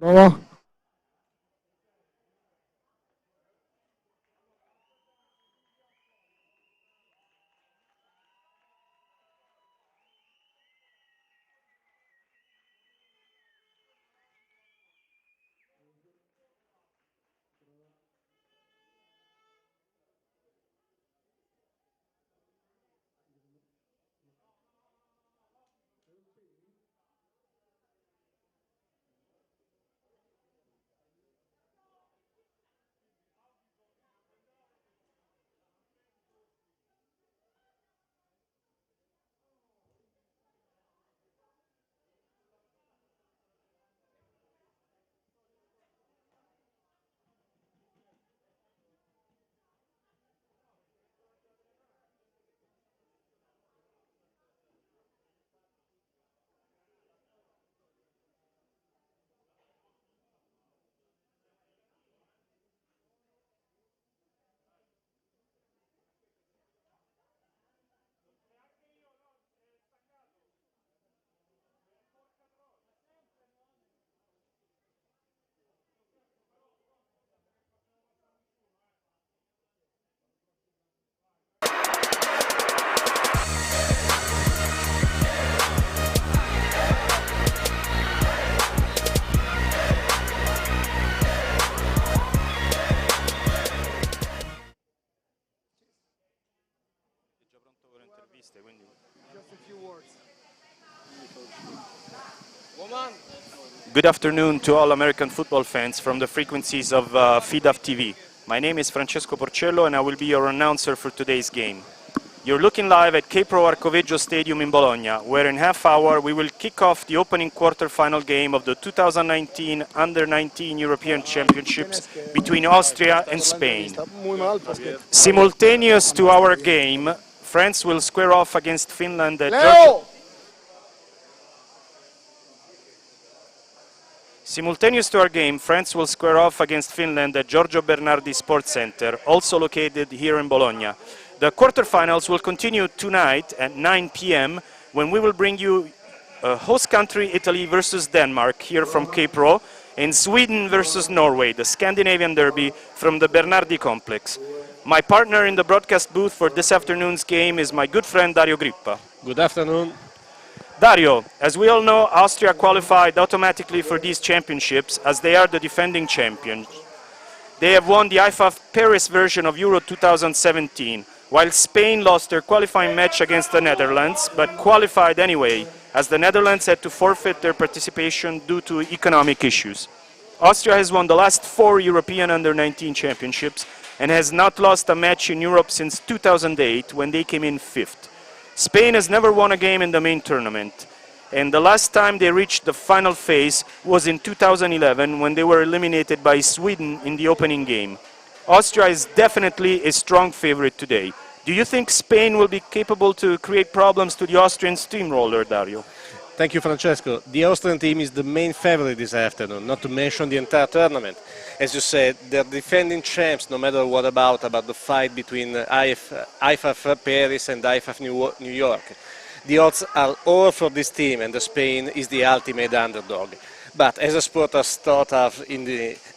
Prova. Good afternoon to all American football fans from the frequencies of FIDAF TV. My name is Francesco Porcello and I will be your announcer for today's game. You're looking live at K-Pro Arcoveggio Stadium in Bologna, where in half hour we will kick off the opening quarter-final game of the 2019 Under-19 European Championships between Austria and Spain. Simultaneous to our game, France will square off against Finland at Simultaneous to our game, France will square off against Finland at Giorgio Bernardi Sports Center, also located here in Bologna. The quarterfinals will continue tonight at 9 p.m. when we will bring you host country Italy versus Denmark here from K-Pro and Sweden versus Norway, the Scandinavian derby from the Bernardi complex. My partner in the broadcast booth for this afternoon's game is my good friend Dario Grippa. Good afternoon. Dario, as we all know, Austria qualified automatically for these championships as they are the defending champions. They have won the IFAF Paris version of Euro 2017, while Spain lost their qualifying match against the Netherlands, but qualified anyway, as the Netherlands had to forfeit their participation due to economic issues. Austria has won the last 4 European Under-19 championships and has not lost a match in Europe since 2008, when they came in 5th. Spain has never won a game in the main tournament, and the last time they reached the final phase was in 2011 when they were eliminated by Sweden in the opening game. Austria is definitely a strong favorite today. Do you think Spain will be capable to create problems to the Austrian steamroller, Dario? Thank you, Francesco. The Austrian team is the main favorite this afternoon, not to mention the entire tournament. As you said, they're defending champs no matter what about the fight between IFAF Paris and IFAF New York. The odds are all for this team, and Spain is the ultimate underdog. But as a sport has taught us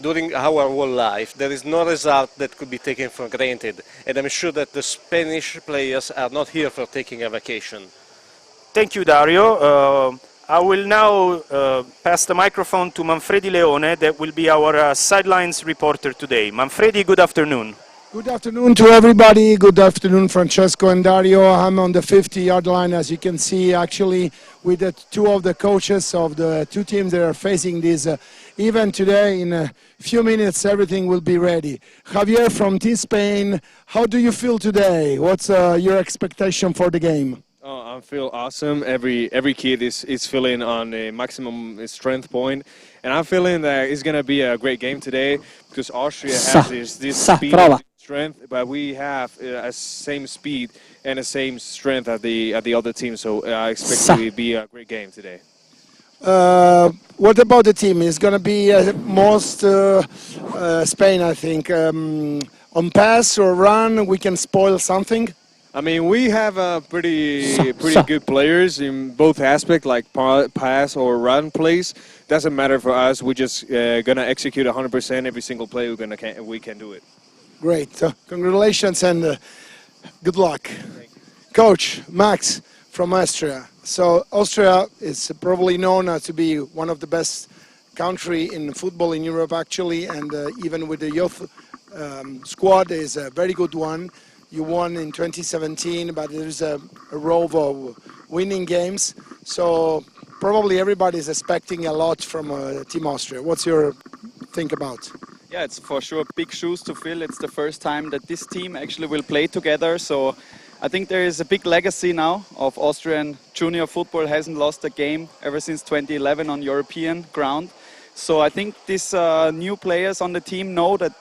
during our whole life, there is no result that could be taken for granted, and I'm sure that the Spanish players are not here for taking a vacation. Thank you, Dario. I will now pass the microphone to Manfredi Leone, that will be our sidelines reporter today. Manfredi, good afternoon. Good afternoon to everybody. Good afternoon, Francesco and Dario. I'm on the 50-yard line, as you can see, actually, with the 2 of the coaches of the 2 teams that are facing this event today. In a few minutes, everything will be ready. Javier from Team Spain, how do you feel today? What's your expectation for the game? Oh, I feel awesome. Every kid is feeling on a maximum strength point, and I'm feeling that it's gonna be a great game today because Austria has this speed and strength, but we have a same speed and the same strength at the other team. So I expect it to be a great game today. What about the team? It's gonna be most Spain, I think. On pass or run, we can spoil something. I mean, we have pretty good players in both aspects, like pass or run plays. Doesn't matter for us. We're just gonna execute 100% every single play. We can do it. Great. So congratulations and good luck. Coach Max from Austria. So Austria is probably known to be one of the best country in football in Europe actually, and even with the youth squad is a very good one. You won in 2017, but there's a row of winning games. So probably everybody is expecting a lot from Team Austria. What's your think about? Yeah, it's for sure big shoes to fill. It's the first time that this team actually will play together. So I think there is a big legacy now of Austrian junior football. Hasn't lost a game ever since 2011 on European ground. So I think these new players on the team know that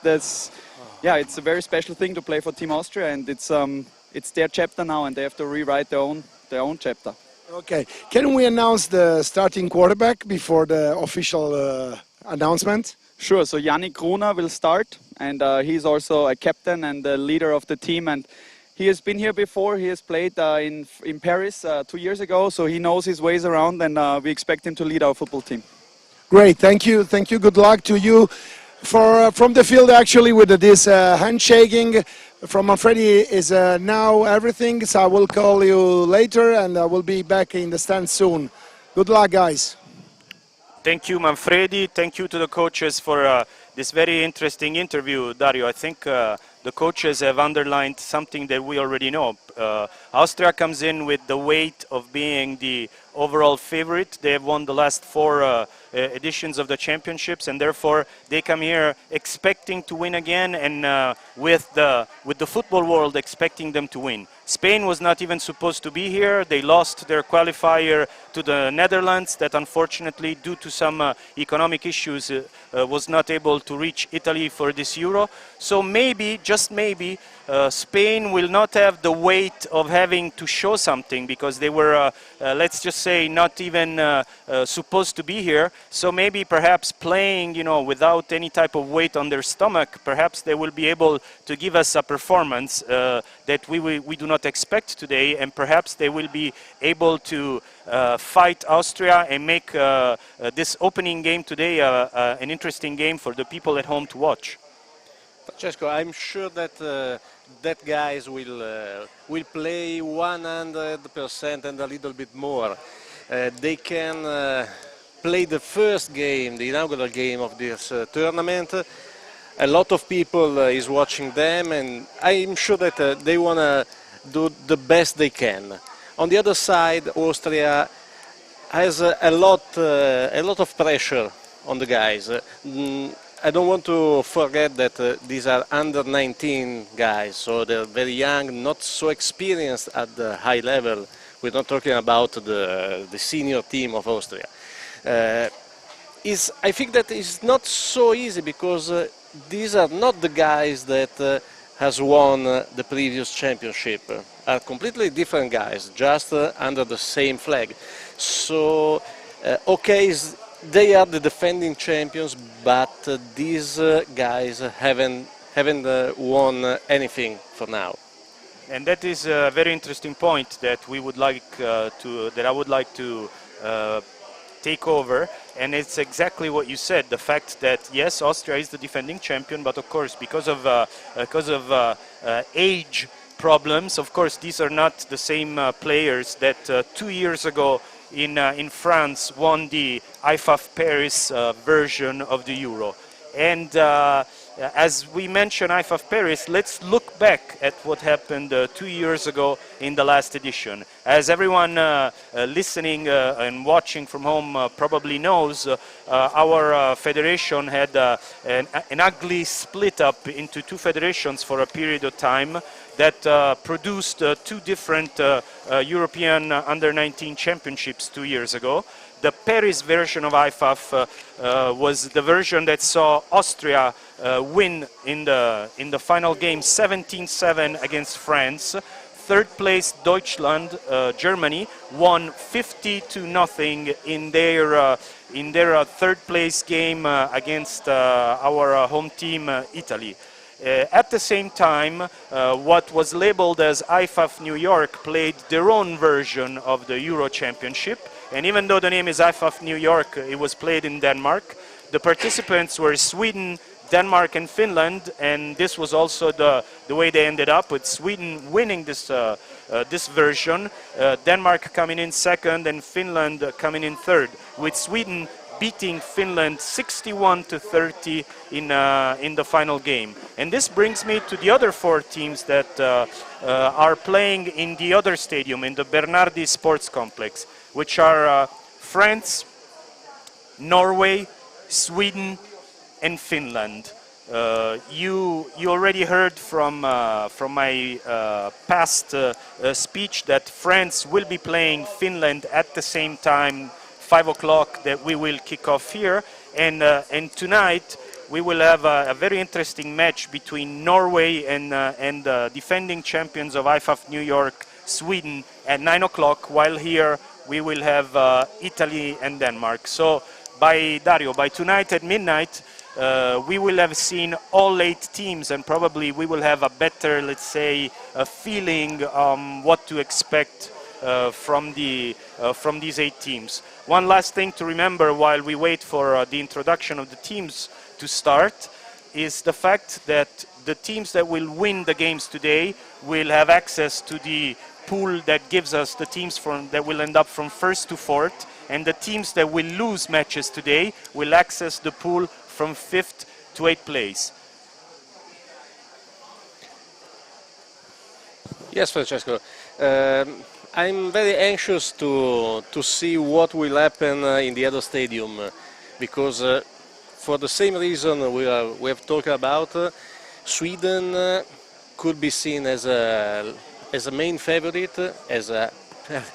it's a very special thing to play for Team Austria, and it's their chapter now, and they have to rewrite their own chapter. Okay, can we announce the starting quarterback before the official announcement? Sure. So Yannick Gruner will start, and he's also a captain and the leader of the team, and he has been here before. He has played in Paris 2 years ago, so he knows his ways around, and we expect him to lead our football team. Great, thank you. Good luck to you. From the field, actually, with this handshaking from Manfredi is now everything. So I will call you later, and I will be back in the stand soon. Good luck, guys. Thank you, Manfredi. Thank you to the coaches for this very interesting interview, Dario. I think the coaches have underlined something that we already know. Austria comes in with the weight of being the overall favorite. They have won the last 4 editions of the championships, and therefore they come here expecting to win again, and with the football world expecting them to win. Spain was not even supposed to be here. They lost their qualifier to the Netherlands, that unfortunately, due to some economic issues, was not able to reach Italy for this Euro. So maybe, just maybe, Spain will not have the weight of having to show something, because they were, let's just say, not even supposed to be here. So maybe perhaps playing, without any type of weight on their stomach, perhaps they will be able to give us a performance that we do not expect today, and perhaps they will be able to fight Austria and make this opening game today an interesting game for the people at home to watch. Francesco, I'm sure that guys will play 100% and a little bit more. They can play the first game, the inaugural game of this tournament. A lot of people is watching them, and I'm sure that they want to do the best they can. On the other side, Austria has a lot of pressure on the guys. I don't want to forget that these are under 19 guys, so they're very young, not so experienced at the high level. We're not talking about the senior team of Austria. I think that it's not so easy, because these are not the guys that has won the previous championship. Are completely different guys, just under the same flag. So, okay, they are the defending champions, but these guys haven't won anything for now. And that is a very interesting point that we would like I would like to take over, and it's exactly what you said. The fact that yes, Austria is the defending champion, but of course, because of age problems, of course, these are not the same players that 2 years ago in France won the IFAF Paris version of the Euro. And as we mentioned IFAF Paris, let's look back at what happened 2 years ago in the last edition. As everyone listening and watching from home probably knows, our federation had an ugly split up into 2 federations for a period of time that produced 2 different European Under-19 championships 2 years ago. The Paris version of IFAF was the version that saw Austria win in the final game 17-7 against France. Third place Deutschland, Germany, won 50-0 in their third place game against our home team Italy. At the same time, what was labeled as IFAF New York played their own version of the Euro Championship. And even though the name is IFAF New York, it was played in Denmark. The participants were Sweden, Denmark and Finland, and this was also the way they ended up, with Sweden winning this version, Denmark coming in second and Finland coming in third, with Sweden beating Finland 61-30 in the final game. And this brings me to the other four teams that are playing in the other stadium, in the Bernardi Sports Complex, which are France, Norway, Sweden and Finland. You already heard from my past speech that France will be playing Finland at the same time, 5 o'clock, that we will kick off here. And tonight we will have a very interesting match between Norway and defending champions of IFAF New York, Sweden, at 9 o'clock, while here we will have Italy and Denmark. So by tonight at midnight, we will have seen all 8 teams, and probably we will have a better, let's say, a feeling what to expect from these 8 teams. One last thing to remember while we wait for the introduction of the teams to start is the fact that the teams that will win the games today will have access to the pool that gives us the teams that will end up from first to fourth, and the teams that will lose matches today will access the pool from 5th to 8th place. Yes, Francesco. I'm very anxious to see what will happen in the other stadium, because for the same reason we have talked about, Sweden could be seen as a main favorite, as a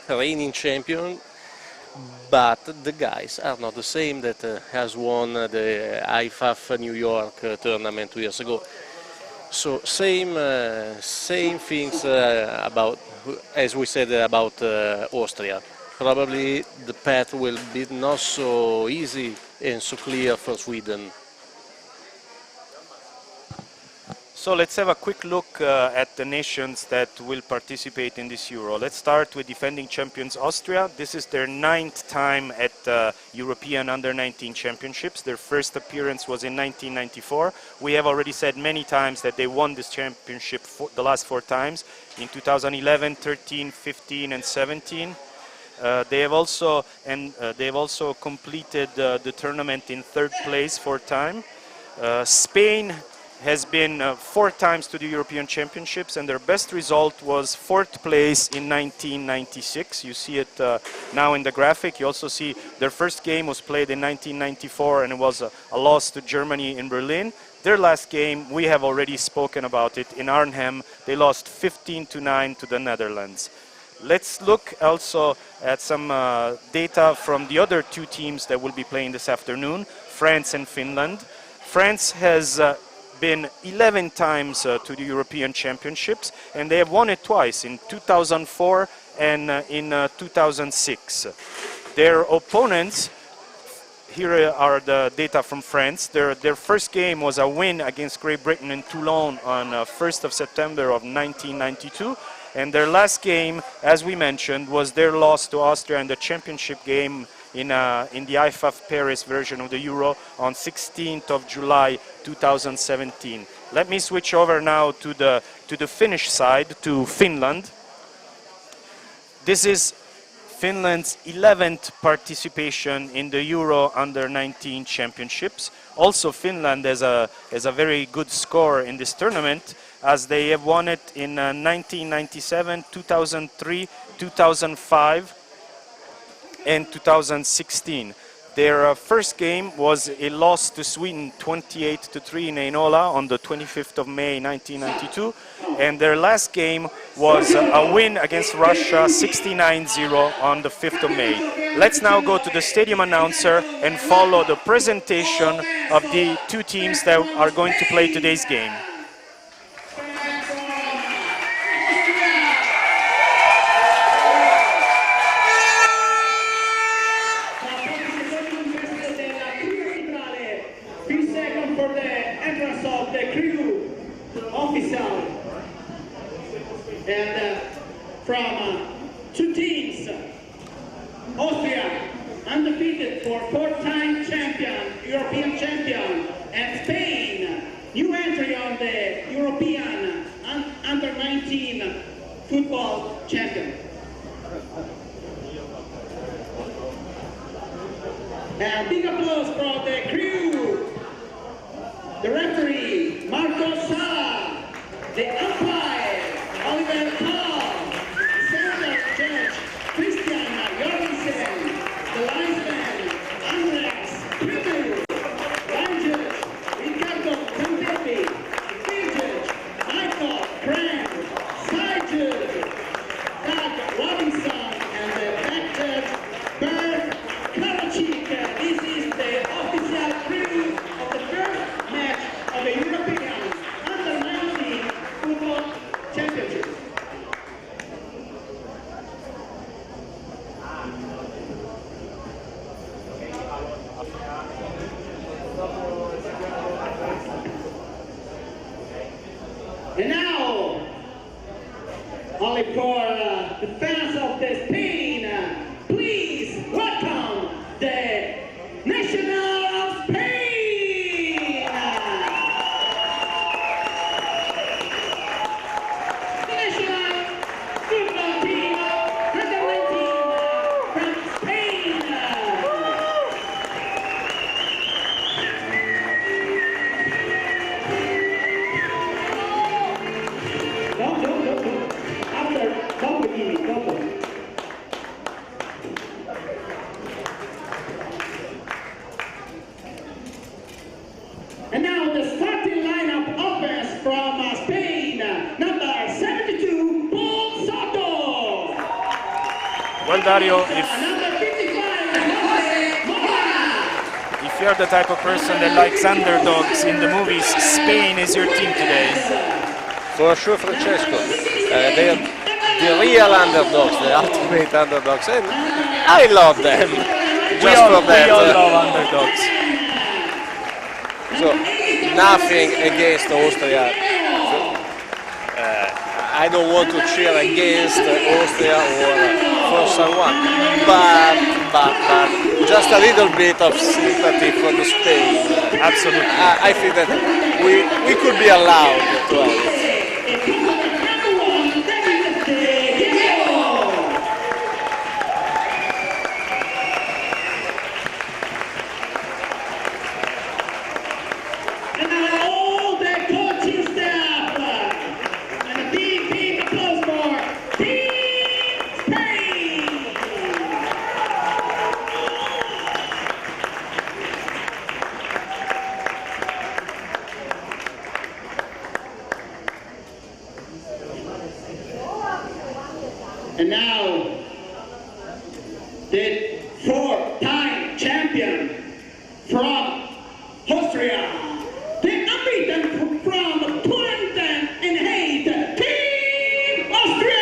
reigning champion, but the guys are not the same that has won the IFAF New York tournament 2 years ago. So same things about, as we said about Austria. Probably the path will be not so easy and so clear for Sweden. So let's have a quick look at the nations that will participate in this Euro. Let's start with defending champions Austria. This is their 9th time at European Under-19 Championships. Their first appearance was in 1994. We have already said many times that they won this championship the last 4 times, in 2011, 13, 15 and 17. They have also completed the tournament in 3rd place 4 times. Spain has been 4 times to the European Championships, and their best result was 4th place in 1996. You see it now in the graphic. You also see their first game was played in 1994, and it was a loss to Germany in Berlin. Their last game, we have already spoken about it, in Arnhem. They lost 15-9 to the Netherlands. Let's look also at some data from the other 2 teams that will be playing this afternoon, France and Finland. France has been 11 times to the European Championships, and they have won it twice, in 2004 and in 2006. Their opponents, here are the data from France. Their first game was a win against Great Britain in Toulon on 1st of September of 1992, and their last game, as we mentioned, was their loss to Austria in the championship game in the IFAF Paris version of the Euro on 16th of July 2017. Let me switch over now to the Finnish side, to Finland. This is Finland's 11th participation in the Euro Under-19 Championships. Also, Finland has a very good score in this tournament, as they have won it in 1997, 2003, 2005 and 2016. Their first game was a loss to Sweden 28-3 in Einola on the 25th of May 1992, and their last game was a win against Russia 69-0 on the 5th of May. Let's now go to the stadium announcer and follow the presentation of the 2 teams that are going to play today's game. Be second for the entrance of the crew. And from two teams, Austria, undefeated for fourth-time champion, European champion, and Spain, new entry on the European under-19 football champion. And big applause for the crew, the referee, Marco Sala, the umpire, Oliver Paul, the center judge, Christian Jorgensen, the linesman, Andreas Pritu, line judge, Ricardo Campetti, field judge, Michael Grant, side judge, Doug Robinson, and the back judge, Bert Karachik. This is the official crew of the first match of the European Under-19 Football Championship. And now, only for the fans of the Spain, please welcome the national of Spain! The national football team, under-19 from Spain! No. After, come with me, come. And now the starting lineup offense from Spain, number 72, Paul Soto. Well, Dario, Number 55, Jose Mora. if you're the type of person that likes underdogs in the movies, Spain is your team today. For sure, Francesco. They are the real underdogs, the ultimate underdogs, and I love them. We all love underdogs. So, nothing against Austria. I don't want to cheer against Austria or for someone, but just a little bit of sympathy for the Spain. Absolutely. I think that we could be allowed to have it. And now, the four-time champion from Austria, the unbeaten from 2008, Team Austria!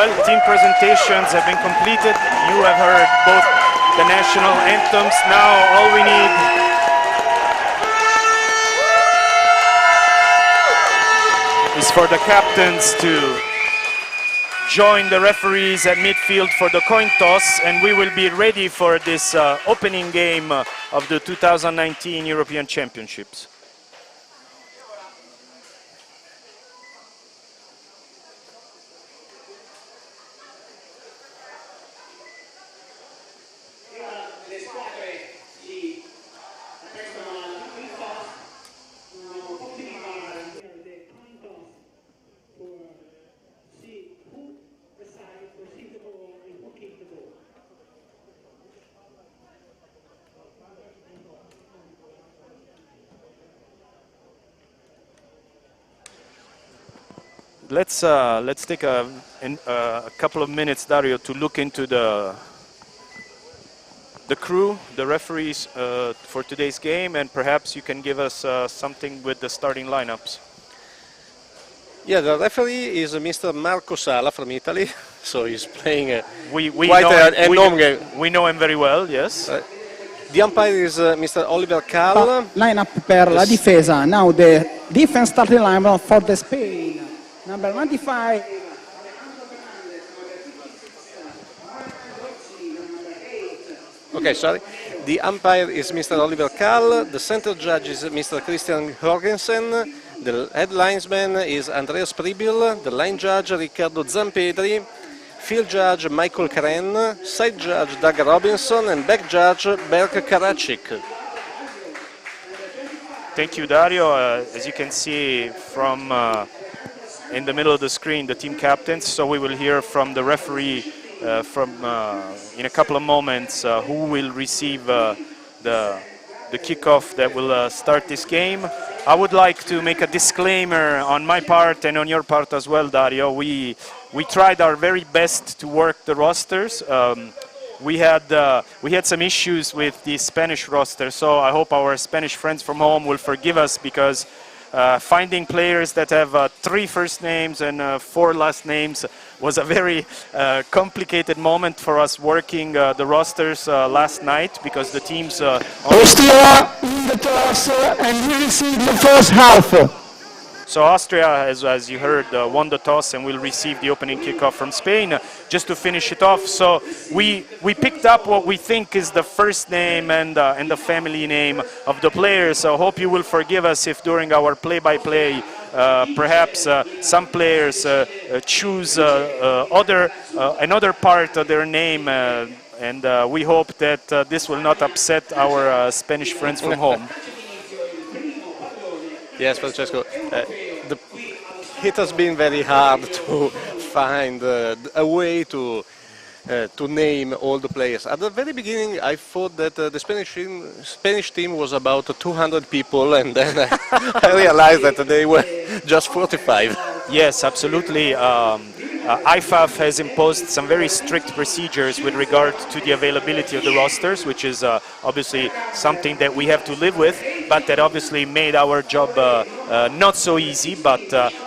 Well, team presentations have been completed. You have heard both the national anthems. Now all we need is for the captains to join the referees at midfield for the coin toss, and we will be ready for this opening game of the 2019 European Championships. Let's take a couple of minutes, Dario, to look into the crew, the referees for today's game, and perhaps you can give us something with the starting lineups. Yeah, the referee is Mr. Marco Sala from Italy, so he's playing we quite a long game. We know him very well, yes. The umpire is Mr. Oliver Kahl. Lineup per la difesa. Now the defense starting lineup for the Spain. Number 95. Okay, sorry. The umpire is Mr. Oliver Kahl. The center judge is Mr. Christian Jorgensen. The head linesman is Andreas Pribil. The line judge Riccardo Zampedri. Field judge Michael Karen. Side judge Doug Robinson. And back judge Berk Karacic. Thank you, Dario. As you can see from in the middle of the screen, the team captains. So we will hear from the referee in a couple of moments who will receive the kickoff that will start this game. I would like to make a disclaimer on my part and on your part as well, Dario. We tried our very best to work the rosters. We had some issues with the Spanish roster, so I hope our Spanish friends from home will forgive us, because finding players that have 3 first names and 4 last names was a very complicated moment for us working the rosters last night, because the teams... Austria in the toss and we received the first half. So Austria, as you heard, won the toss and will receive the opening kickoff from Spain. Just to finish it off, so we picked up what we think is the first name and the family name of the players. So I hope you will forgive us if during our play-by-play perhaps some players choose another part of their name, and we hope that this will not upset our Spanish friends from home. Yes, Francesco. It has been very hard to find a way to name all the players. At the very beginning, I thought that the Spanish team was about 200 people, and then I realized that they were just 45. Yes, absolutely. IFAF has imposed some very strict procedures with regard to the availability of the rosters, which is obviously something that we have to live with, but that obviously made our job not so easy. But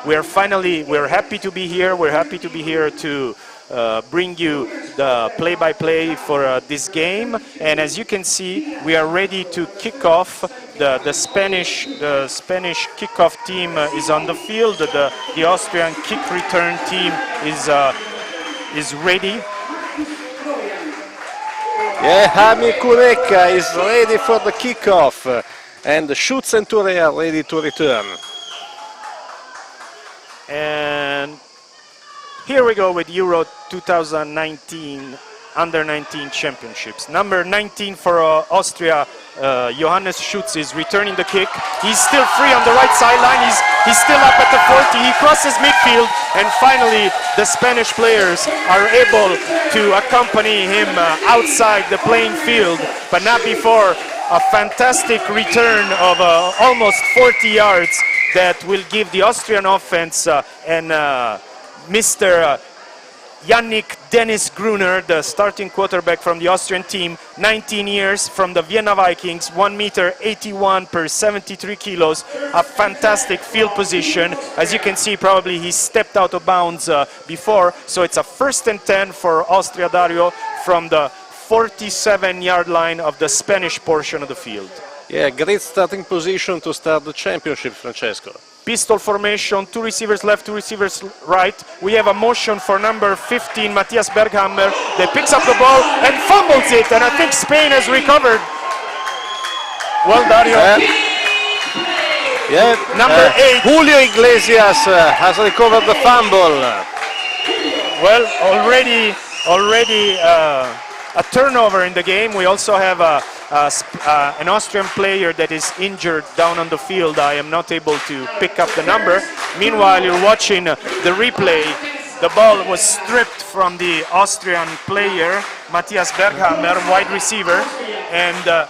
we're happy to be here. We're happy to be here to bring you the play-by-play for this game. And as you can see, we are ready to kick off. The Spanish kickoff team is on the field. The Austrian kick return team is ready. Yeah, Hami Kureka is ready for the kickoff, and Schutz and Touré are ready to return. And here we go with Euro 2019 Under-19 Championships. Number 19 for Austria, Johannes Schutz is returning the kick. He's still free on the right sideline. He's still up at the 40. He crosses midfield, and finally the Spanish players are able to accompany him outside the playing field, but not before a fantastic return of almost 40 yards that will give the Austrian offense and Mr. Yannick Dennis Gruner, the starting quarterback from the Austrian team, 19 years, from the Vienna Vikings, 1 meter 81 per 73 kilos, a fantastic field position. As you can see, probably he stepped out of bounds before, so it's a 1st and 10 for Austria, Dario, from the 47-yard line of the Spanish portion of the field. Yeah, great starting position to start the championship, Francesco. Pistol formation, 2 receivers left, 2 receivers right. We have a motion for number 15, Matthias Berghammer, that picks up the ball and fumbles it, and I think Spain has recovered. Well, Dario. Yeah, number 8. Julio Iglesias has recovered the fumble. Well, already a turnover in the game. We also have an Austrian player that is injured down on the field. I am not able to pick up the number. Meanwhile, you're watching the replay. The ball was stripped from the Austrian player, Matthias Berghammer, wide receiver, and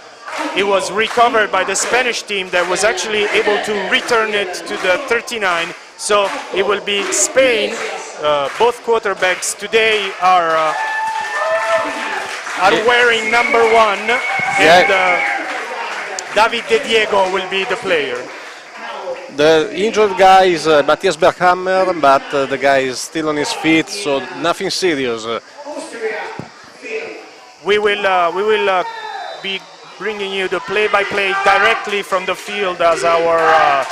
it was recovered by the Spanish team that was actually able to return it to the 39. So it will be Spain. Both quarterbacks today are wearing number 1, and David De Diego will be the player. The injured guy is Matthias Berghammer, but the guy is still on his feet, so nothing serious. We will be bringing you the play-by-play directly from the field, as our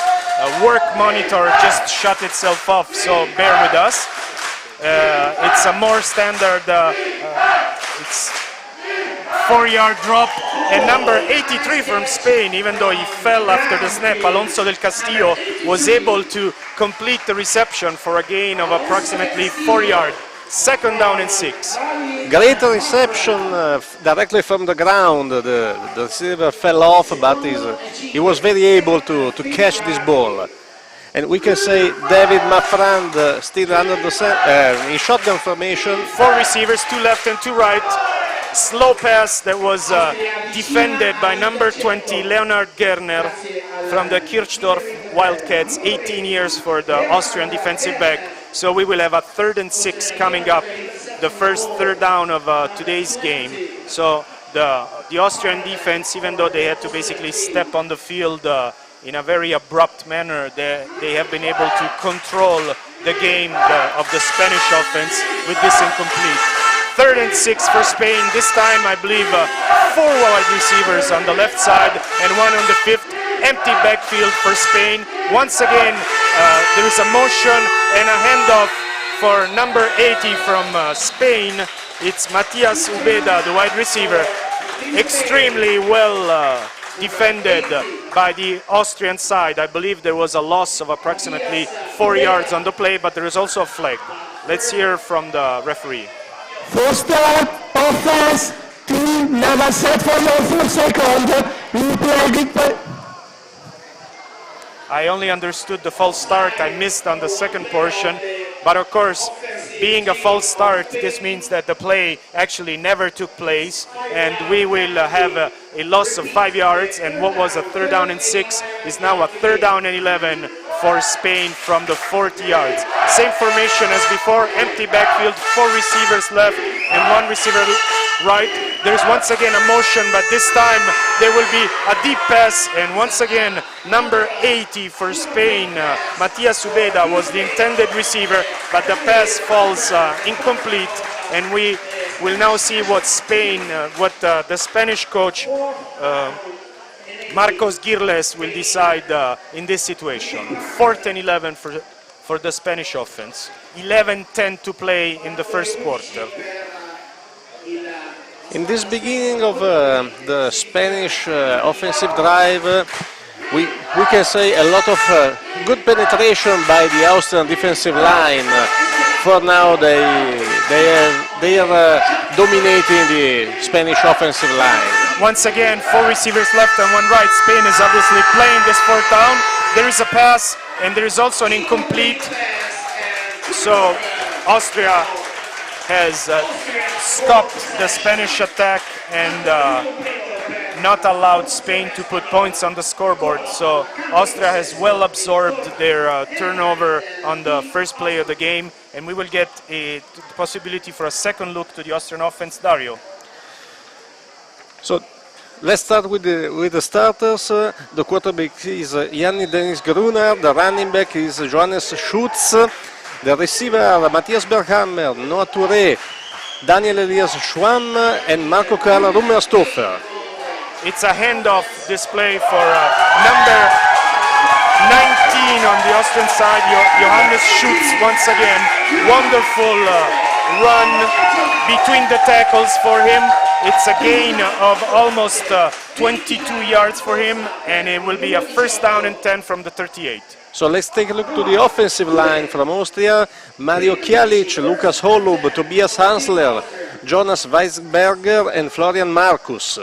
work monitor just shut itself off, so bear with us. It's a more standard, it's 4-yard drop, and number 83 from Spain, even though he fell after the snap, Alonso del Castillo was able to complete the reception for a gain of approximately 4 yards. 2nd down and 6. Great reception directly from the ground. The receiver fell off, but he was very able to catch this ball. And we can say David Mafrand still under the in shotgun formation. 4 receivers, 2 left and 2 right. Slow pass that was defended by number 20, Leonard Gerner, from the Kirchdorf Wildcats, 18 years for the Austrian defensive back. So we will have a 3rd and 6 coming up, the first 3rd down of today's game. So the Austrian defense, even though they had to basically step on the field in a very abrupt manner, they have been able to control the game of the Spanish offense with this incomplete. 3rd and 6 for Spain. This time, I believe, 4 wide receivers on the left side and 1 on the 5th. Empty backfield for Spain. Once again, there is a motion and a handoff for number 80 from Spain. It's Matias Ubeda, the wide receiver. Extremely well defended by the Austrian side. I believe there was a loss of approximately 4 yards on the play, but there is also a flag. Let's hear from the referee. First start, offense, team, never set for your 4 seconds. Replay. I only understood the false start. I missed on the second portion. But of course, being a false start, this means that the play actually never took place, and we will have a loss of 5 yards, and what was a 3rd down and 6 is now a 3rd down and 11 for Spain from the 40 yards. Same formation as before, empty backfield, 4 receivers left and 1 receiver right. There's once again a motion, but this time there will be a deep pass, and once again number 80 for Spain, Matias Ubeda, was the intended receiver, but the pass falls incomplete, and we will now see what Spain, the Spanish coach Marcos Girles will decide in this situation. 4th and 11 for the Spanish offense. 11-10 to play in the first quarter. In this beginning of the Spanish offensive drive, we can say a lot of good penetration by the Austrian defensive line. For now, they are dominating the Spanish offensive line. Once again, 4 receivers left and 1 right. Spain is obviously playing this 4th down. There is a pass and there is also an incomplete. So Austria has stopped the Spanish attack, and not allowed Spain to put points on the scoreboard. So Austria has well absorbed their turnover on the first play of the game, and we will get the possibility for a second look to the Austrian offense. Dario. So let's start with the starters. The quarterback is Yanni Dennis Gruner. The running back is Johannes Schutz. The receiver Matthias Berghammer, Noah Touré, Daniel Elias Schwamm, and Marco Karl Rummerstoffer. It's a handoff display for number 19 on the Austrian side, Johannes Schutz once again. Wonderful run between the tackles for him. It's a gain of almost 22 yards for him, and it will be a first down and 10 from the 38. So let's take a look to the offensive line from Austria. Mario Kialic, Lukas Holub, Tobias Hansler, Jonas Weisberger, and Florian Markus.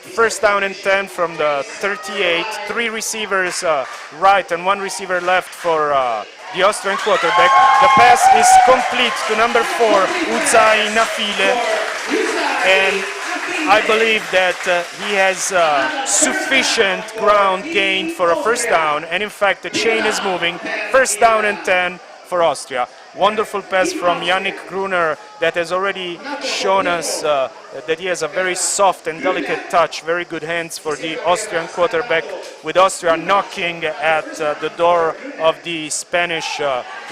First down and 10 from the 38. 3 receivers right and 1 receiver left for the Austrian quarterback. The pass is complete to number 4, Uzai Nafile. And I believe that he has sufficient ground gained for a first down. And in fact, the chain is moving. First down and 10 for Austria. Wonderful pass from Yannick Gruner that has already shown us that he has a very soft and delicate touch, very good hands for the Austrian quarterback, with Austria knocking at the door of the Spanish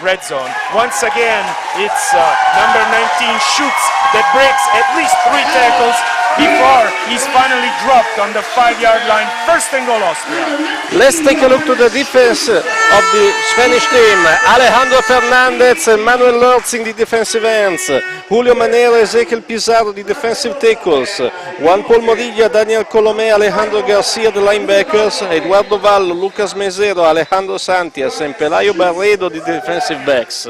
red zone. Once again, it's number 19 Schutz that breaks at least 3 tackles before he's finally dropped on the 5-yard line. First and goal, Austria. Let's take a look to the defense of the Spanish team. Alejandro Fernandez and Manuel Lorz in the defensive ends. Julio Manero, Ezequiel Pizarro, the defensive tackles. Juan Paul Morilla, Daniel Colomé, Alejandro Garcia, the linebackers. Eduardo Vallo, Lucas Mesero, Alejandro Santias, and Pelayo Barredo, the defensive backs.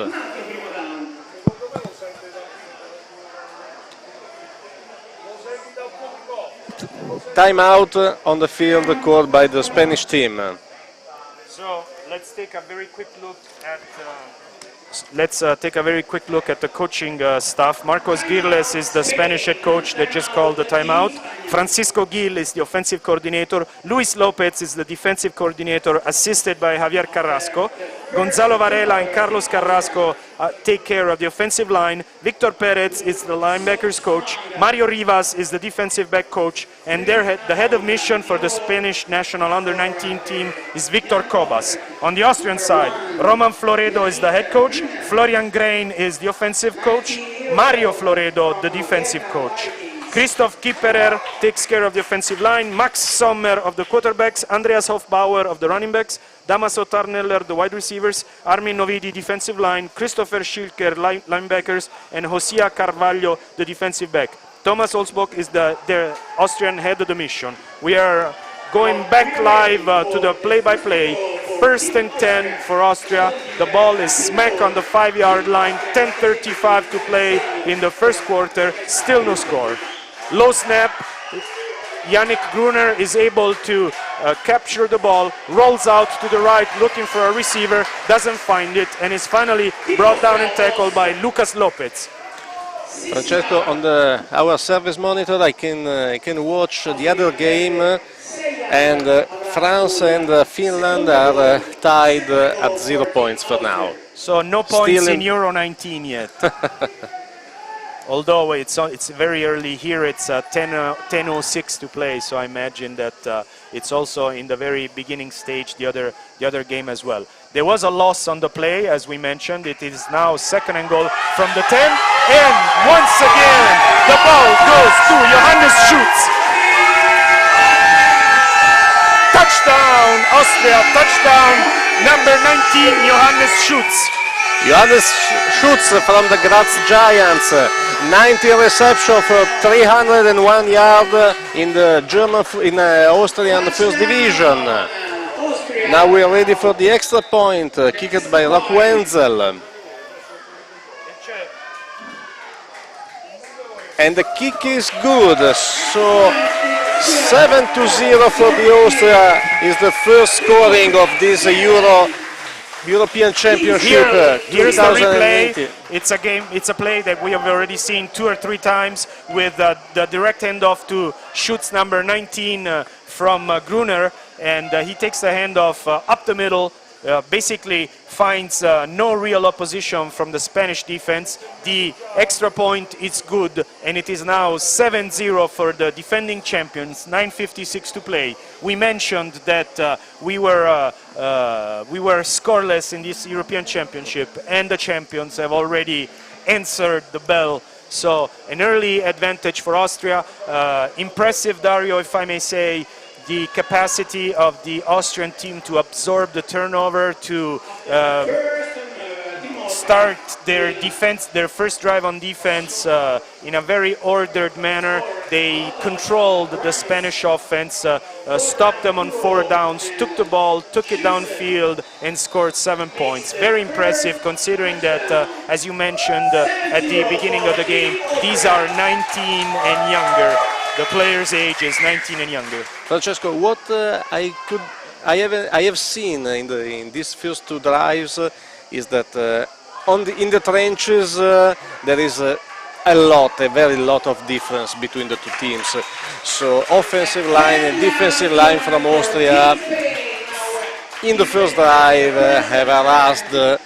Timeout on the field called by the Spanish team. So let's take a very quick look at the coaching staff. Marcos Girles is the Spanish head coach that just called the timeout. Francisco Gil is the offensive coordinator. Luis Lopez is the defensive coordinator, assisted by Javier Carrasco. Gonzalo Varela and Carlos Carrasco take care of the offensive line. Victor Perez is the linebackers coach. Mario Rivas is the defensive back coach. And the head of mission for the Spanish national under-19 team is Victor Cobas. On the Austrian side, Roman Floredo is the head coach. Florian Grain is the offensive coach. Mario Floredo, the defensive coach. Christoph Kipperer takes care of the offensive line. Max Sommer of the quarterbacks. Andreas Hofbauer of the running backs. Damaso Tarneller, the wide receivers. Armin Novidi, defensive line. Christopher Schilker, linebackers. And Josia Carvalho, the defensive back. Thomas Olsbock is the Austrian head of the mission. We are going back live to the play-by-play. First and 10 for Austria. The ball is smack on the 5-yard line. 10:35 to play in the first quarter. Still no score. Low snap. Yannick Gruner is able to capture the ball, rolls out to the right looking for a receiver, doesn't find it, and is finally brought down and tackled by Lucas Lopez. Francesco, on our service monitor, I can watch the other game, and France and Finland are tied at 0 points for now. So no points in Euro 19 yet. Although it's very early here, it's 10:06 to play, so I imagine that it's also in the very beginning stage, the other game as well. There was a loss on the play, as we mentioned. It is now second and goal from the 10, and once again the ball goes to Johannes Schutz. Touchdown, Austria, touchdown, number 19, Johannes Schutz. Johannes Schutz from the Graz Giants, 90 reception for 301 yards in the Austrian First Division. Now we are ready for the extra point, kicked by Rock Wenzel. And the kick is good, so 7-0 for the Austria is the first scoring of this Euro European Championship Here's the replay. 2018. It's a play that we have already seen 2 or 3 times with the direct handoff to Schutz number 19 from Gruner, and he takes the handoff up the middle, basically finds no real opposition from the Spanish defense. The extra point is good, and it is now 7-0 for the defending champions, 9:56 to play. We mentioned that we were scoreless in this European Championship, and the champions have already answered the bell. So an early advantage for Austria. Impressive, Dario, if I may say, the capacity of the Austrian team to absorb the turnover, to start their defense, their first drive on defense in a very ordered manner. They controlled the Spanish offense, stopped them on 4 downs, took the ball, took it downfield, and scored 7 points. Very impressive, considering that, as you mentioned at the beginning of the game, these are 19 and younger. The players' age is 19 and younger. Francesco, what I have seen in these first 2 drives is that in the trenches there is a very lot of difference between the 2 teams. So offensive line and defensive line from Austria in the first drive have harassed the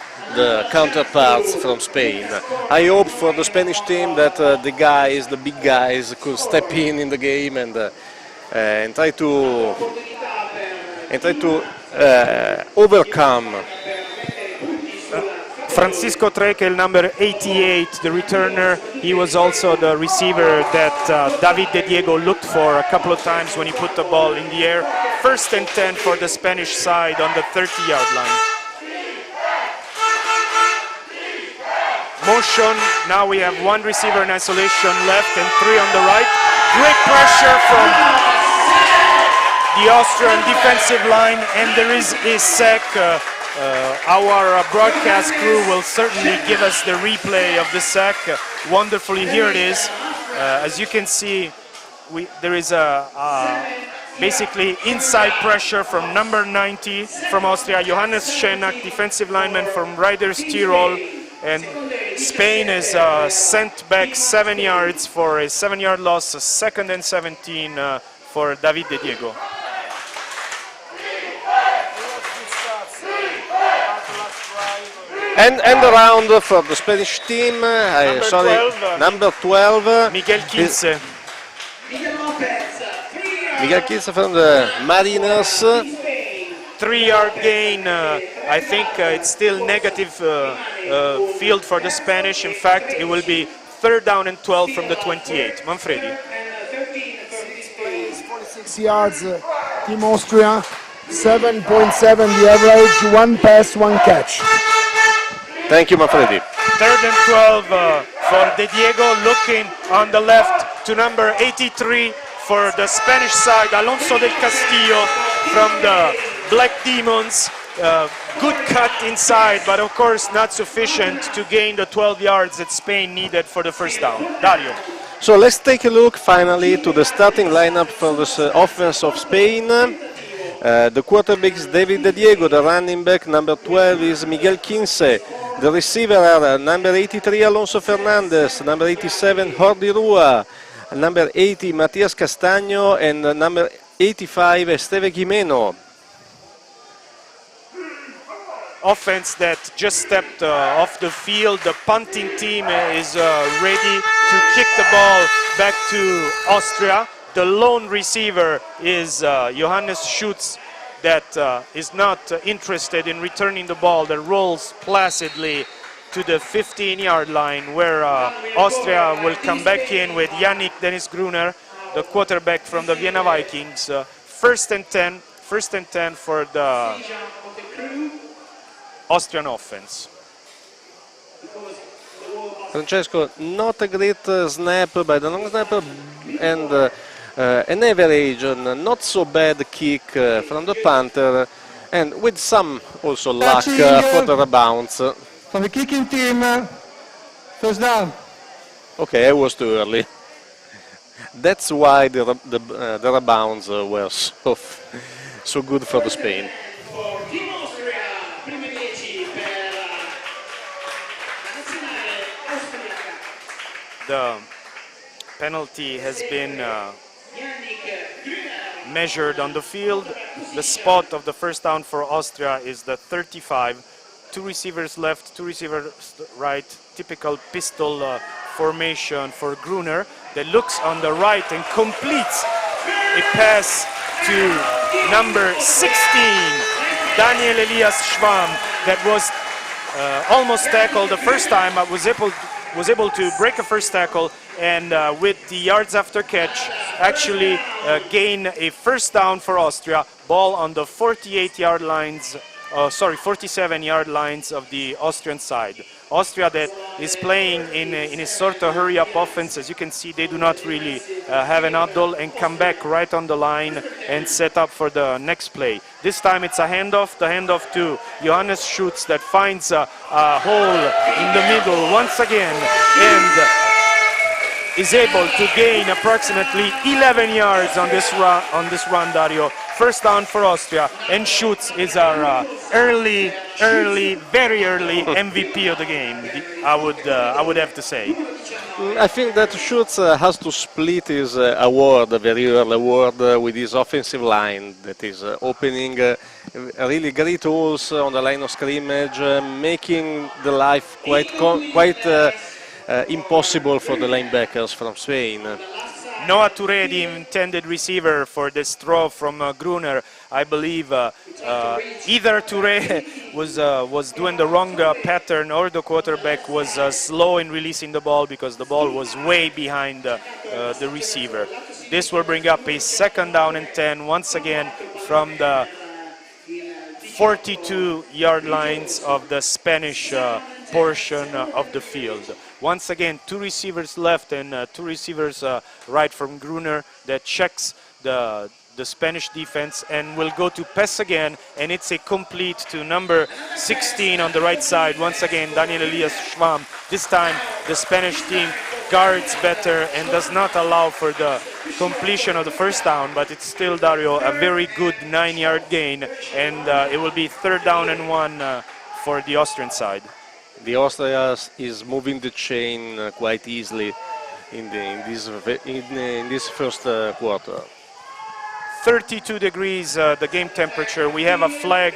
counterparts from Spain. I hope for the Spanish team that the big guys, could step in the game and try to overcome. Francisco Trekel, number 88, the returner. He was also the receiver that David De Diego looked for a couple of times when he put the ball in the air. 1st and 10 for the Spanish side on the 30-yard line. Motion, now we have 1 receiver in isolation left and 3 on the right. Great pressure from the Austrian defensive line, and there is a sack. Our broadcast crew will certainly give us the replay of the sack. Wonderfully, here it is. As you can see, there is basically inside pressure from number 90 from Austria, Johannes Schenak, defensive lineman from Riders Tirol, and Spain is sent back 7 yards for a 7-yard loss, 2nd and 17 for David De Diego. And around for the Spanish team, number 12, Miguel Quince. Miguel Quince from the Mariners. 3-yard gain. I think it's still negative field for the Spanish. In fact, it will be 3rd down and 12 from the 28. Manfredi. 46 yards, Team Austria, 7.7 the average, 1 pass, 1 catch. Thank you, Manfredi. 3rd and 12 for De Diego, looking on the left to number 83 for the Spanish side, Alonso del Castillo from the Black Demons. Good cut inside, but of course not sufficient to gain the 12 yards that Spain needed for the first down. Dario. So let's take a look finally to the starting lineup for the offense of Spain. The quarterback is David De Diego, the running back number 12 is Miguel Quince, the receiver are number 83 Alonso Fernandez, number 87 Jordi Rua, number 80 Matias Castagno, and number 85 Esteve Gimeno. Offense that just stepped off the field. The punting team is ready to kick the ball back to Austria. The lone receiver is Johannes Schutz, that is not interested in returning the ball, that rolls placidly to the 15-yard line, where Austria will come back in with Yannick Dennis Gruner, the quarterback from the Vienna Vikings. 1st and 10 for the Austrian offense. Francesco, not a great snap by the long snapper, and an average, not so bad kick from the punter, and with some also luck for the rebounds. For the kicking team, 1st down. Okay, I was too early. That's why the rebounds were so good for the Spain. the penalty has been measured on the field. The spot of the first down for Austria is the 35. 2 receivers left, 2 receivers right. Typical pistol formation for Gruner that looks on the right and completes a pass to number 16, Daniel Elias Schwamm, that was almost tackled the first time. I was able to break a first tackle, and with the yards after catch actually gain a first down for Austria. Ball on the 47 yard lines of the Austrian side. Austria that is playing in a sort of hurry-up offense. As you can see, they do not really have an huddle and come back right on the line and set up for the next play. This time it's a handoff, the handoff to Johannes Schutz that finds a hole in the middle once again and is able to gain approximately 11 yards on this run, Dario. First down for Austria, and Schutz is our very early MVP of the game, I would have to say. I think that Schutz has to split his award, a very early award, with his offensive line that is opening really great holes on the line of scrimmage, making the life quite impossible for the linebackers from Spain. Noah Touré, the intended receiver for this throw from Gruner, I believe either Touré was doing the wrong pattern, or the quarterback was slow in releasing the ball because the ball was way behind the receiver. This will bring up a second down and 10 once again from the 42 yard lines of the Spanish portion of the field. Once again, 2 receivers left and 2 receivers right from Gruner that checks the Spanish defense and will go to pass again, and it's a complete to number 16 on the right side. Once again, Daniel Elias Schwamm. This time the Spanish team guards better and does not allow for the completion of the first down, but it's still, Dario, a very good 9-yard gain, and it will be 3rd down and 1 for the Austrian side. The Austria is moving the chain quite easily in this first quarter. 32 degrees the game temperature. We have a flag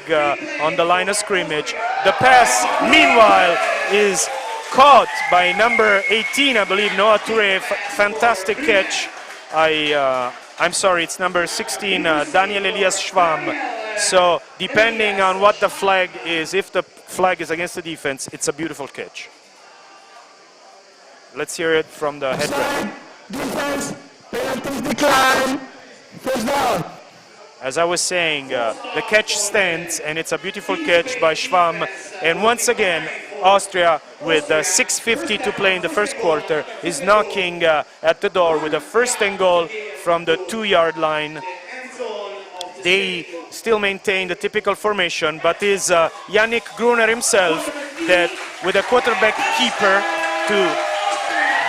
on the line of scrimmage. The pass, meanwhile, is caught by number 18, I believe, Noah Touré. Fantastic catch. I'm sorry, it's number 16, Daniel Elias Schwamm. So depending on what the flag is, if the flag is against the defense, it's a beautiful catch. Let's hear it from the head ref. Defense, penalties decline, first down. As I was saying, the catch stands, and it's a beautiful catch by Schwamm. And once again, Austria, with 6:50 to play in the first quarter, is knocking at the door with a 1st and goal from the 2-yard line. They still maintain the typical formation, but is Yannick Gruner himself that, with a quarterback keeper, to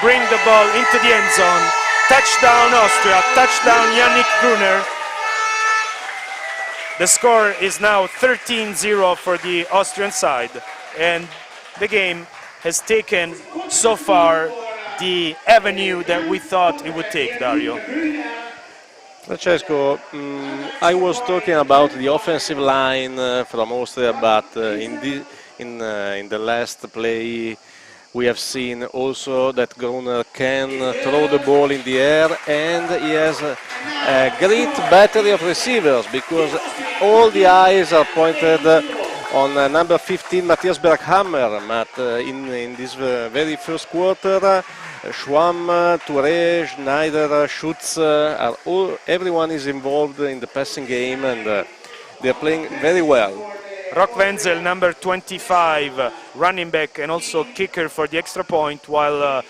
bring the ball into the end zone. Touchdown Austria, touchdown Yannick Gruner. The score is now 13-0 for the Austrian side, and the game has taken so far the avenue that we thought it would take, Dario. Francesco, I was talking about the offensive line from Austria, but in the last play we have seen also that Gruner can throw the ball in the air, and he has a great battery of receivers because all the eyes are pointed on number 15, Matthias Berghammer. But in this very first quarter, Schwamm, Touré, Schneider, Schutz, everyone is involved in the passing game, and they're playing very well. Rock Wenzel, number 25, running back and also kicker for the extra point, while on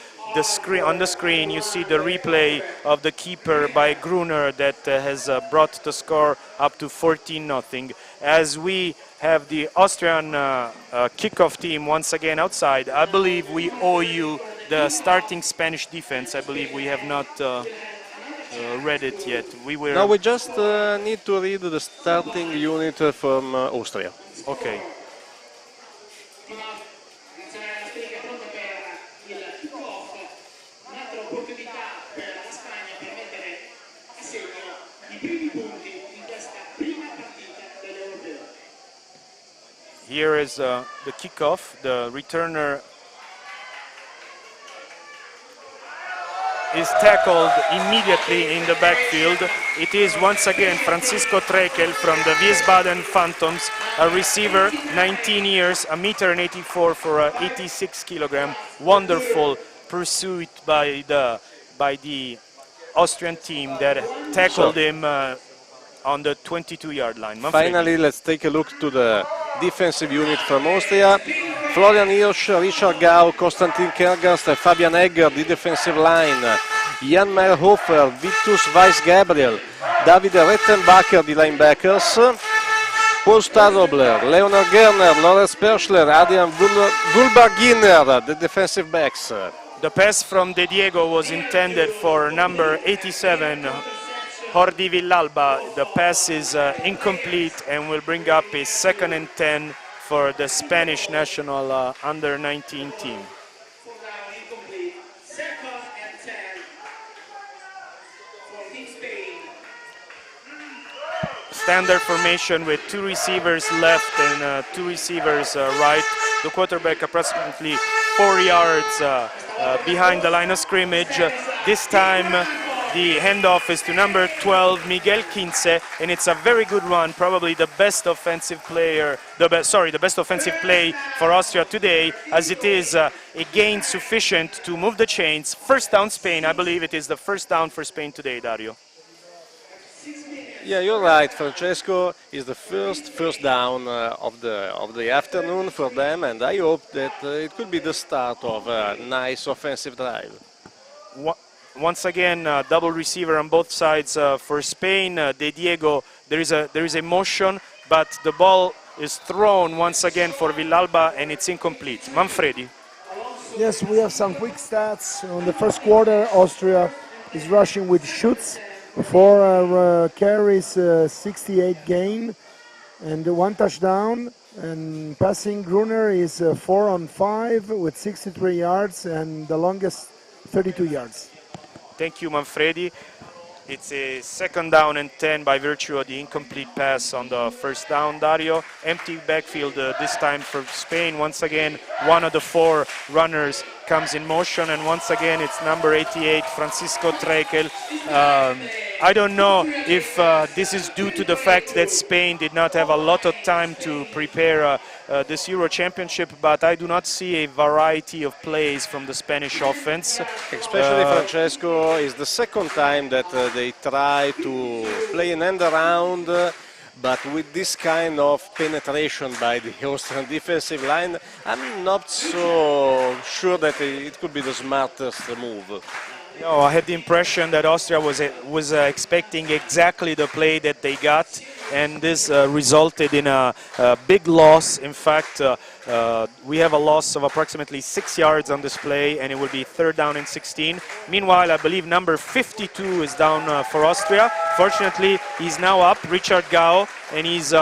the screen you see the replay of the keeper by Gruner that has brought the score up to 14-0. As we have the Austrian kickoff team once again outside, I believe we owe you the starting Spanish defense. I believe we have not read it yet. No, we just need to read the starting unit from Austria. Okay. Here is the kickoff. The returner is tackled immediately in the backfield. It is once again Francisco Trekel from the Wiesbaden Phantoms, a receiver, 19 years, 1.84 m for a 86 kilogram. Wonderful pursuit by the Austrian team that tackled him on the 22-yard line. Manfredi. Finally, let's take a look to the defensive unit from Austria. Florian Hirsch, Richard Gau, Konstantin Kergast, Fabian Egger, the defensive line. Jan Meyerhofer, Vitus Weiss-Gabriel, David Rettenbacher, the linebackers. Paul Stadobler, Leonard Gerner, Lorenz Perschler, Adrian Wulberginer, the defensive backs. The pass from De Diego was intended for number 87, Jordi Villalba. The pass is incomplete and will bring up a 2nd and 10 for the Spanish national under-19 team. Standard formation with 2 receivers left and 2 receivers right. The quarterback approximately 4 yards behind the line of scrimmage. This time the handoff is to number 12, Miguel Quince, and it's a very good run, probably the best offensive player, the best offensive play for Austria today, as it is a gain sufficient to move the chains. First down Spain. I believe it is the first down for Spain today, Dario. Yeah, you're right. Francesco is the first down of the afternoon for them, and I hope that it could be the start of a nice offensive drive. Once again, double receiver on both sides for Spain. De Diego, there is a motion, but the ball is thrown once again for Villalba, and it's incomplete. Manfredi. Yes, we have some quick stats. On the first quarter, Austria is rushing with shoots. 4 carries, 68 gain, and 1 touchdown. And passing, Gruner is 4 on 5 with 63 yards, and the longest 32 yards. Thank you, Manfredi. It's a 2nd down and 10 by virtue of the incomplete pass on the first down, Dario. Empty backfield this time for Spain. Once again, one of the 4 runners comes in motion, and once again it's number 88, Francisco Trekel. I don't know if this is due to the fact that Spain did not have a lot of time to prepare this Euro Championship, but I do not see a variety of plays from the Spanish offense. Especially Francesco is the 2nd time that they try to play an end around, but with this kind of penetration by the Austrian defensive line, I'm not so sure that it could be the smartest move. No, I had the impression that Austria was expecting exactly the play that they got, and this resulted in a big loss. In fact, we have a loss of approximately 6 yards on this play, and it will be 3rd down and 16. Meanwhile, I believe number 52 is down for Austria. Fortunately, he's now up, Richard Gau, and he's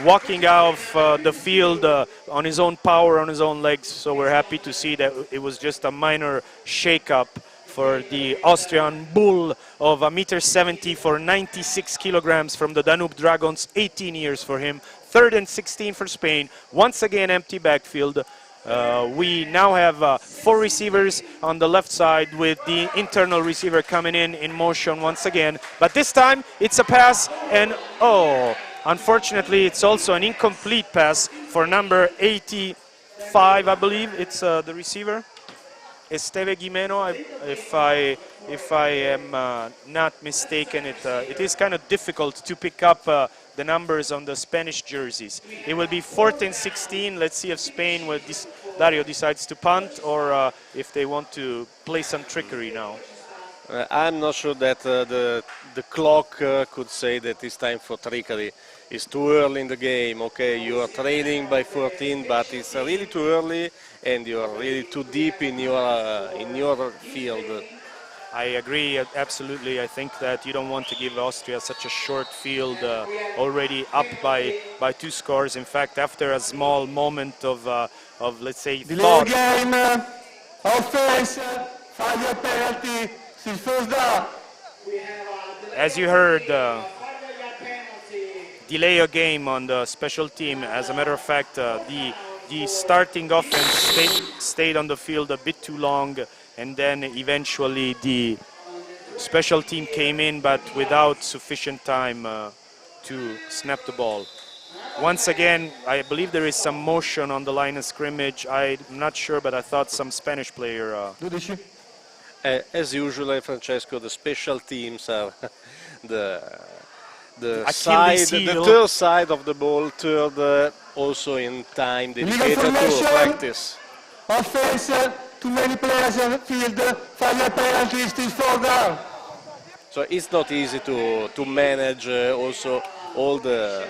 walking out of the field on his own power, on his own legs. So we're happy to see that it was just a minor shake-up for the Austrian bull of 1.70 m for 96 kilograms from the Danube Dragons, 18 years for him. 3rd and 16 for Spain. Once again, empty backfield. We now have 4 receivers on the left side with the internal receiver coming in motion once again. But this time it's a pass, and unfortunately it's also an incomplete pass for number 85, I believe. It's the receiver. Esteve Guimeno, if I am not mistaken, it is kind of difficult to pick up the numbers on the Spanish jerseys. It will be 4th and 16. Let's see if Spain will Dario decides to punt, or if they want to play some trickery now. I'm not sure that the clock could say that it's time for trickery. It's too early in the game. Okay, you are trailing by 14, but it's really too early, and you are really too deep in your field. I agree, absolutely. I think that you don't want to give Austria such a short field, already up by 2 scores. In fact, after a small moment of let's say, thought. Game, offense, 5-yard penalty, first down. As you heard, delay a game on the special team. As a matter of fact, the starting offense stayed on the field a bit too long, and then eventually the special team came in, but without sufficient time to snap the ball. Once again, I believe there is some motion on the line of scrimmage. I'm not sure, but I thought some Spanish player... As usual, Francesco, the special teams are the third side of the ball, third also in time dedicated to practice. Offense, too many players on the field, final penalties, this fall down. So it's not easy to manage also all the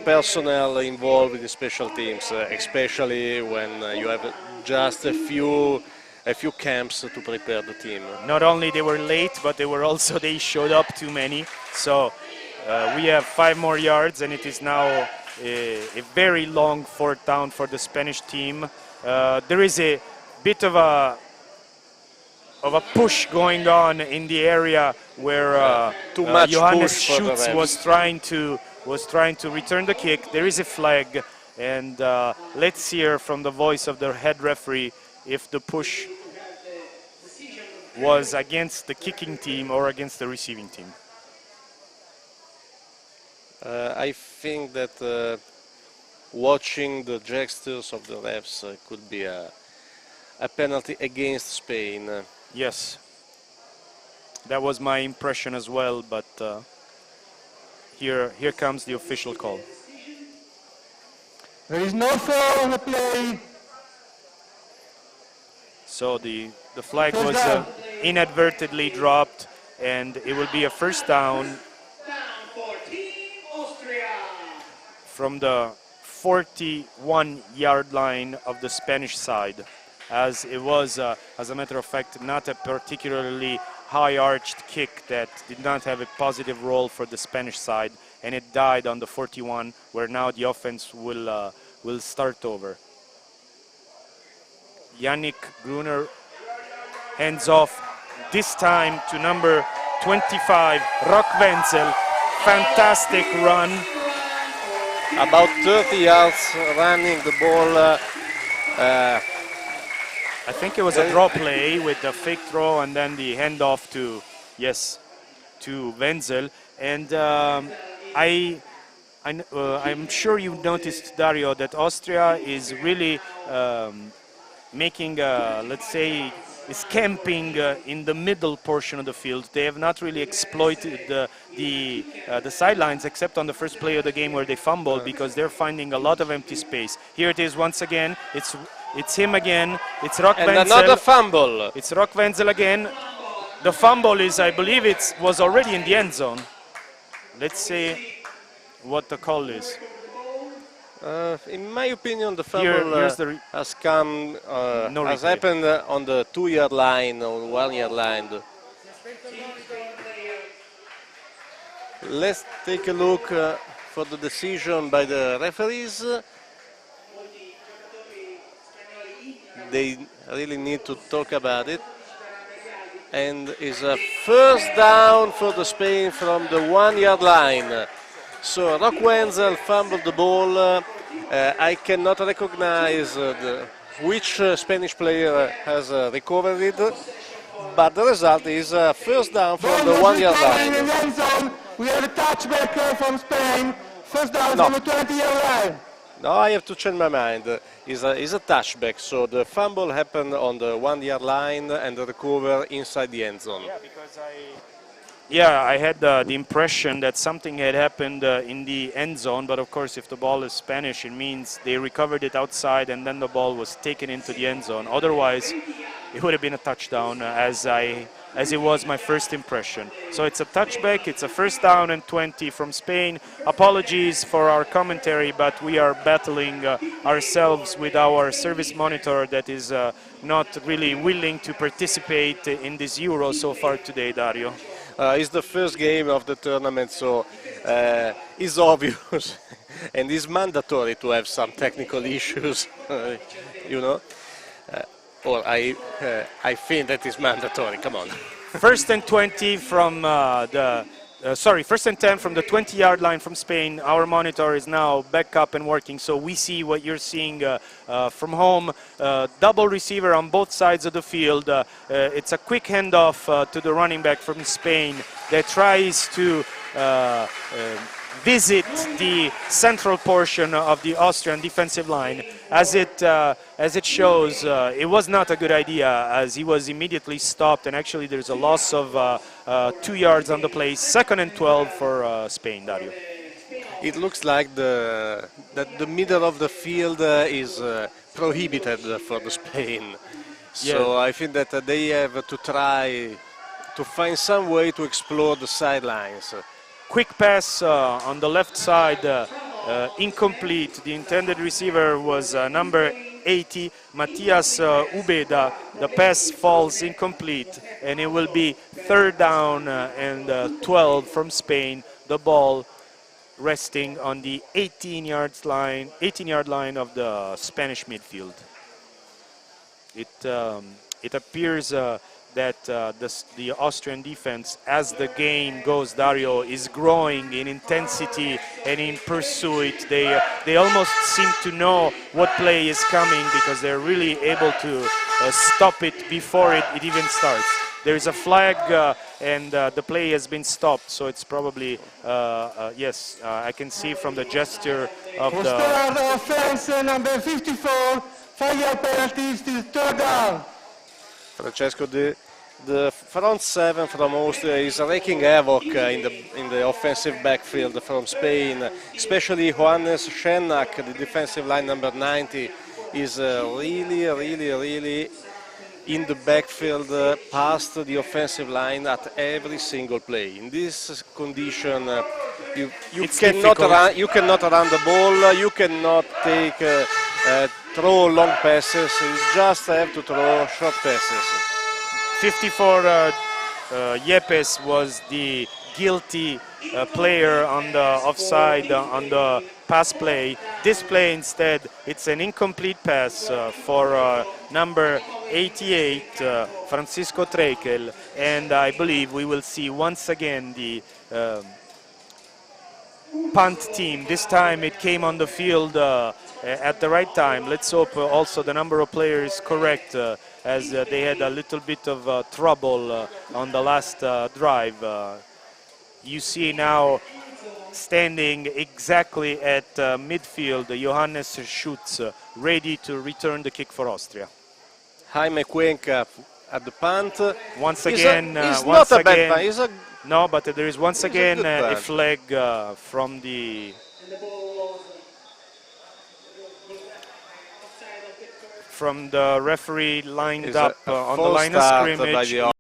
personnel involved in the special teams, especially when you have just a few camps to prepare the team. Not only they were late, but they showed up too many. So we have 5 more yards, and it is now a very long fourth down for the Spanish team. There is a bit of a push going on in the area where Johannes Schutz was trying to return the kick. There is a flag, and let's hear from the voice of the head referee if the push was against the kicking team or against the receiving team. I think that watching the gestures of the refs could be a penalty against Spain. Yes, that was my impression as well, but here comes the official call. There is no foul on the play. So the flag was inadvertently dropped, and it will be a first down from the 41-yard line of the Spanish side, as it was, as a matter of fact, not a particularly high-arched kick that did not have a positive roll for the Spanish side, and it died on the 41, where now the offense will start over. Yannick Gruner hands off, this time to number 25, Rock Wenzel. Fantastic run. About 30 yards running the ball. I think it was a draw play with the fake throw and then the handoff to Wenzel. And I'm sure you noticed, Dario, that Austria is really making, let's say, is camping in the middle portion of the field. They have not really exploited the sidelines, except on the first play of the game where they fumbled, because they're finding a lot of empty space. Here it is once again. It's him again. It's Rock Wenzel. And another fumble. It's Rock Wenzel again. The fumble is, I believe, was already in the end zone. Let's see what the call is. In my opinion, the fumble has come, has happened on the 2-yard line or 1-yard line. Let's take a look for the decision by the referees. They really need to talk about it. And it's a first down for the Spain from the 1-yard line. So Rock Wenzel fumbled the ball. I cannot recognize which Spanish player has recovered it, but the result is a first down from the 1-yard line. We have a touchback from Spain. First down from the 20-yard line. No, I have to change my mind. It's a touchback, so the fumble happened on the 1-yard line and the recover inside the end zone. Yeah, because I had the impression that something had happened in the end zone, but of course if the ball is Spanish, it means they recovered it outside and then the ball was taken into the end zone. Otherwise, it would have been a touchdown as it was my first impression. So it's a touchback, it's a first down and 20 from Spain. Apologies for our commentary, but we are battling ourselves with our service monitor that is not really willing to participate in this Euro so far today, Dario. It's the first game of the tournament, so it's obvious and it's mandatory to have some technical issues, you know. Or I think that is mandatory. Come on. First and 20 from the first and 10 from the 20-yard line from Spain. Our monitor is now back up and working, so we see what you're seeing from home. Double receiver on both sides of the field. It's a quick handoff to the running back from Spain that tries to visit the central portion of the Austrian defensive line. As it shows, it was not a good idea, as he was immediately stopped, and actually there's a loss of 2 yards on the play. 2nd and 12 for Spain, Dario. It looks like that the middle of the field is prohibited for the Spain. So I think that they have to try to find some way to explore the sidelines. Quick pass on the left side, incomplete. The intended receiver was number 80, Matthias Ubeda. The pass falls incomplete, and it will be 3rd down and 12 from Spain. The ball resting on the 18-yard line of the Spanish midfield. It appears that the Austrian defense, as the game goes, Dario, is growing in intensity and in pursuit. They almost seem to know what play is coming, because they're really able to stop it before it even starts. There is a flag and the play has been stopped, so it's probably, yes, I can see from the gesture of the offense number 54, 5-yard penalties to 3rd down. Francesco, the front seven from Austria is wreaking havoc in the offensive backfield from Spain, especially Johannes Schenak, the defensive line number 90, is really in the backfield past the offensive line at every single play. In this condition, you cannot run the ball, you cannot throw long passes, you just have to throw short passes. 54 Yepes was the guilty player on the offside on the pass play. This play instead, it's an incomplete pass for number 88, Francisco Treichel, and I believe we will see once again the punt team. This time it came on the field at the right time. Let's hope also the number of players correct, as they had a little bit of trouble on the last drive. You see now standing exactly at midfield, Johannes Schutz, ready to return the kick for Austria. Jaime Cuenca at the punt. Once again, no, but there is once again a flag from the referee lined up on the line of scrimmage.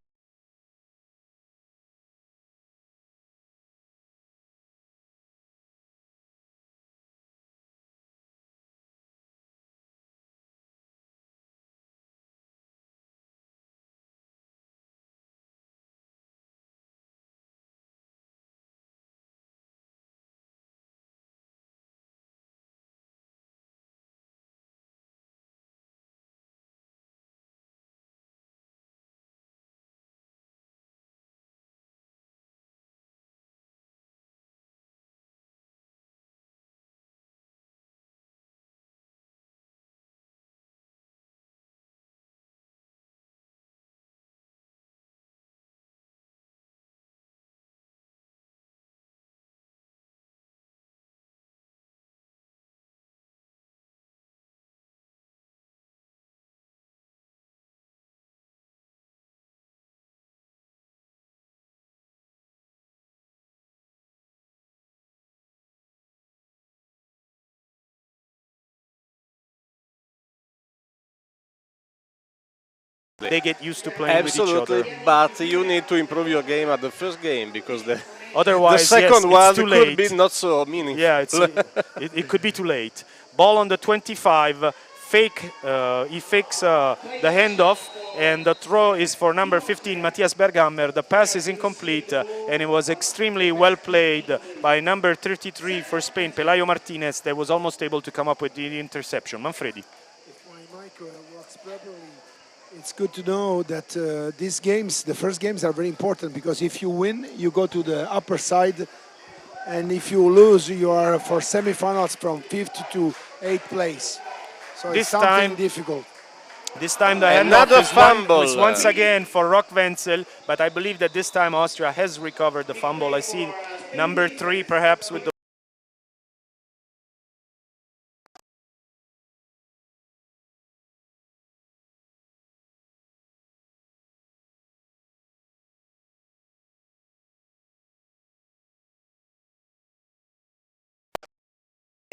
They get used to playing with each other. Absolutely, but you need to improve your game at the first game, because otherwise, the second one could late. Be not so meaningful. Yeah, it could be too late. Ball on the 25, he fakes the handoff, and the throw is for number 15, Matthias Berghammer. The pass is incomplete, and it was extremely well played by number 33 for Spain, Pelayo Martinez, that was almost able to come up with the interception. Manfredi. If my mic works properly, It's good to know that these games, the first games, are very important because if you win, you go to the upper side, and if you lose, you are for semifinals from 5th to 8th place. So This it's something time- difficult. This time the Another handoff is fumble. once again for Rock Wenzel, but I believe that this time Austria has recovered the fumble. I see number 3 perhaps with the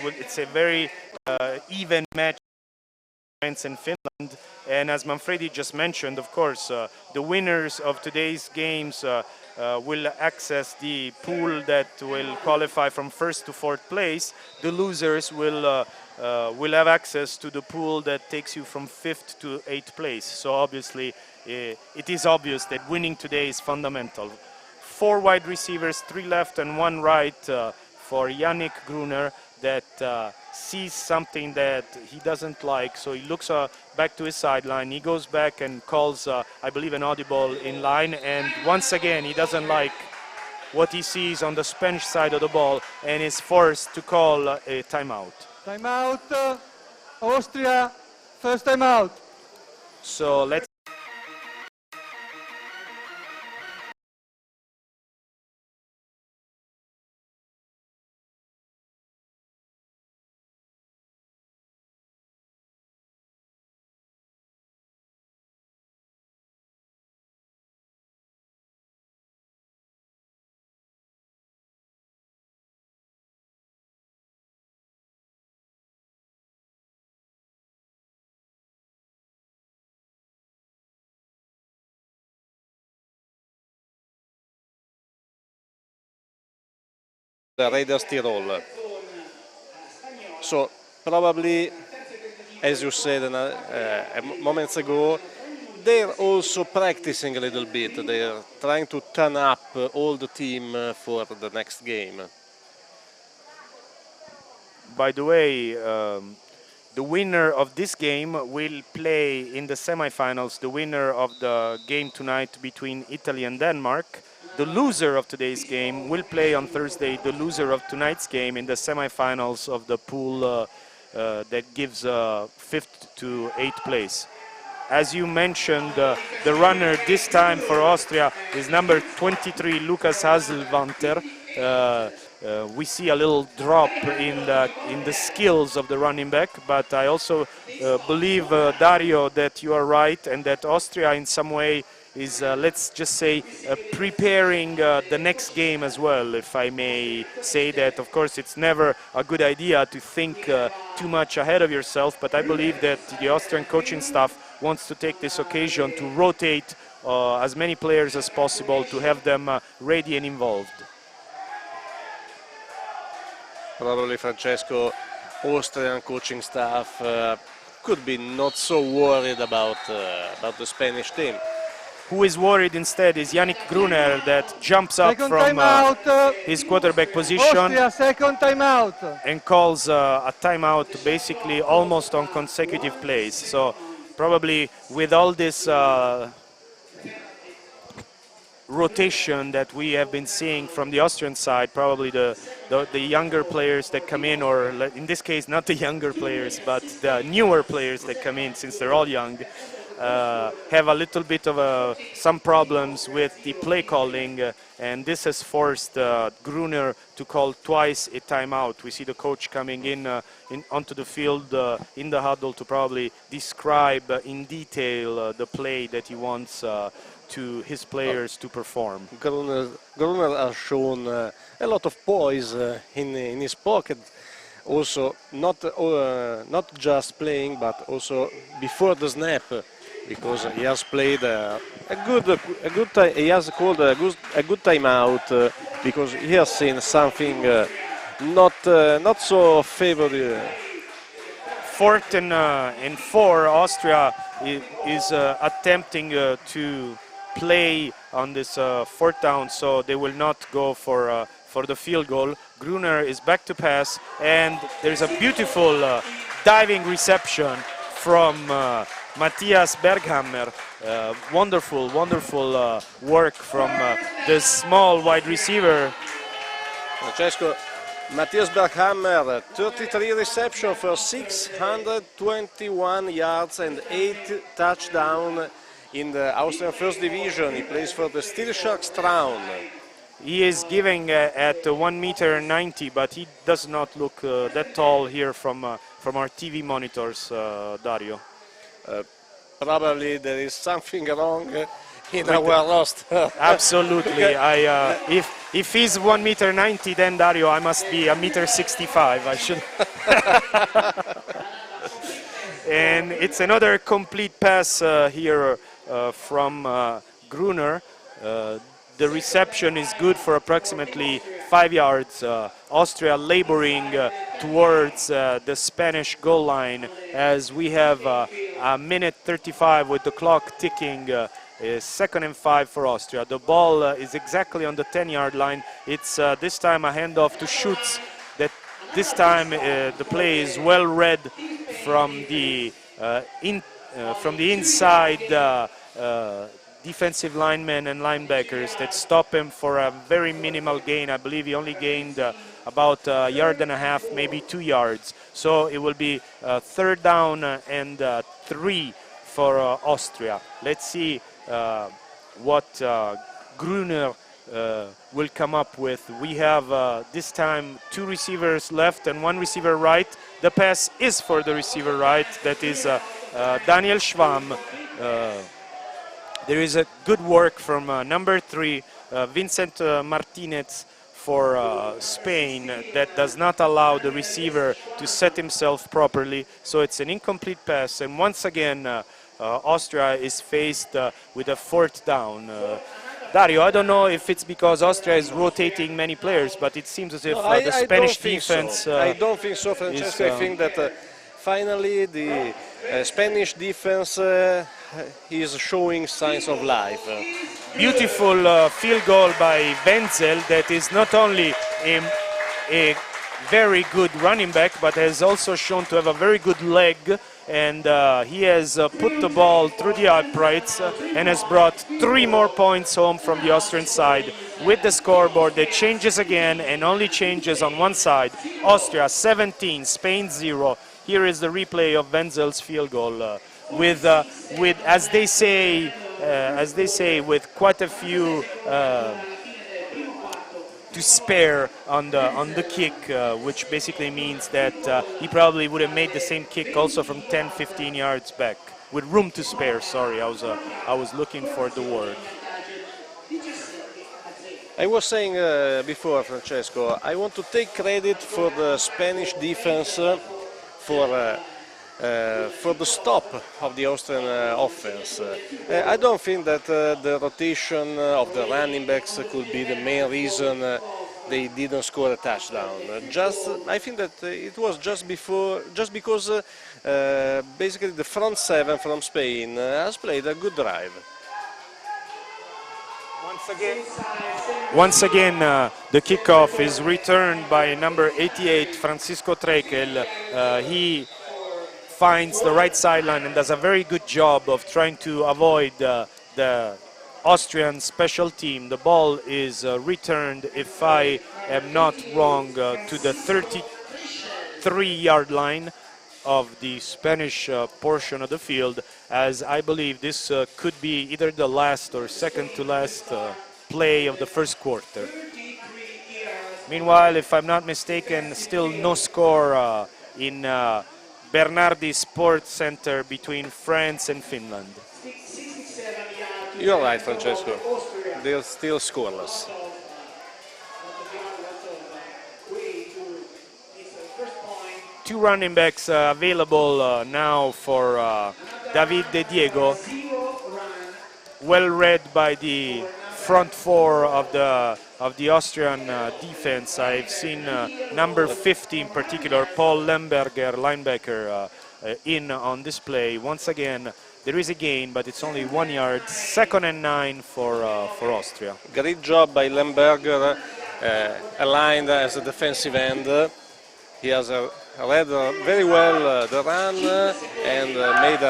it's a very even match France and Finland, and as Manfredi just mentioned, of course, the winners of today's games will access the pool that will qualify from 1st to 4th place. The losers will have access to the pool that takes you from 5th to 8th place. So obviously, it is obvious that winning today is fundamental. 4 wide receivers, 3 left and 1 right for Yannick Gruner, that sees something that he doesn't like, so he looks back to his sideline. He goes back and calls, I believe, an audible in line, and once again he doesn't like what he sees on the Spanish side of the ball and is forced to call a timeout. Timeout, Austria, first timeout. So let's the Raiders Tirol. So probably, as you said moments ago, they're also practicing a little bit. They're trying to turn up all the team for the next game. By the way, the winner of this game will play in the semifinals, the winner of the game tonight between Italy and Denmark. The loser of today's game will play on Thursday, the loser of tonight's game in the semifinals of the pool that gives 5th to 8th place. As you mentioned, the runner this time for Austria is number 23, Lukas Haselwanter. We see a little drop in the skills of the running back, but I also believe, Dario, that you are right and that Austria in some way is, let's just say, preparing the next game as well, if I may say that. Of course, it's never a good idea to think too much ahead of yourself, but I believe that the Austrian coaching staff wants to take this occasion to rotate as many players as possible to have them ready and involved. Probably, Francesco, Austrian coaching staff could be not so worried about the Spanish team. Who is worried instead is Yannick Gruner, that jumps up Second from timeout, his quarterback position Austria, second timeout. and calls a timeout basically almost on consecutive plays. So probably with all this rotation that we have been seeing from the Austrian side, probably the younger players that come in, or in this case not the younger players but the newer players that come in, since they're all young, have a little bit of some problems with the play calling, and this has forced Gruner to call twice a timeout. We see the coach coming in onto the field in the huddle to probably describe in detail the play that he wants to his players to perform. Gruner has shown a lot of poise in his pocket, also not just playing but also before the snap, because he has played he has called a good timeout because he has seen something not so favorable. 4th and 4, Austria is attempting to play on this 4th down, so they will not go for the field goal. Gruner is back to pass, and there's a beautiful diving reception from Matthias Berghammer. Wonderful work from the small wide receiver. Francesco, Matthias Berghammer, 33 reception for 621 yards and 8 touchdowns in the Austrian First Division. He plays for the Steel Sharks Traun. He is giving at 1 meter 90, but he does not look that tall here from our TV monitors, Dario. Probably there is something wrong in our roster. Absolutely. If he's 1 meter 90, then Dario, I must be a meter 65. I should. And it's another complete pass here from Gruner. The reception is good for approximately 5 yards. Austria laboring towards the Spanish goal line as we have a minute 35 with the clock ticking. 2nd and 5 for Austria. The ball is exactly on the 10-yard line. It's this time a handoff to Schutz. That this time the play is well read from the inside defensive linemen and linebackers that stop him for a very minimal gain. I believe he only gained about a yard and a half, maybe 2 yards. So it will be 3rd down and 3 for Austria. Let's see what Gruner will come up with. We have this time 2 receivers left and 1 receiver right. The pass is for the receiver right. That is Daniel Schwamm. There is a good work from number 3, Vincent Martinez for Spain, that does not allow the receiver to set himself properly. So it's an incomplete pass. And once again, Austria is faced with a 4th down. Dario, I don't know if it's because Austria is rotating many players, but it seems as if the Spanish defense... I don't think so, Francesco. I think that finally the Spanish defense is showing signs of life. Beautiful field goal by Wenzel, that is not only a very good running back, but has also shown to have a very good leg. And he has put the ball through the uprights and has brought 3 more points home from the Austrian side with the scoreboard that changes again and only changes on one side. Austria 17, Spain 0. Here is the replay of Wenzel's field goal with as they say, with quite a few to spare on the kick, which basically means that he probably would have made the same kick also from 10-15 yards back, with room to spare. Sorry, I was looking for the word. I was saying before, Francesco, I want to take credit for the Spanish defense for the stop of the Austrian offense. I don't think that the rotation of the running backs could be the main reason they didn't score a touchdown. I think that it was just because basically the front 7 from Spain has played a good drive. Once again, the kickoff is returned by number 88, Francisco Treichel. He finds the right sideline and does a very good job of trying to avoid the Austrian special team. The ball is returned, if I am not wrong, to the 33-yard line of the Spanish portion of the field, as I believe this could be either the last or second to last play of the first quarter. Meanwhile, if I'm not mistaken, still no score in Bernardi Sports Center between France and Finland. You're right, Francesco. They're still scoreless. Two running backs available now for David De Diego. Well read by the front 4 of the Austrian defense. I've seen number 50 in particular, Paul Lemberger, linebacker, in on display. Once again, there is a gain, but it's only 1 yard. 2nd and 9 for Austria. Great job by Lemberger, aligned as a defensive end. He has read very well the run and made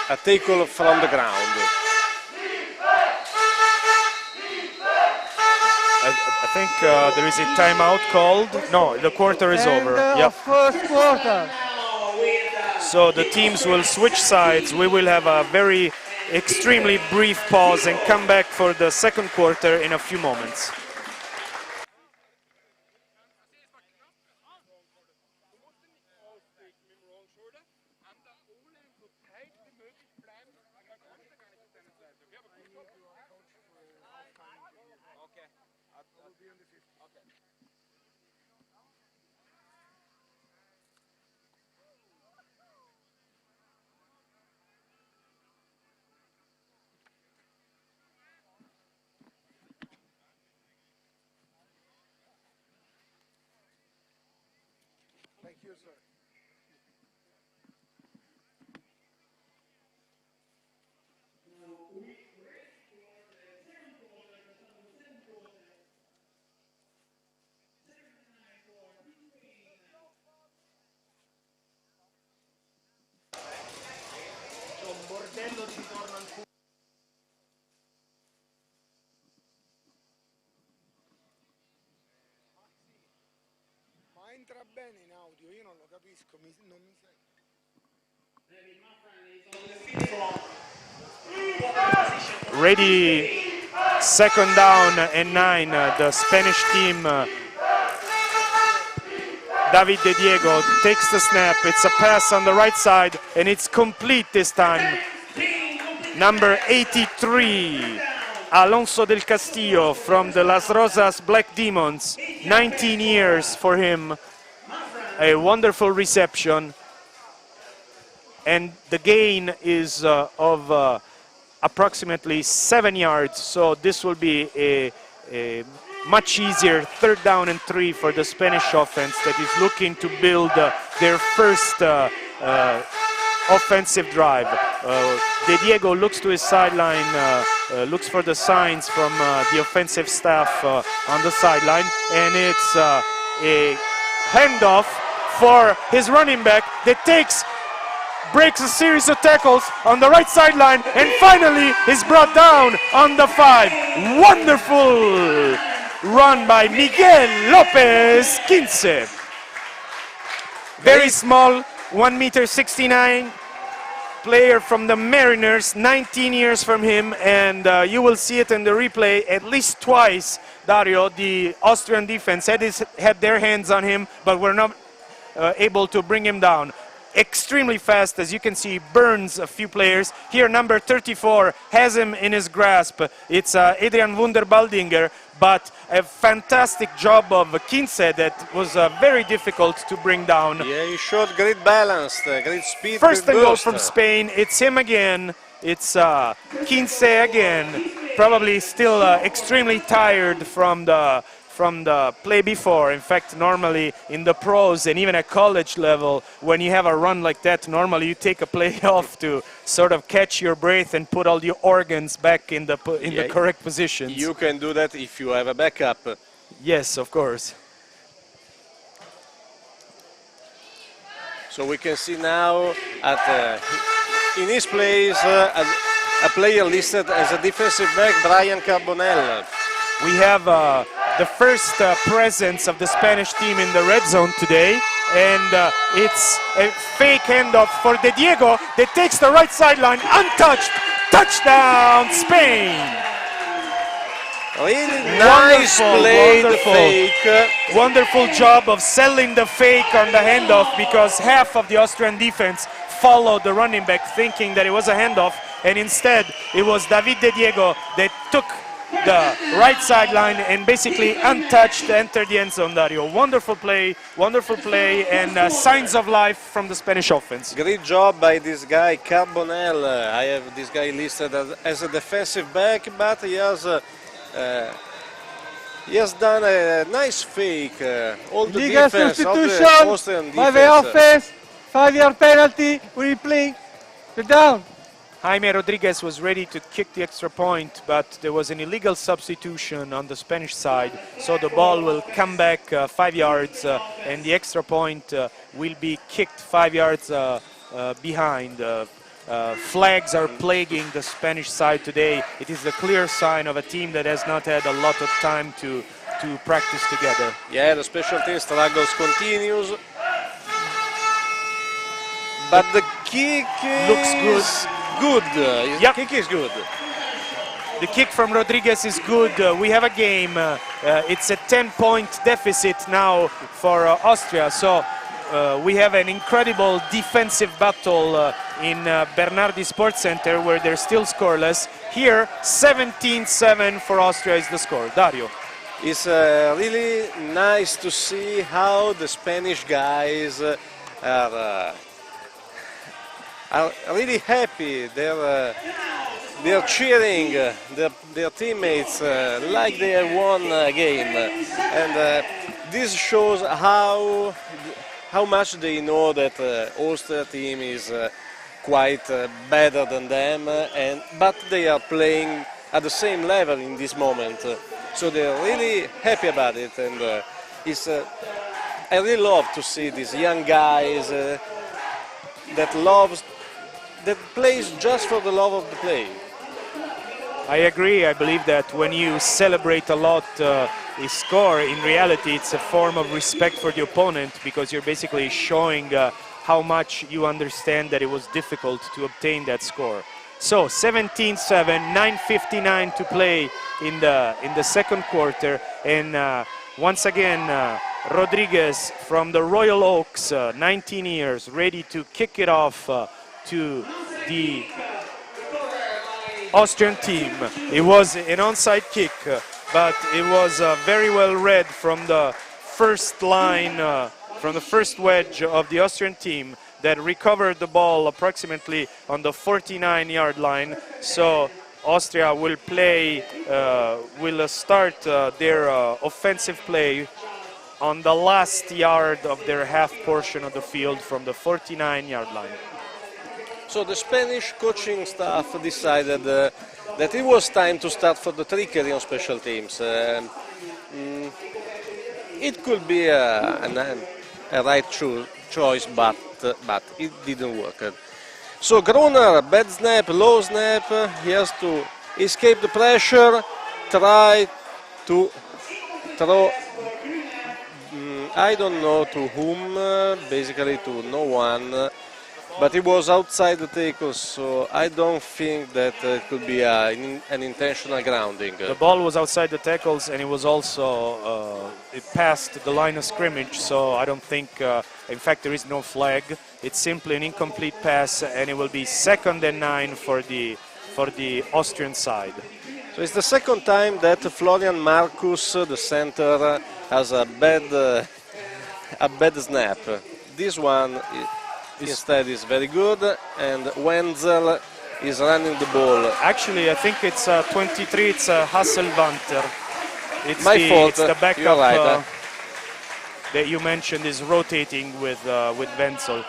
a tackle from the ground. I think there is a timeout called. No, the quarter is over. Yep. First quarter. So the teams will switch sides. We will have a very extremely brief pause and come back for the second quarter in a few moments. Entra bene in audio, io non lo capisco, non mi sento. Ready, second down and 9, the Spanish team. David De Diego takes the snap, it's a pass on the right side and it's complete this time. Number 83, Alonso del Castillo from the Las Rosas Black Demons, 19 years for him. A wonderful reception, and the gain is of approximately 7 yards, so this will be a much easier third down and 3 for the Spanish offense that is looking to build their first offensive drive. De Diego looks to his sideline, looks for the signs from the offensive staff on the sideline, and it's a handoff for his running back that breaks a series of tackles on the right sideline and finally is brought down on the 5. Wonderful run by Miguel Lopez Quince. Very small, 1.69 m player from the Mariners, 19 years from him, and you will see it in the replay at least twice. Dario, the Austrian defense had their hands on him, but were not able to bring him down. Extremely fast, as you can see, burns a few players. Here, number 34 has him in his grasp. It's Adrian Wunderbaldinger, but a fantastic job of Quince that was very difficult to bring down. Yeah, he showed great balance, great speed. First and goal from Spain. It's him again. It's Quince again. Probably still extremely tired from the play before. In fact, normally in the pros and even at college level, when you have a run like that, normally you take a play off to sort of catch your breath and put all your organs back in the correct positions. You can do that if you have a backup. Yes, of course. So we can see now in his place a player listed as a defensive back, Brian Carbonell. We have the first presence of the Spanish team in the red zone today, and it's a fake handoff for De Diego that takes the right sideline untouched. Touchdown, Spain! Really nice play, the fake. Wonderful job of selling the fake on the handoff, because half of the Austrian defense followed the running back thinking that it was a handoff, and instead it was David De Diego that took the right sideline and basically untouched entered the end zone. Dario, wonderful play, and signs of life from the Spanish offense. Great job by this guy Carbonell. I have this guy listed as a defensive back, but he has done a nice fake. All the Legal defense of the substitution Austrian by the defense. offense. 5-yard penalty. Replay. The down. Jaime Rodriguez was ready to kick the extra point, but there was an illegal substitution on the Spanish side, so the ball will come back 5 yards, and the extra point will be kicked 5 yards behind flags are plaguing the Spanish side today. It is a clear sign of a team that has not had a lot of time to practice together. Yeah, the special team struggles continues. But the kick looks good. Yep. The kick is good. The kick from Rodriguez is good. We have a game. It's a 10-point deficit now for Austria. So we have an incredible defensive battle in Bernardi Sports Center where they're still scoreless. Here, 17-7 for Austria is the score. Dario. It's really nice to see how the Spanish guys are really happy. They're cheering their teammates like they have won a game, and this shows how much they know that Austria team is quite better than them, but they are playing at the same level in this moment, so they're really happy about it, and I really love to see these young guys that plays just for the love of the play. I agree. I believe that when you celebrate a lot a score, in reality it's a form of respect for the opponent, because you're basically showing how much you understand that it was difficult to obtain that score. So 17-7, 9:59 to play in the second quarter, and once again Rodriguez from the Royal Oaks, 19 years, ready to kick it off to the Austrian team. It was an onside kick, but it was very well read from the first line, from the first wedge of the Austrian team that recovered the ball approximately on the 49-yard line. So Austria will play, will start their offensive play on the last yard of their half portion of the field from the 49-yard line. So the Spanish coaching staff decided that it was time to start for the trickery on special teams. It could be a right choice, but it didn't work. So Gruner, bad snap, low snap, he has to escape the pressure, try to throw, I don't know to whom, basically to no one. But it was outside the tackle, so I don't think that it could be an intentional grounding. The ball was outside the tackles, and it was also it passed the line of scrimmage, so I don't think, in fact, there is no flag. It's simply an incomplete pass, and it will be 2nd and 9 for the Austrian side. So it's the second time that Florian Marcus, the center, has a bad snap. This one instead is very good, and Wenzel is running the ball. Actually, I think it's 23, it's Hasselwanter. It's My fault, it's the backup you're right, that you mentioned is rotating with Wenzel.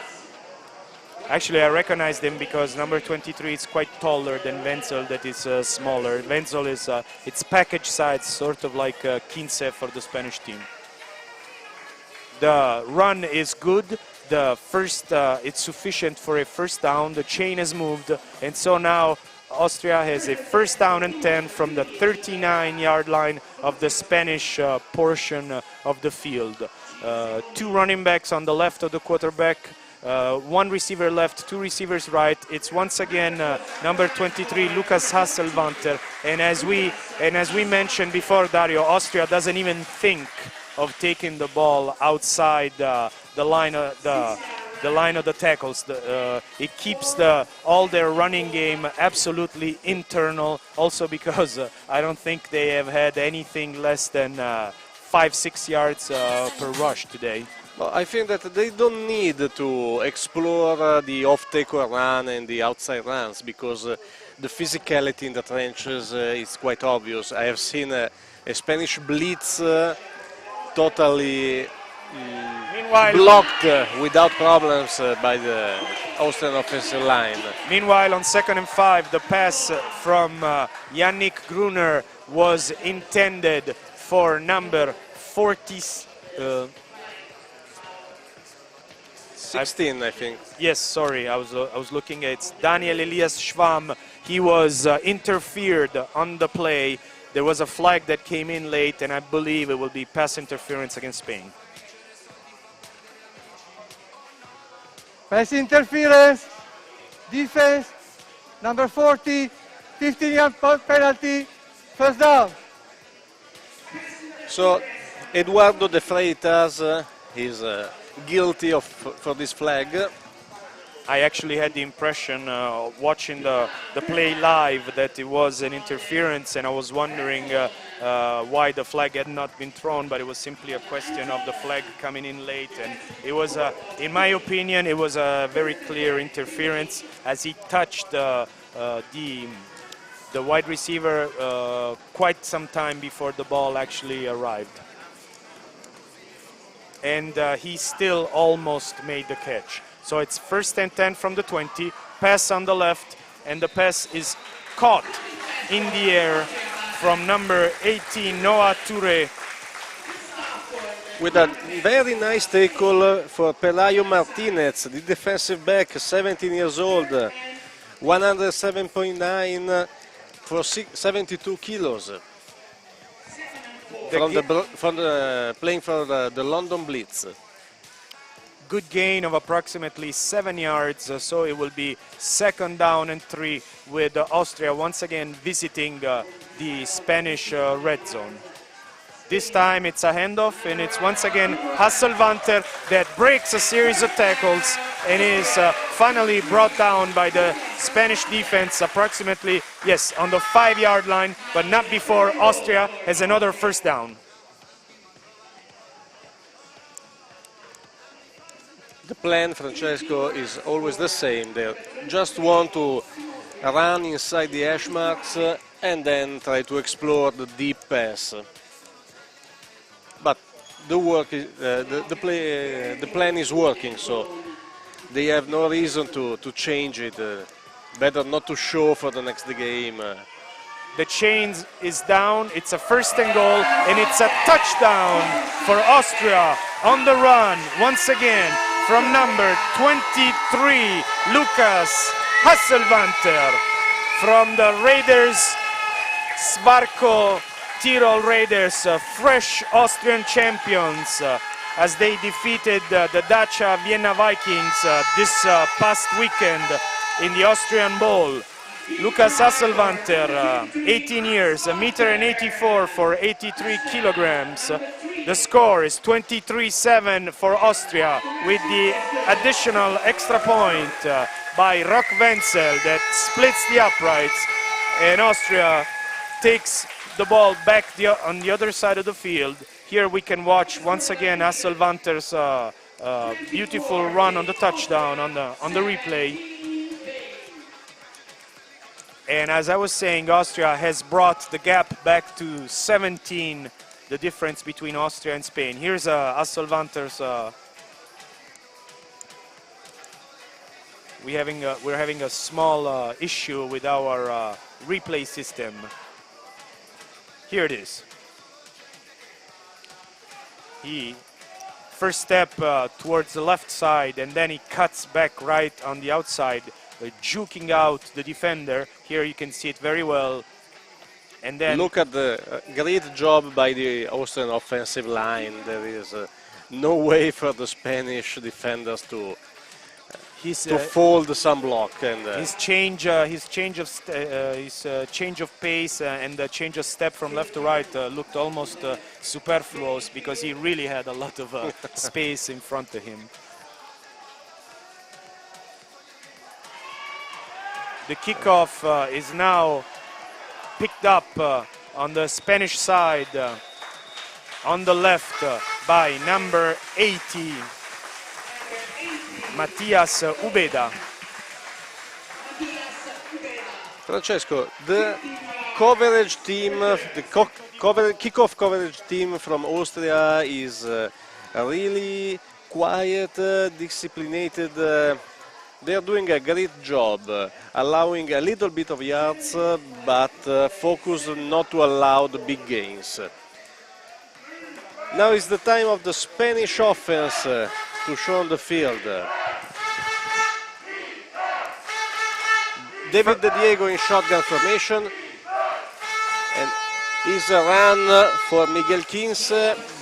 Actually, I recognized him because number 23 is quite taller than Wenzel, that is smaller. Wenzel is, it's package size, sort of like Quince for the Spanish team. The run is good. The first, it's sufficient for a first down. The chain has moved, and so now Austria has a 1st down and 10 from the 39-yard line of the Spanish portion of the field. 2 running backs on the left of the quarterback, 1 receiver left, 2 receivers right. It's once again number 23, Lucas Hasselwanter, and as we mentioned before, Dario, Austria doesn't even think of taking the ball outside the line of the tackles. It keeps all their running game absolutely internal, also because I don't think they have had anything less than 5-6 yards per rush today. Well, I think that they don't need to explore the off-tackle run and the outside runs, because the physicality in the trenches is quite obvious. I have seen a Spanish blitz totally blocked without problems by the Austrian offensive line. Meanwhile, on 2nd and 5, the pass from Yannick Gruner was intended for number 40. 16, I think. Yes, sorry, I was looking at it's Daniel Elias Schwamm. He was interfered on the play. There was a flag that came in late, and I believe it will be pass interference against Spain. Pass interference, defense, number 40, 15-yard penalty, first down. So Eduardo De Freitas is guilty for this flag. I actually had the impression watching the play live that it was an interference, and I was wondering why the flag had not been thrown, but it was simply a question of the flag coming in late. And it was, in my opinion, it was a very clear interference as he touched the wide receiver quite some time before the ball actually arrived. And he still almost made the catch. So it's first and 10 from the 20, pass on the left, and the pass is caught in the air from number 18, Noah Touré. With a very nice tackle for Pelayo Martinez, the defensive back, 17 years old, 107.9 for 72 kilos. Playing for the London Blitz. Good gain of approximately 7 yards, so it will be second down and 3 with Austria once again visiting the Spanish red zone. This time it's a handoff, and it's once again Hasselwanter that breaks a series of tackles and is finally brought down by the Spanish defense approximately, yes, on the 5-yard line, but not before Austria has another first down. The plan, Francesco, is always the same. They just want to run inside the hash marks and then try to explore the deep pass. But the plan is working, so they have no reason to change it. Better not to show for the next game. The chains is down, it's a first and goal, and it's a touchdown for Austria on the run once again from number 23, Lukas Hasselwanter, from the Raiders, Svarko Tirol Raiders, fresh Austrian champions, as they defeated the Dacia Vienna Vikings this past weekend in the Austrian Bowl. Lukas Hasselwanter, 18 years, 1.84 m for 83 kilograms. The score is 23-7 for Austria, with the additional extra point by Rock Wenzel that splits the uprights, and Austria takes the ball back on the other side of the field. Here we can watch once again Hasselwanter's beautiful run on the touchdown on the replay. And as I was saying, Austria has brought the gap back to 17, the difference between Austria and Spain. Here's Hasselwanter's. We're having a small issue with our replay system. Here it is. He first step towards the left side, and then he cuts back right on the outside, juking out the defender. Here you can see it very well. And then look at the great job by the Austrian offensive line. There is no way for the Spanish defenders to fold some block. And his change of pace and the change of step from left to right looked almost superfluous, because he really had a lot of space in front of him. The kickoff is now picked up on the Spanish side, on the left by number 80, Matias Ubeda. Francesco, the coverage team, the kickoff coverage team from Austria is really quiet, disciplined. They are doing a great job, allowing a little bit of yards, but focused not to allow the big gains. Now is the time of the Spanish offense to show on the field. David De Diego in shotgun formation. And is a run for Miguel Kins,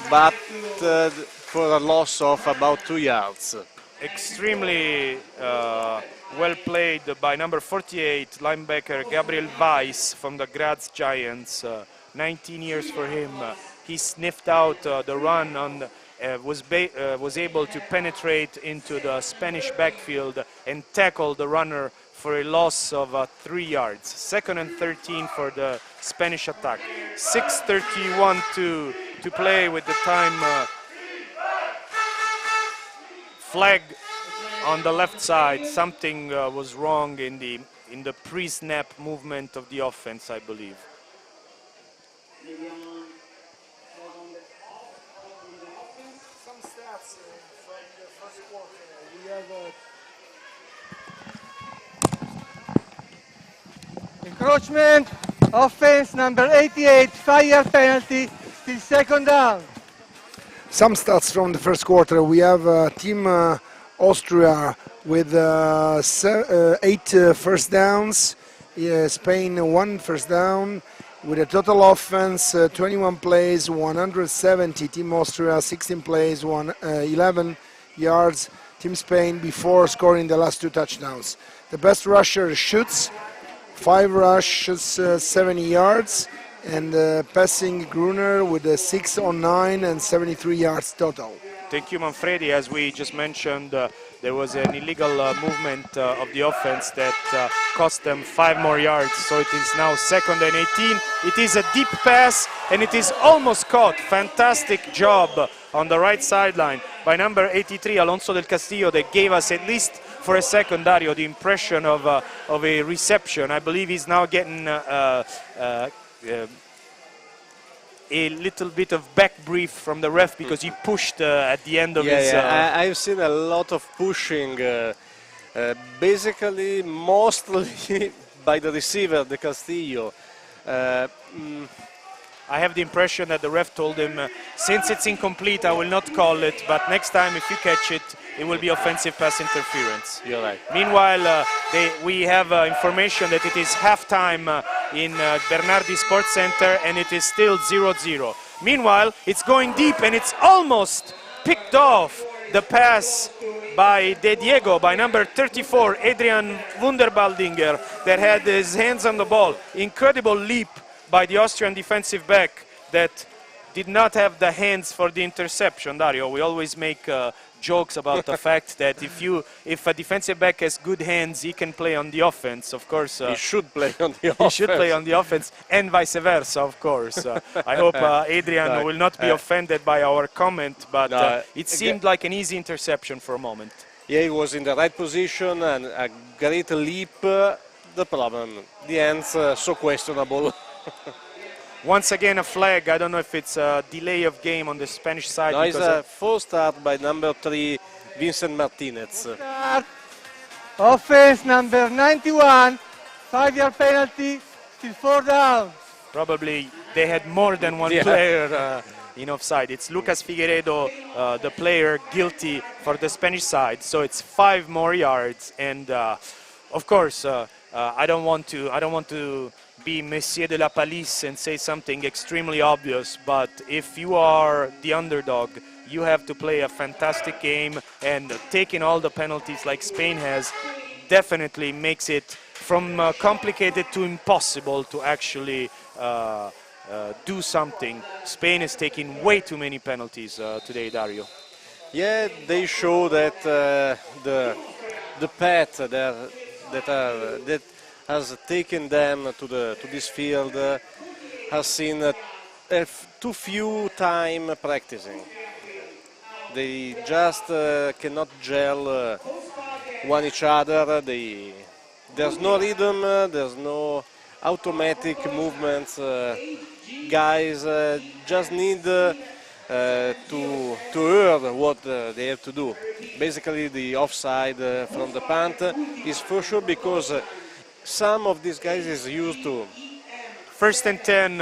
but for a loss of about 2 yards. Extremely well played by number 48 linebacker Gabriel Weiss from the Graz Giants. 19 years for him. He sniffed out the run on was able to penetrate into the Spanish backfield and tackle the runner for a loss of 3 yards. 2nd and 13 for the Spanish attack. 6:31 to play with the time flag on the left side. Something was wrong in the pre-snap movement of the offense, I believe. Some stats from the first quarter. We have Encroachment, offense number 88, 5-yard penalty, still 2nd down. some stats from the first quarter. We have Team Austria with 8 first downs, Spain 1 first down, with a total offense 21 plays, 170. Team Austria 16 plays, 11 yards. Team Spain before scoring the last 2 touchdowns. The best rusher shoots, 5 rushes, 70 yards, and passing Gruner with a 6 on 9 and 73 yards total. Thank you, Manfredi. As we just mentioned, there was an illegal movement of the offense that cost them 5 more yards. So it is now 2nd and 18. It is a deep pass, and it is almost caught. Fantastic job on the right sideline by number 83, Alonso del Castillo, that gave us, at least for a second, Dario, the impression of a reception. I believe he's now getting a little bit of back brief from the ref because he pushed at the end of his... I've seen a lot of pushing, basically mostly by the receiver, the Castillo. I have the impression that the ref told him, since it's incomplete, I will not call it, but next time if you catch it, it will be offensive pass interference. You're right. Meanwhile, we have information that it is halftime in Bernardi Sports Center, and it is still 0-0. Meanwhile, it's going deep, and it's almost picked off. The pass by De Diego, by number 34, Adrian Wunderbaldinger, that had his hands on the ball. Incredible leap by the Austrian defensive back that did not have the hands for the interception. Dario, we always make jokes about the fact that if a defensive back has good hands, he can play on the offense. Of course, he should play on the offense. He should play on the offense, and vice versa, of course. I hope Adrian will not be offended by our comment, but it seemed like an easy interception for a moment. Yeah, he was in the right position and a great leap. The problem, the hands so questionable. Once again, a flag. I don't know if it's a delay of game on the Spanish side. No, it's a false start by number 3, Vincent Martinez. Offense number 91, 5-yard penalty, still 4 down. Probably they had more than one player in offside. It's Lucas Figueiredo, the player guilty for the Spanish side. So it's 5 more yards, and of course, I don't want to be Messier de la Palisse and say something extremely obvious, but if you are the underdog, you have to play a fantastic game, and taking all the penalties like Spain has definitely makes it from complicated to impossible to actually do something. Spain is taking way too many penalties today, Dario. Yeah, they show that the path that has taken them to this field has seen too few time practicing. They just cannot gel one each other. There's no rhythm, there's no automatic movements. Guys just need to earn what they have to do. Basically, the offside from the punt is for sure because some of these guys is used to. 1st and 10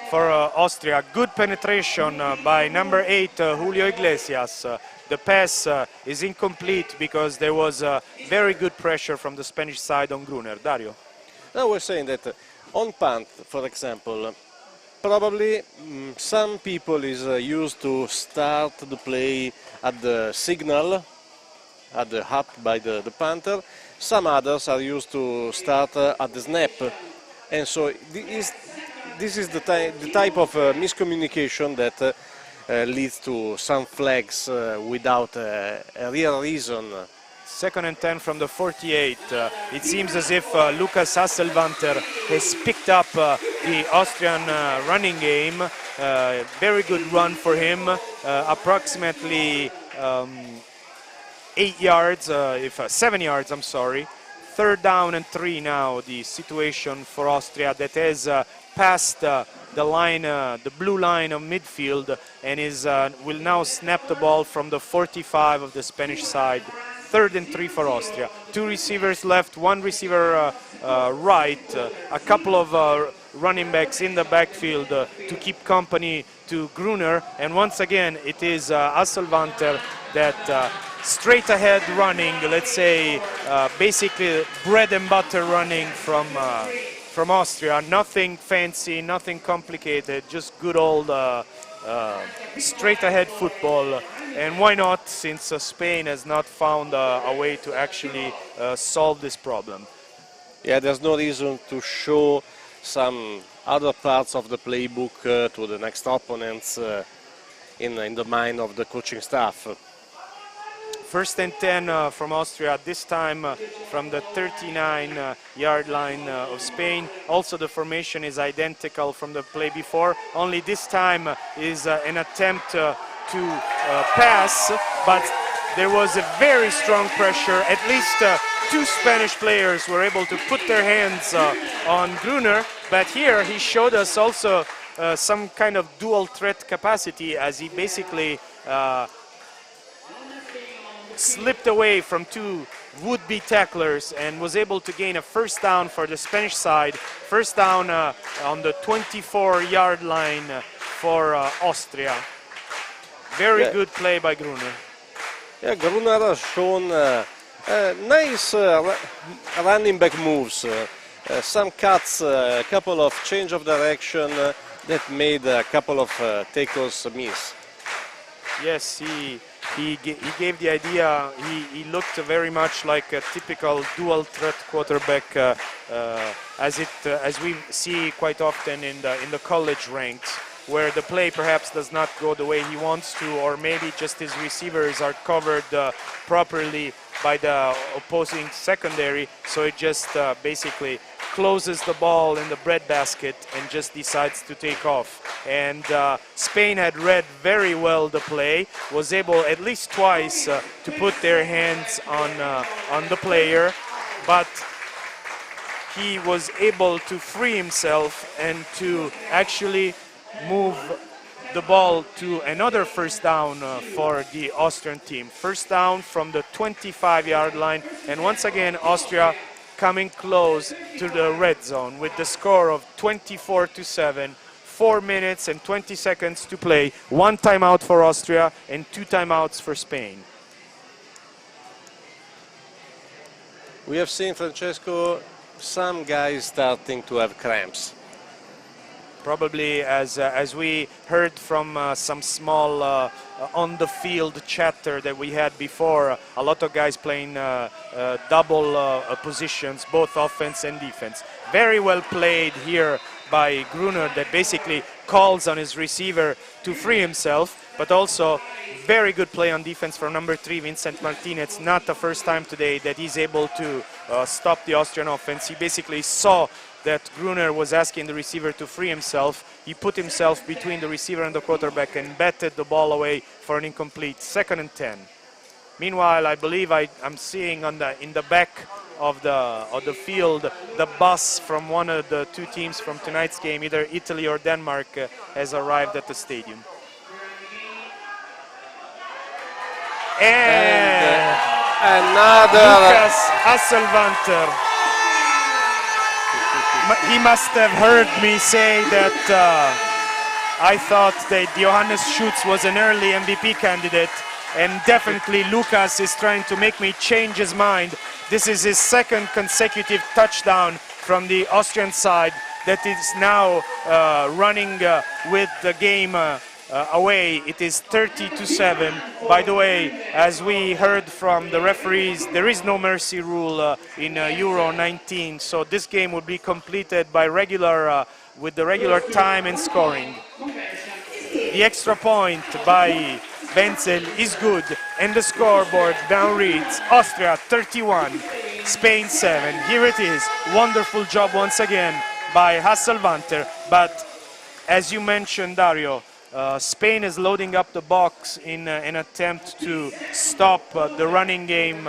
for Austria. Good penetration by number 8, Julio Iglesias. The pass is incomplete because there was very good pressure from the Spanish side on Gruner. Dario? Now we're saying that on punt, for example, probably some people is used to start the play at the signal, at the hop by the punter. Some others are used to start at the snap. And so this is the type of miscommunication that leads to some flags without a real reason. 2nd and 10 from the 48. It seems as if Lukas Hasselwanter has picked up the Austrian running game. Very good run for him, approximately 8 yards, 7 yards, I'm sorry. 3rd down and 3 now, the situation for Austria that has passed the line, the blue line of midfield, and will now snap the ball from the 45 of the Spanish side. 3rd and 3 for Austria. 2 receivers left, 1 receiver right, a couple of running backs in the backfield to keep company to Gruner, and once again it is Hasselwanter that straight ahead running, let's say basically bread and butter running from Austria. Nothing fancy, nothing complicated, just good old straight ahead football. And why not, since Spain has not found a way to actually solve this problem. Yeah, there's no reason to show some other parts of the playbook to the next opponents in the mind of the coaching staff. 1st and 10 from Austria, this time from the 39-yard line of Spain. Also the formation is identical from the play before, only this time is an attempt to pass, but there was a very strong pressure. At least 2 Spanish players were able to put their hands on Gruner, but here he showed us also some kind of dual threat capacity, as he basically slipped away from 2 would-be tacklers and was able to gain a 1st down for the Spanish side. 1st down on the 24-yard line for Austria. Very good play by Gruner. Yeah, Gruner has shown nice running back moves, some cuts, a couple of change of direction that made a couple of tackles miss. Yes, he gave the idea. He looked very much like a typical dual threat quarterback, as we see quite often in the college ranks, where the play perhaps does not go the way he wants to, or maybe just his receivers are covered properly by the opposing secondary, so it just basically closes the ball in the breadbasket and just decides to take off. And Spain had read very well the play, was able at least twice to put their hands on the player, but he was able to free himself and to actually move the ball to another 1st down for the Austrian team. 1st down from the 25-yard line, and once again Austria coming close to the red zone with the score of 24-7. 4 minutes and 20 seconds to play. 1 timeout for Austria and 2 timeouts for Spain. We have seen, Francesco, some guys starting to have cramps. Probably as we heard from some small on-the-field chatter that we had before, a lot of guys playing double positions, both offense and defense. Very well played here by Gruner, that basically calls on his receiver to free himself, but also very good play on defense from number 3, Vincent Martinez. Not the first time today that he's able to stop the Austrian offense. He basically saw that Gruner was asking the receiver to free himself. He put himself between the receiver and the quarterback and batted the ball away for an incomplete. 2nd and 10. Meanwhile, I believe I'm seeing in the back of the field the bus from one of the 2 teams from tonight's game, either Italy or Denmark, has arrived at the stadium. And another Lukas Hasselwanter. He must have heard me say that I thought that Johannes Schutz was an early MVP candidate, and definitely Lukas is trying to make me change his mind. This is his 2nd consecutive touchdown from the Austrian side that is now running with the game away. It is 30-7. By the way, as we heard from the referees, there is no mercy rule in Euro 19, so this game will be completed by with the regular time and scoring. The extra point by Wenzel is good, and the scoreboard now reads Austria 31, Spain 7. Here it is. Wonderful job once again by Hasselwanter, but as you mentioned, Dario, Spain is loading up the box in an attempt to stop the running game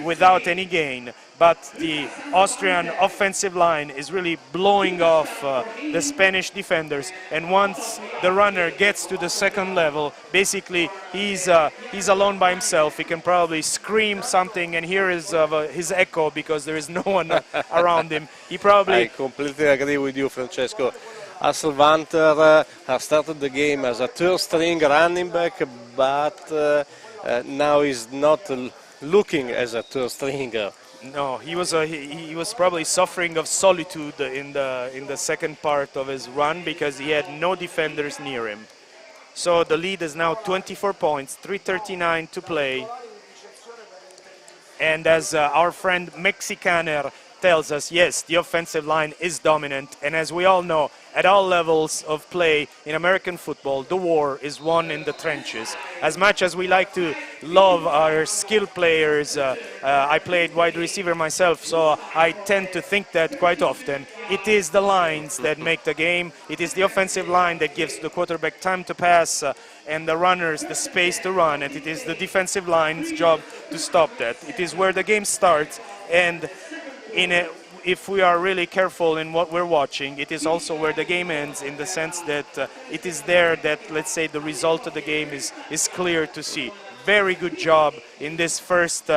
without any gain. But the Austrian offensive line is really blowing off the Spanish defenders. And once the runner gets to the second level, basically he's alone by himself. He can probably scream something and hear his echo because there is no one around him. He probably... I completely agree with you, Francesco. Hasselwanter has started the game as a third-string running back, but now he's not looking as a third-stringer. No, he was probably suffering of solitude in the second part of his run because he had no defenders near him. So the lead is now 24 points, 3:39 to play. And as our friend Mexicaner tells us, yes, the offensive line is dominant, and as we all know, at all levels of play in American football, the war is won in the trenches. As much as we like to love our skilled players, I played wide receiver myself, so I tend to think that quite often. It is the lines that make the game. It is the offensive line that gives the quarterback time to pass and the runners the space to run, and it is the defensive line's job to stop that. It is where the game starts, and if we are really careful in what we're watching, it is also where the game ends, in the sense that it is there that, let's say, the result of the game is clear to see. Very good job in this first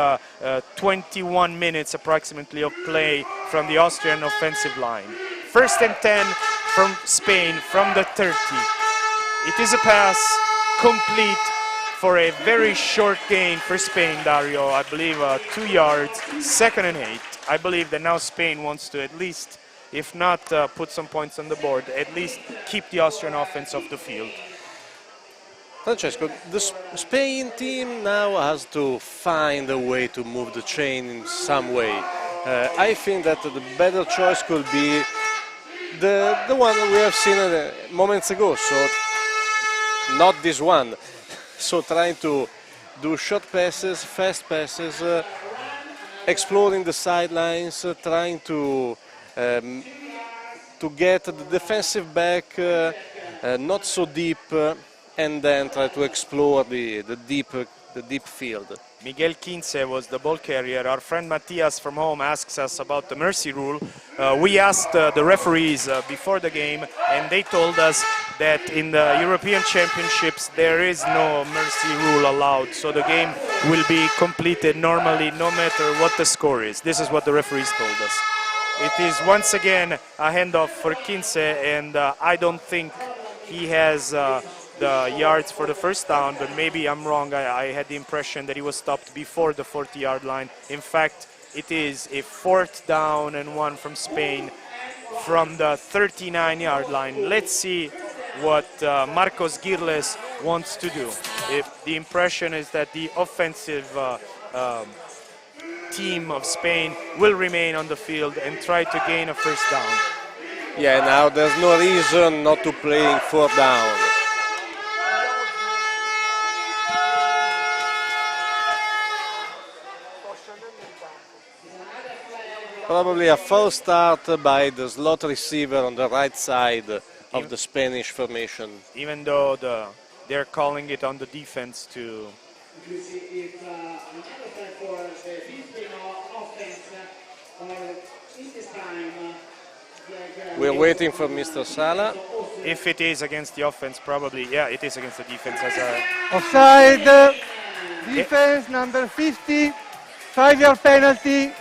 21 minutes approximately of play from the Austrian offensive line. First and 10 from Spain from the 30. It is a pass complete for a very short gain for Spain, Dario. I believe 2 yards, 2nd and 8. I believe that now Spain wants to at least, if not put some points on the board, at least keep the Austrian offense off the field. Francesco, the Spain team now has to find a way to move the chain in some way. I think that the better choice could be the one we have seen moments ago, so not this one. So trying to do short passes, fast passes, exploring the sidelines, trying to get the defensive back not so deep, and then try to explore the deep field. Miguel Quince was the ball carrier. Our friend Matthias from home asks us about the mercy rule. We asked the referees before the game, and they told us that in the European Championships there is no mercy rule allowed, so the game will be completed normally no matter what the score is. This is what the referees told us. It is once again a handoff for Quince, and I don't think he has the yards for the first down, but maybe I'm wrong. I had the impression that he was stopped before the 40-yard line. In fact, it is a 4th down and 1 from Spain from the 39-yard line. Let's see what Marcos Girles wants to do. If the impression is that the offensive team of Spain will remain on the field and try to gain a first down. Yeah, now there's no reason not to play in 4th down. Probably a false start by the slot receiver on the right side of the Spanish formation. Even though they're calling it on the defense to... We're waiting for Mr. Sala. If it is against the offense, probably, yeah, it is against the defense. Offside, defense number 50, 5-yard penalty,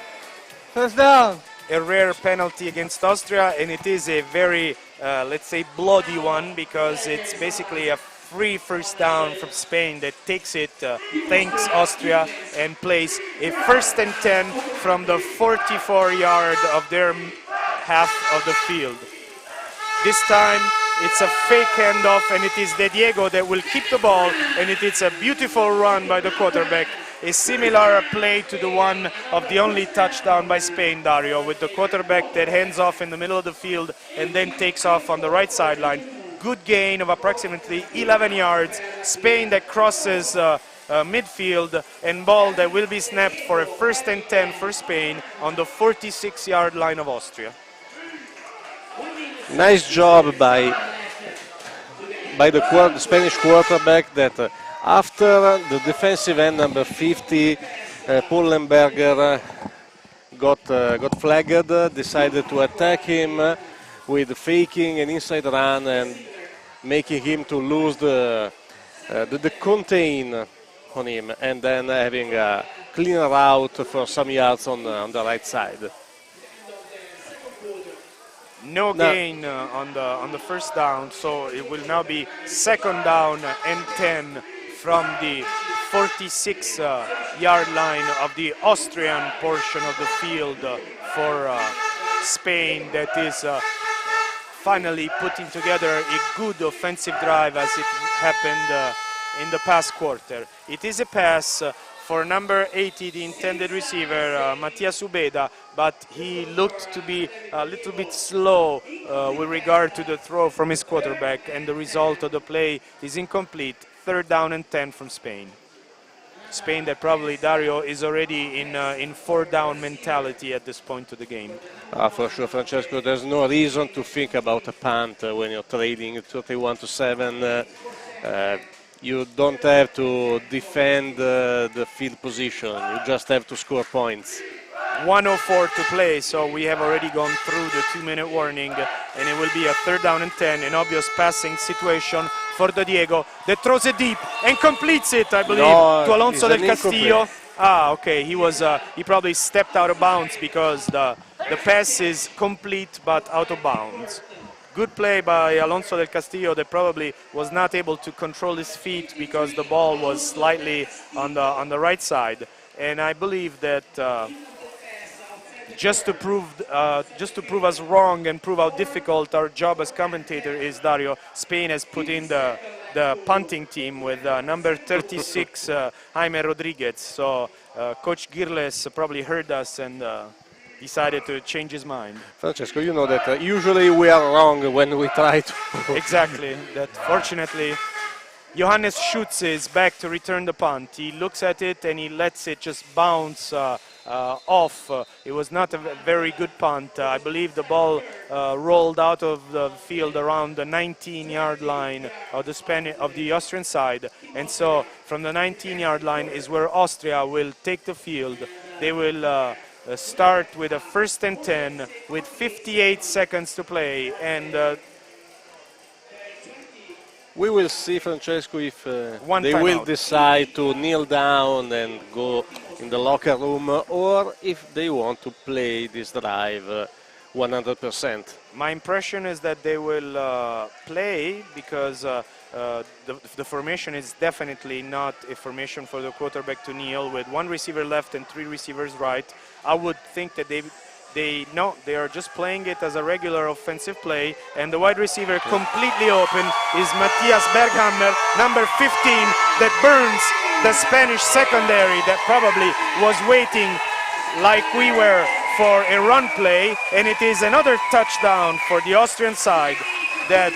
first down. A rare penalty against Austria, and it is a very, let's say, bloody one, because it's basically a free first down from Spain that takes it, thanks Austria, and plays a 1st and 10 from the 44-yard of their half of the field. This time it's a fake handoff, and it is De Diego that will keep the ball, and it is a beautiful run by the quarterback. A similar play to the one of the only touchdown by Spain, Dario, with the quarterback that hands off in the middle of the field and then takes off on the right sideline. Good gain of approximately 11 yards. Spain that crosses midfield, and ball that will be snapped for a 1st and 10 for Spain on the 46-yard line of Austria. Nice job by the Spanish quarterback that after the defensive end number 50, Pullenberger got flagged, decided to attack him with faking an inside run and making him to lose the contain on him, and then having a clean route for some yards on the right side. No gain on the first down, so it will now be 2nd down and 10 from the 46-yard line of the Austrian portion of the field for Spain, that is finally putting together a good offensive drive as it happened in the past quarter. It is a pass for number 80, the intended receiver, Matias Ubeda, but he looked to be a little bit slow with regard to the throw from his quarterback, and the result of the play is incomplete. 3rd down and 10 from Spain. Spain that probably, Dario, is already in 4th down mentality at this point of the game. For sure, Francesco, there's no reason to think about a punt when you're trailing 31-7. You don't have to defend the field position, you just have to score points. 1:04 to play, so we have already gone through the 2-minute warning, and it will be a 3rd down and 10, an obvious passing situation for De Diego, that throws it deep and completes it, I believe, to Alonso del Castillo. Okay, he probably stepped out of bounds because the pass is complete but out of bounds. Good play by Alonso del Castillo that probably was not able to control his feet because the ball was slightly on the right side. And I believe that just to prove us wrong and prove how difficult our job as commentator is, Dario, Spain has put in the punting team with number 36, Jaime Rodriguez. So Coach Girles probably heard us and decided to change his mind. Francesco, you know that usually we are wrong when we try to... Exactly. That fortunately, Johannes Schutz is back to return the punt. He looks at it and he lets it just bounce off. It was not a very good punt. I believe the ball rolled out of the field around the 19-yard line of the Austrian side. And so from the 19-yard line is where Austria will take the field. They will start with a 1st and 10 with 58 seconds to play, and we will see, Francesco, if they will decide to kneel down and go in the locker room, or if they want to play this drive 100%. My impression is that they will play because the formation is definitely not a formation for the quarterback to kneel with 1 receiver left and 3 receivers right. I would think that they are just playing it as a regular offensive play, and the wide receiver completely open is Matthias Berghammer, number 15, that burns the Spanish secondary that probably was waiting like we were for a run play, and it is another touchdown for the Austrian side that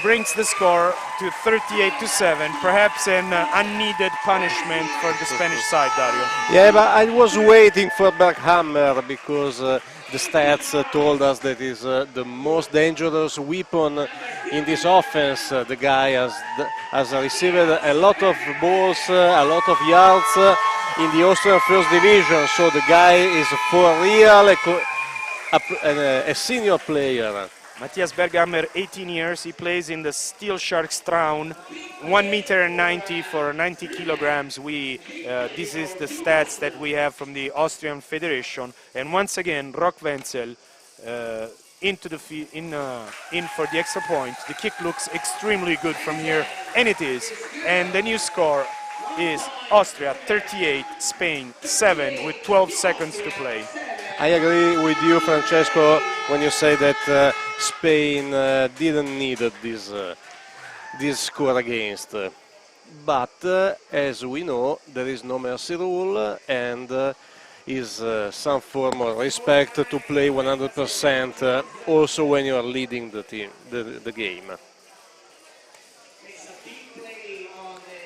brings the score to 38-7, perhaps an unneeded punishment for the Spanish side, Dario. Yeah, but I was waiting for Berghammer because the stats told us that is the most dangerous weapon in this offense. The guy has received a lot of balls, a lot of yards in the Austrian First Division, so the guy is for real a senior player. Matthias Berghammer, 18 years, he plays in the Steel Sharks Traun, 1 meter and 90 for 90 kilograms. This is the stats that we have from the Austrian Federation. And once again, Rock Wenzel in for the extra point. The kick looks extremely good from here, and it is. And the new score is Austria 38, Spain 7 with 12 seconds to play. I agree with you, Francesco, when you say that Spain didn't need this score against. But as we know, there is no mercy rule, and is some form of respect to play 100% also when you are leading the team, the game.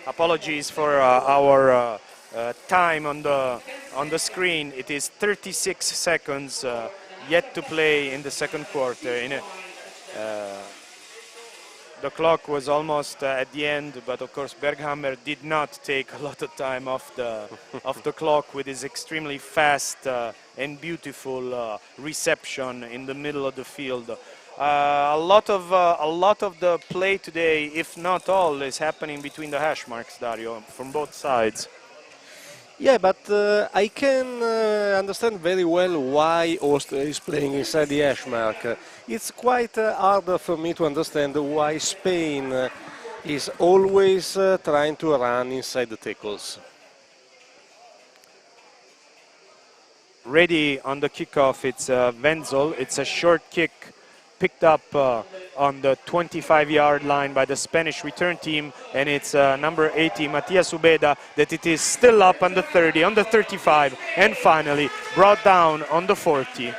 Apologies for our time on the screen. It is 36 seconds yet to play in the second quarter. The clock was almost at the end, but of course Berghammer did not take a lot of time off the clock with his extremely fast and beautiful reception in the middle of the field. A lot of the play today, if not all, is happening between the hash marks, Dario, from both sides. Yeah, but I can understand very well why Austria is playing inside the hash mark. It's quite harder for me to understand why Spain is always trying to run inside the tackles. Ready on the kickoff, it's Wenzel. It's a short kick picked up on the 25-yard line by the Spanish return team, and it's number 80, Matias Ubeda, that it is still up on the 30, on the 35, and finally brought down on the 40.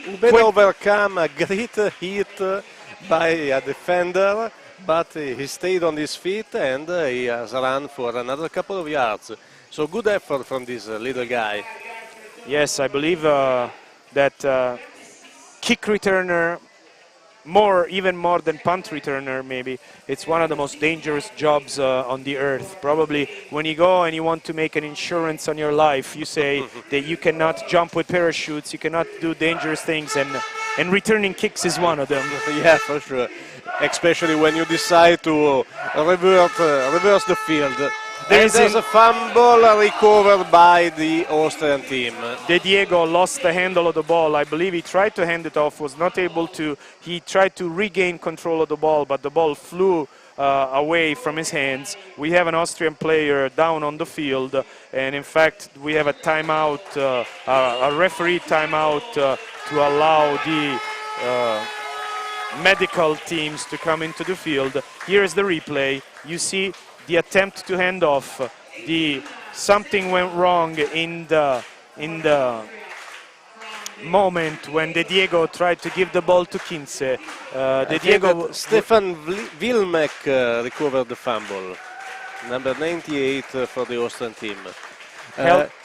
Ubeda overcome a great hit by a defender, but he stayed on his feet and he has run for another couple of yards. So good effort from this little guy. Yes, I believe that kick returner, even more than punt returner maybe, it's one of the most dangerous jobs on the earth. Probably when you go and you want to make an insurance on your life, you say that you cannot jump with parachutes, you cannot do dangerous things, and returning kicks is one of them. Yeah, for sure. Especially when you decide to reverse the field. There's a fumble recovered by the Austrian team. De Diego lost the handle of the ball. I believe he tried to hand it off, was not able to. He tried to regain control of the ball, but the ball flew away from his hands. We have an Austrian player down on the field, and in fact, we have a timeout, a referee timeout to allow the medical teams to come into the field. Here is the replay. You see the attempt to hand off. Something went wrong in the moment when De Diego tried to give the ball to Kinse. Stefan Wilmek recovered the fumble. Number 98 for the Austrian team.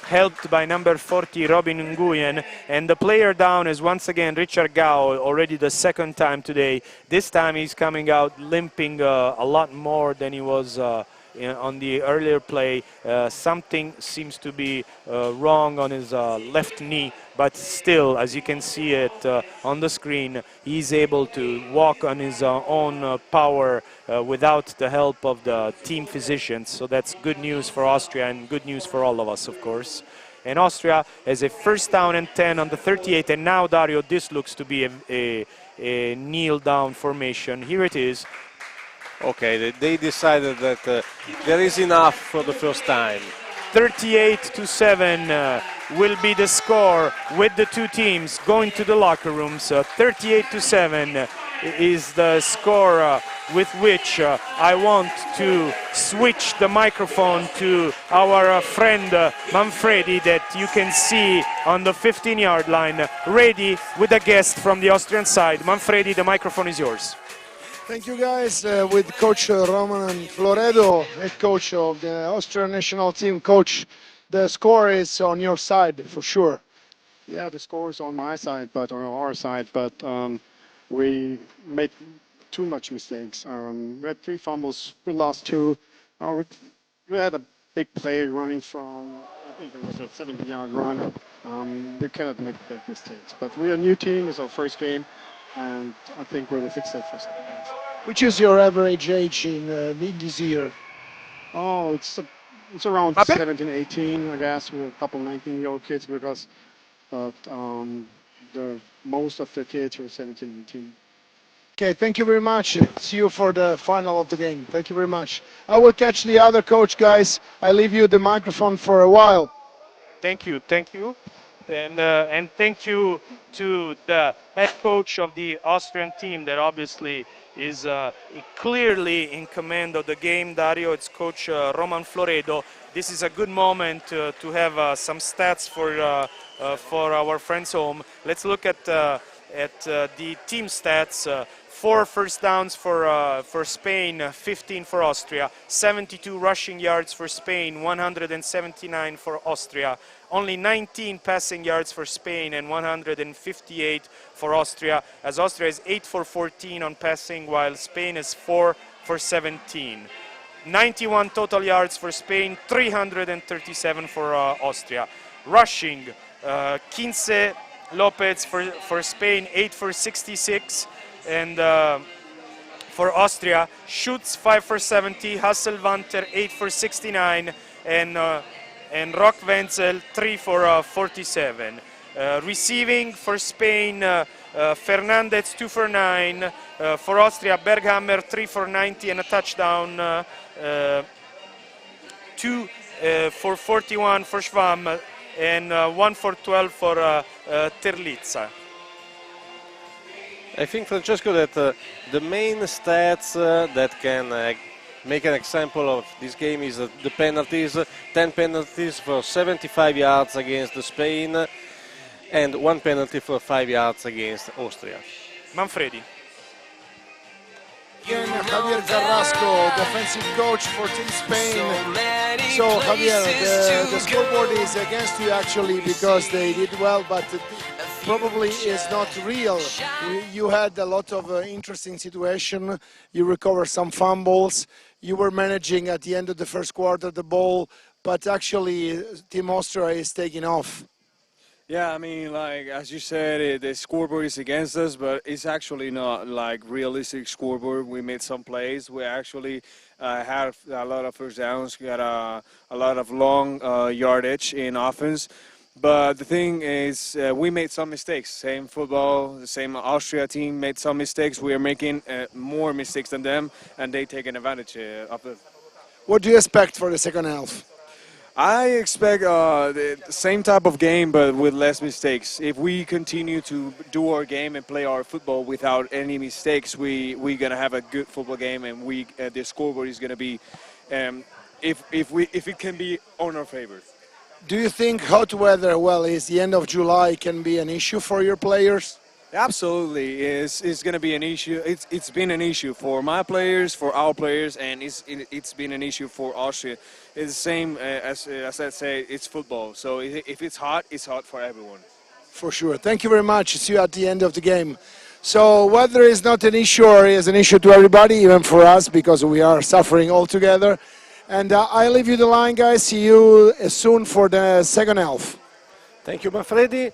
Helped by number 40, Robin Nguyen, and the player down is once again Richard Gao, already the second time today. This time he's coming out limping a lot more than he was on the earlier play. Something seems to be wrong on his left knee, but still, as you can see it on the screen, he's able to walk on his own power without the help of the team physicians. So that's good news for Austria and good news for all of us, of course. And Austria has a first down and 10 on the 38, and now, Dario, this looks to be a kneel down formation. Here it is. Okay, they decided that there is enough for the first time. 38-7 will be the score with the two teams going to the locker rooms. 38-7 is the score with which I want to switch the microphone to our friend Manfredi, that you can see on the 15-yard line, ready with a guest from the Austrian side. Manfredi, the microphone is yours. Thank you, guys. With Coach Roman Floredo, head coach of the Austrian national team. Coach, the score is on your side for sure. Yeah, the score is on my side, but on our side. But we made too much mistakes. We had 3 fumbles. We lost 2. We had a big play running from, I think it was a 70-yard run. You cannot make big mistakes. But we're a new team. It's our first game. And I think we're going to fix that first. Which is your average age in this year? Oh, it's around 17, 18, I guess, with a couple 19-year-old kids, because most of the kids are 17, 18. Okay, thank you very much. See you for the final of the game. Thank you very much. I will catch the other coach, guys. I leave you the microphone for a while. Thank you. And thank you to the head coach of the Austrian team that obviously is clearly in command of the game, Dario. It's Coach Roman Floredo. This is a good moment to have some stats for our friends home. Let's look at the team stats. 4 first downs for Spain, 15 for Austria, 72 rushing yards for Spain, 179 for Austria, only 19 passing yards for Spain and 158 for Austria, as Austria is 8 for 14 on passing while Spain is 4 for 17. 91 total yards for Spain, 337 for Austria. Rushing, Quince Lopez for Spain, 8 for 66. And for Austria, Schutz 5 for 70, Hasselwanter 8 for 69, and Rock Wenzel 3 for 47. Receiving for Spain, Fernandez 2 for 9, for Austria, Berghammer 3 for 90 and a touchdown, 2 for 41 for Schwamm, and 1 for 12 for Terlizza. I think, Francesco, that the main stats that can make an example of this game is the penalties. 10 penalties for 75 yards against Spain and 1 penalty for 5 yards against Austria. Manfredi. Again, Javier Carrasco, defensive coach for Team Spain. So Javier, the scoreboard is against you actually because they did well, but probably is not real. You had a lot of interesting situation. You recovered some fumbles. You were managing at the end of the first quarter the ball, but actually Team Austria is taking off. Yeah, I mean, like, as you said, the scoreboard is against us, but it's actually not, like, realistic scoreboard. We made some plays. We actually had a lot of first downs. We got a lot of long yardage in offense. But the thing is, we made some mistakes. Same football, the same Austria team made some mistakes. We are making more mistakes than them, and they taking advantage of it. What do you expect for the second half? I expect the same type of game, but with less mistakes. If we continue to do our game and play our football without any mistakes, we're gonna have a good football game, and the scoreboard is gonna be, if it can be on our favor. Do you think hot weather, well, is the end of July, can be an issue for your players? Absolutely, it's going to be an issue. It's been an issue for my players, for our players, and it's been an issue for Austria. It's the same as I say. It's football, so if it's hot for everyone. For sure. Thank you very much. See you at the end of the game. So weather is not an issue, or is an issue to everybody, even for us, because we are suffering all together. And I leave you the line, guys. See you soon for the second half. Thank you, Manfredi.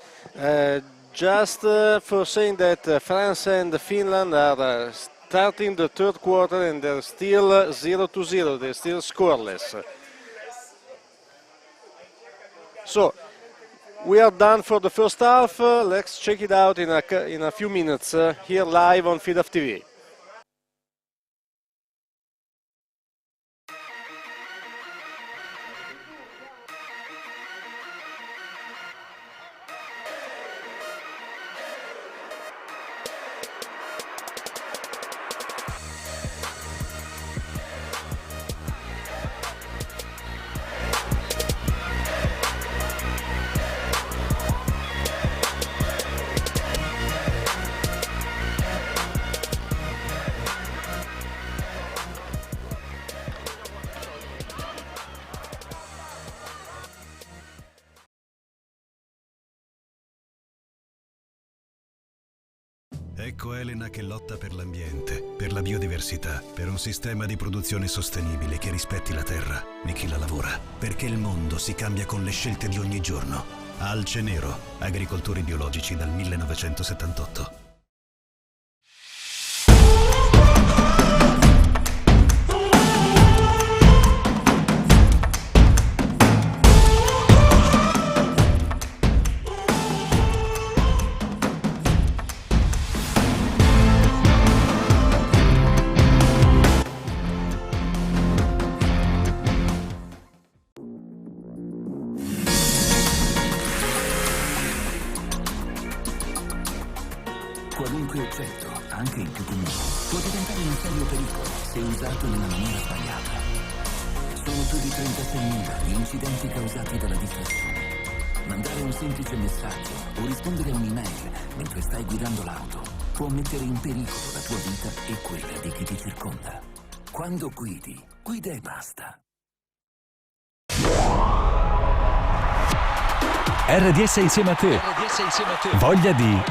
Just for saying that France and Finland are starting the third quarter and they're still 0-0. They're still scoreless. So we are done for the first half. Let's check it out in a few minutes here live on FIDAF TV. Ecco Elena che lotta per l'ambiente, per la biodiversità, per un sistema di produzione sostenibile che rispetti la terra e chi la lavora. Perché il mondo si cambia con le scelte di ogni giorno. Alce Nero, agricoltori biologici dal 1978. Qualunque oggetto, anche il più comune, può diventare un serio pericolo se usato nella maniera sbagliata. Sono più di 36.000 gli incidenti causati dalla distrazione. Mandare un semplice messaggio o rispondere a un'email mentre stai guidando l'auto può mettere in pericolo la tua vita e quella di chi ti circonda. Quando guidi, guida e basta. RDS insieme a te. Voglia di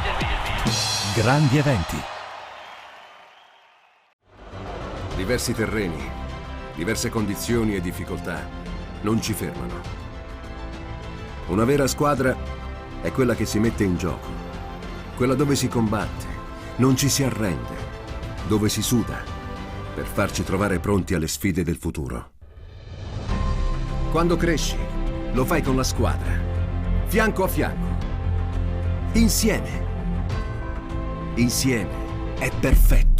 grandi eventi. Diversi terreni, diverse condizioni e difficoltà non ci fermano. Una vera squadra è quella che si mette in gioco, quella dove si combatte, non ci si arrende, dove si suda per farci trovare pronti alle sfide del futuro. Quando cresci, lo fai con la squadra, fianco a fianco, insieme. Insieme è perfetto.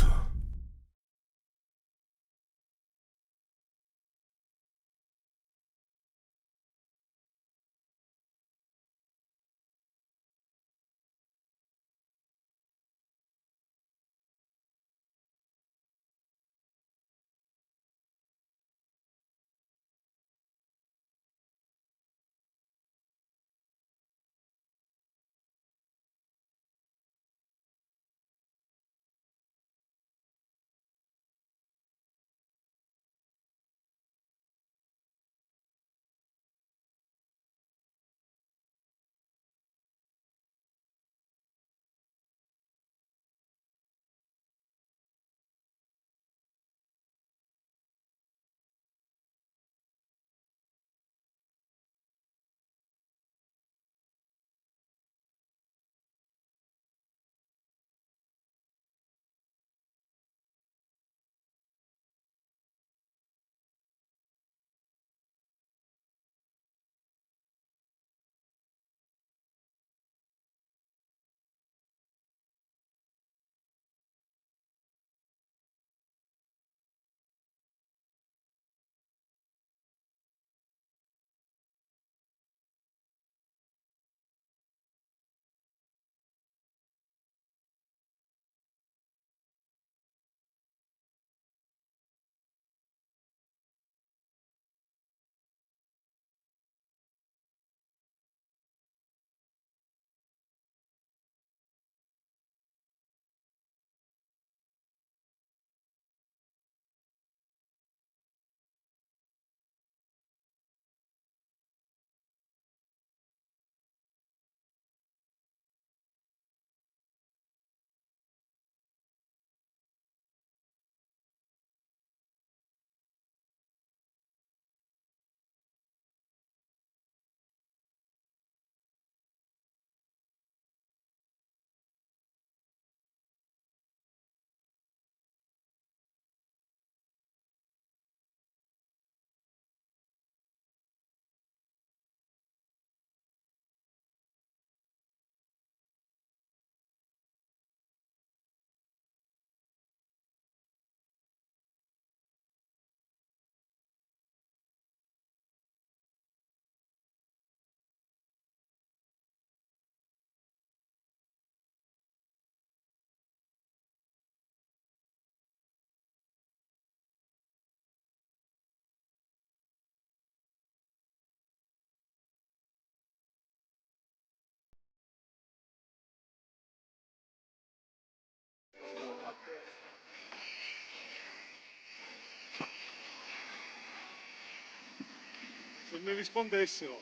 Se mi rispondessero,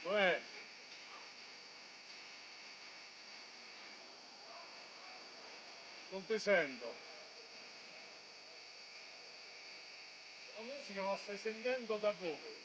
cioè, non ti sento. La musica la stai sentendo da dove?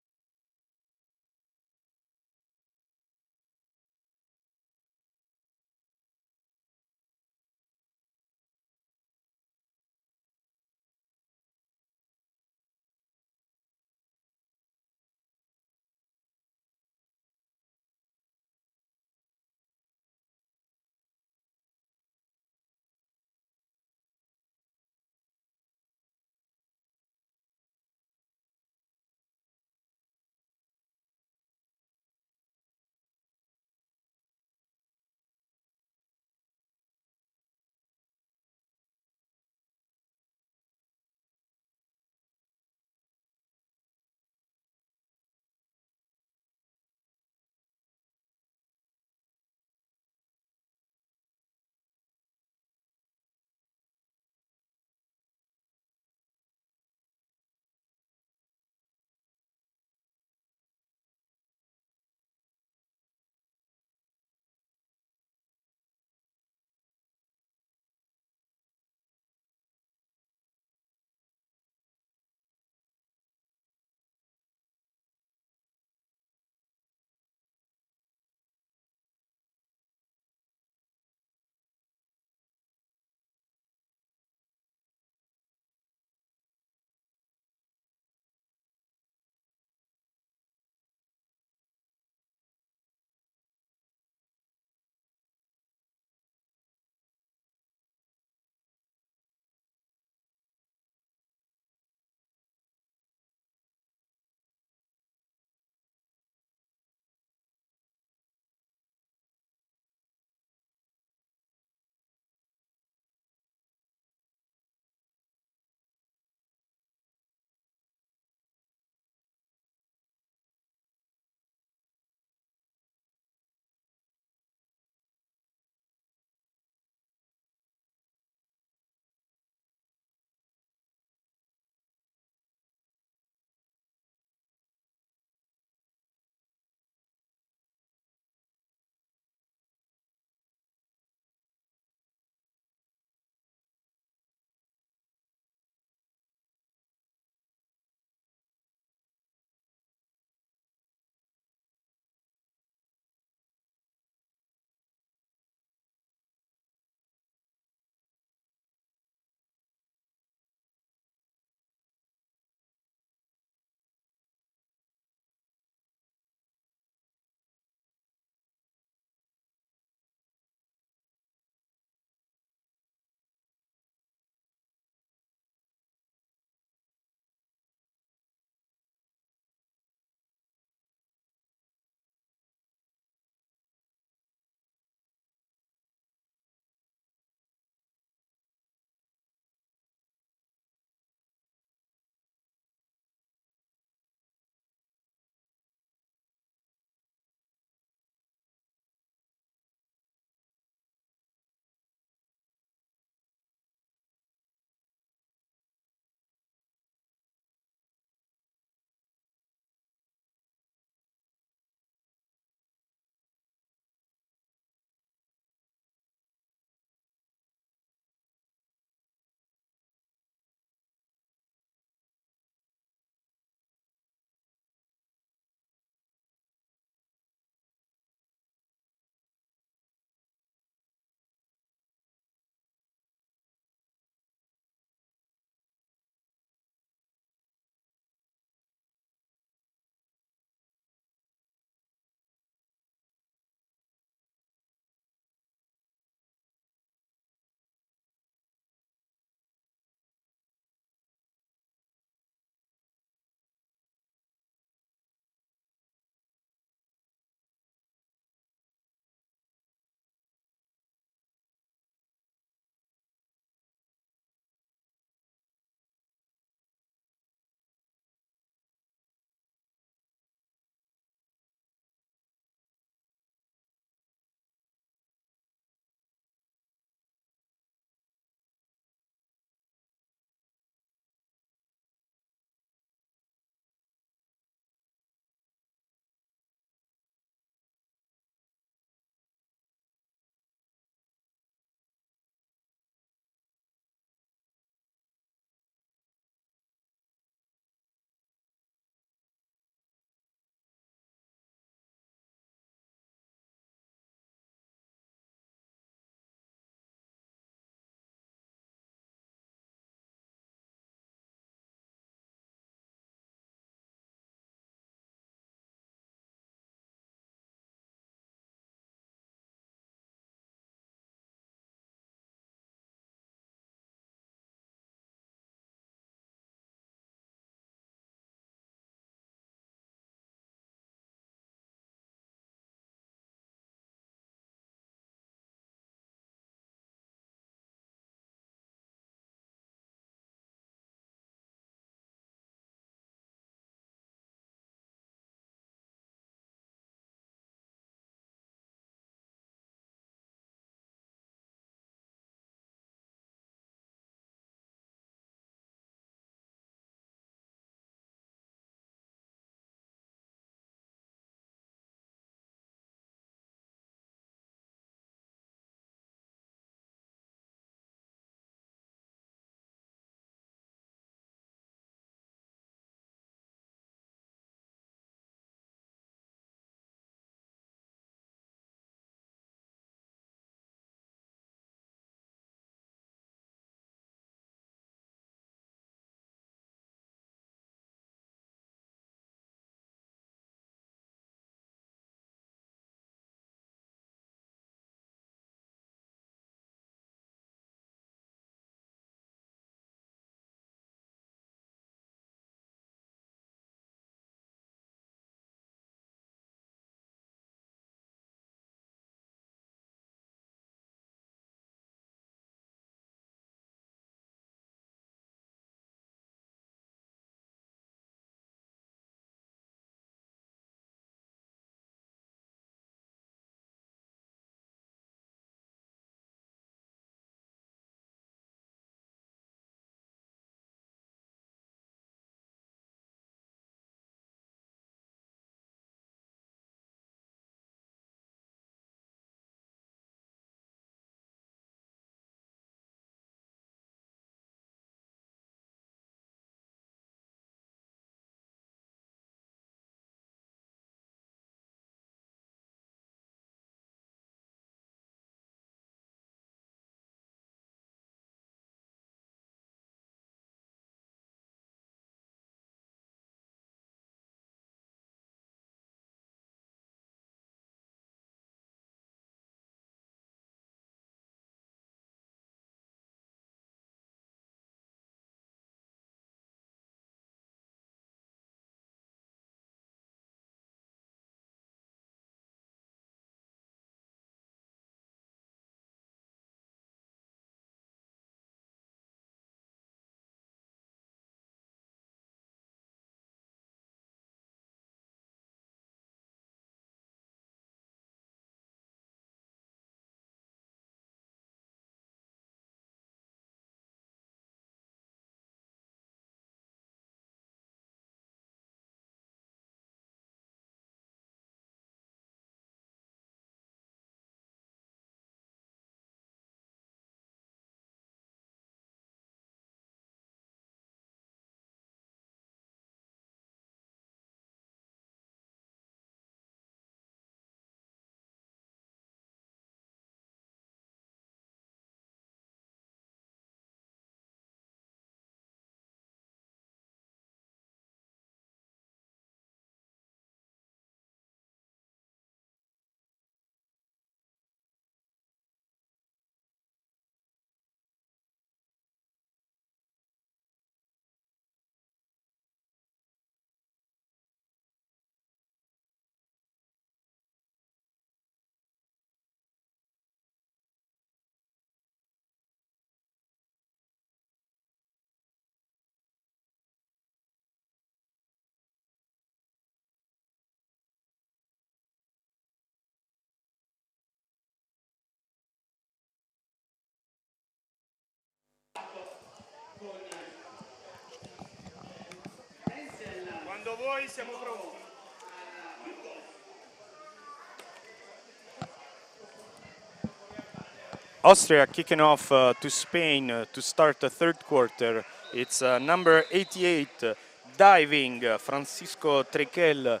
Austria kicking off to Spain to start the third quarter. It's number 88, diving Francisco Trequel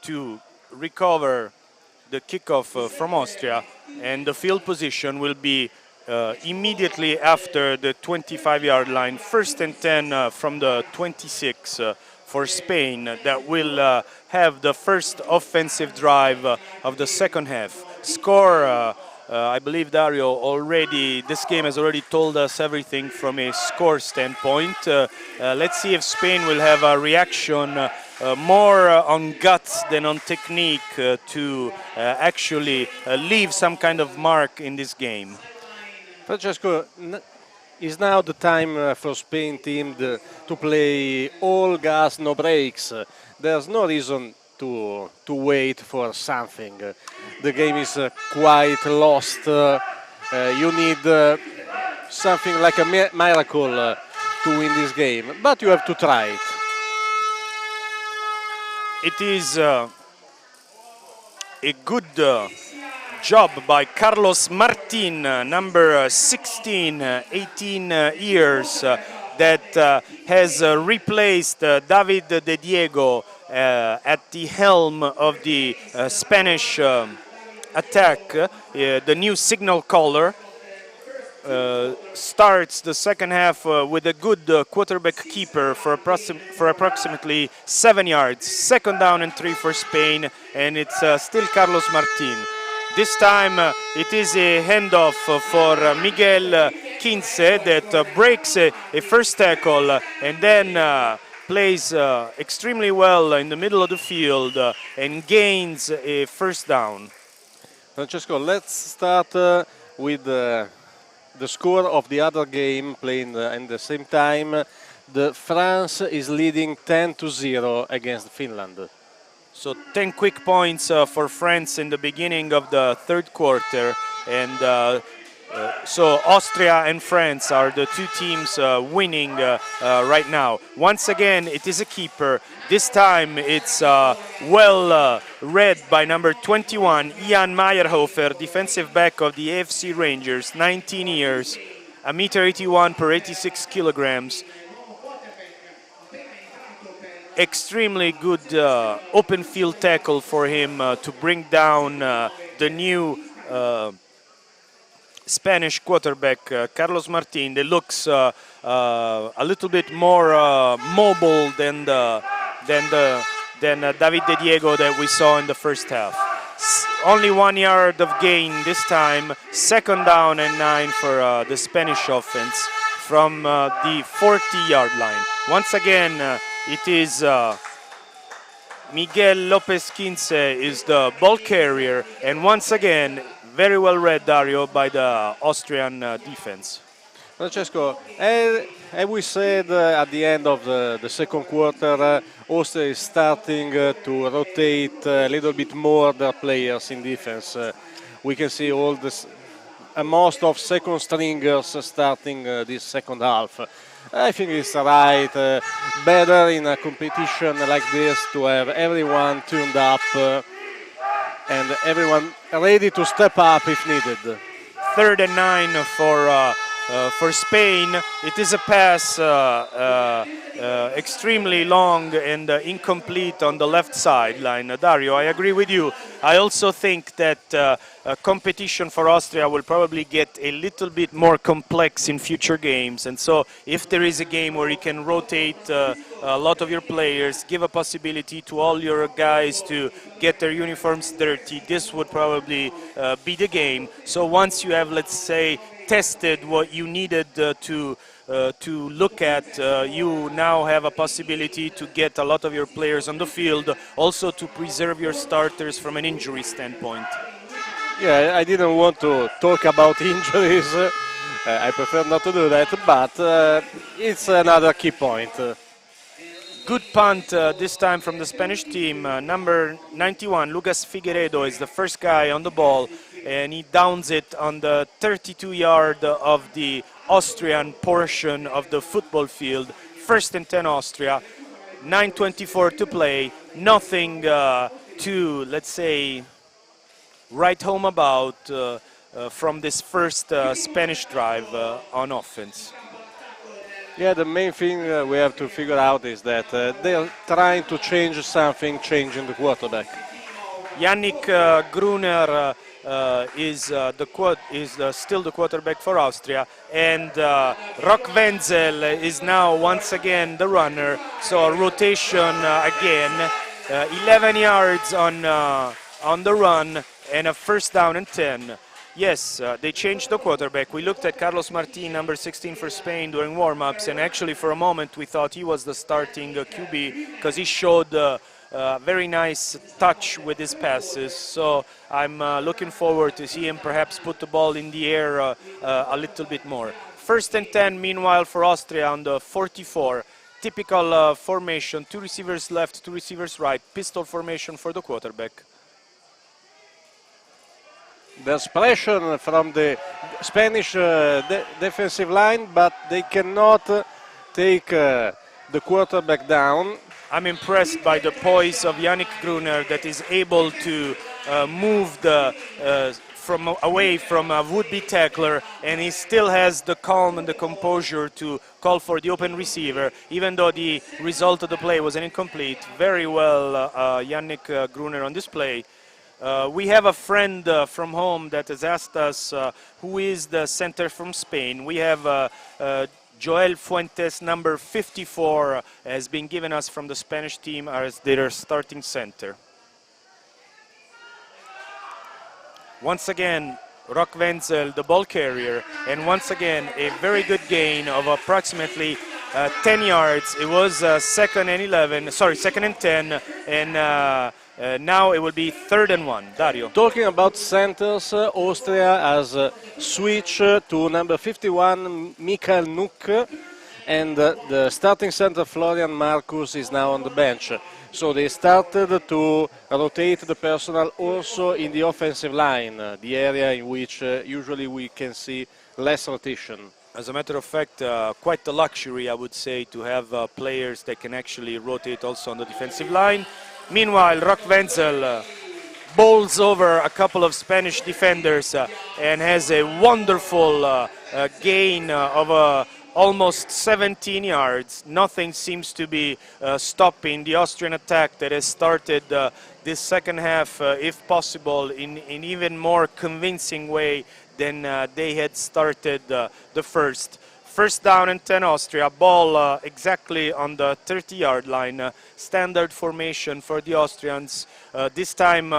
to recover the kickoff from Austria, and the field position will be immediately after the 25-yard line, 1st and 10 from the 26 for Spain, that will have the first offensive drive of the second half. Score, I believe Dario already, this game has already told us everything from a score standpoint. Let's see if Spain will have a reaction more on guts than on technique to actually leave some kind of mark in this game. Francesco, is now the time for Spain team to play all gas, no brakes. There's no reason to wait for something. The game is quite lost. You need something like a miracle to win this game, but you have to try it. It is a good job by Carlos Martin, number 16, 18 years, that has replaced David De Diego at the helm of the Spanish attack. The new signal caller starts the second half with a good quarterback keeper for approximately 7 yards. 2nd down and 3 for Spain, and it's still Carlos Martin. This time it is a handoff for Miguel Quince that breaks a first tackle and then plays extremely well in the middle of the field and gains a 1st down. Francesco, let's start with the score of the other game playing at the same time. France is leading 10-0 against Finland. So 10 quick points for France in the beginning of the third quarter, and so Austria and France are the two teams winning right now. Once again, it is a keeper. This time it's well read by number 21, Ian Meyerhofer, defensive back of the AFC Rangers, 19 years, 1.81 m per 86 kilograms. Extremely good open field tackle for him to bring down the new Spanish quarterback, Carlos Martin, that looks a little bit more mobile than David De Diego that we saw in the first half. Only 1 yard of gain this time, 2nd down and 9 for the Spanish offense from the 40-yard line. Once again, it is Miguel Lopez Quince is the ball carrier, and once again, very well read, Dario, by the Austrian defense. Francesco, as we said at the end of the second quarter, Austria is starting to rotate a little bit more their players in defense. We can see all this, most of second stringers starting this second half. I think it's right, better in a competition like this to have everyone tuned up and everyone ready to step up if needed. 3rd and 9 for Spain. It is a pass extremely long and incomplete on the left sideline. Dario, I agree with you. I also think that competition for Austria will probably get a little bit more complex in future games, and so if there is a game where you can rotate a lot of your players, give a possibility to all your guys to get their uniforms dirty, this would probably be the game. So once you have, let's say, tested what you needed to look at, you now have a possibility to get a lot of your players on the field, also to preserve your starters from an injury standpoint. Yeah, I didn't want to talk about injuries. I prefer not to do that, but it's another key point. Good punt this time from the Spanish team. Number 91, Lucas Figueiredo, is the first guy on the ball, and he downs it on the 32-yard of the Austrian portion of the football field. 1st and 10 Austria. 9:24 to play. Nothing to, let's say, write home about from this first Spanish drive on offense. Yeah, the main thing we have to figure out is that they're trying to change something, changing the quarterback. Yannick Gruner is still the quarterback for Austria, and Rock Wenzel is now once again the runner. So a rotation again, 11 yards on the run and a first down and 10. Yes, they changed the quarterback. We looked at Carlos Martin, number 16 for Spain, during warm-ups, and actually for a moment we thought he was the starting QB because he showed very nice touch with his passes. So I'm looking forward to see him perhaps put the ball in the air a little bit more. First and 10, meanwhile, for Austria on the 44. Typical formation, 2 receivers left, 2 receivers right, pistol formation for the quarterback. There's pressure from the Spanish defensive line, but they cannot take the quarterback down. I'm impressed by the poise of Yannick Gruner that is able to move away from a would-be tackler, and he still has the calm and the composure to call for the open receiver, even though the result of the play was an incomplete. Very well, Yannick Gruner on this play. We have a friend from home that has asked us who is the center from Spain. We have Joel Fuentes, number 54, has been given us from the Spanish team as their starting center. Once again, Rock Wenzel, the ball carrier, and once again a very good gain of approximately 10 yards. It was second and 10, and now it will be 3rd and 1. Dario. Talking about centers, Austria has switched to number 51, Michael Nuck, and the starting center, Florian Marcus, is now on the bench. So they started to rotate the personnel also in the offensive line, the area in which usually we can see less rotation. As a matter of fact, quite the luxury, I would say, to have players that can actually rotate also on the defensive line. Meanwhile, Rock Wenzel bowls over a couple of Spanish defenders and has a wonderful gain of almost 17 yards. Nothing seems to be stopping the Austrian attack that has started this second half, if possible, in even more convincing way than they had started the first. First down and 10 Austria, ball exactly on the 30-yard line. Standard formation for the Austrians. This time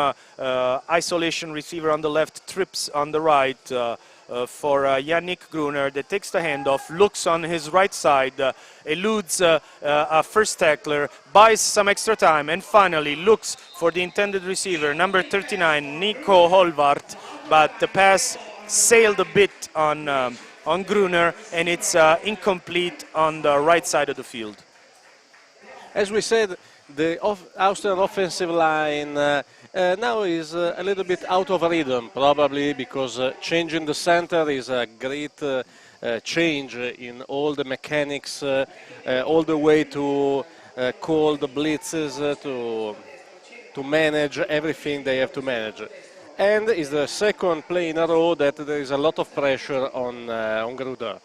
isolation receiver on the left, trips on the right for Yannick Gruner that takes the handoff, looks on his right side, eludes a first tackler, buys some extra time, and finally looks for the intended receiver, number 39, Nico Holvart, but the pass sailed a bit on Gruner, and it's incomplete on the right side of the field. As we said, the Austrian offensive line now is a little bit out of rhythm, probably because changing the center is a great change in all the mechanics, all the way to call the blitzes, to manage everything they have to manage. And it's the second play in a row that there is a lot of pressure on Gruner.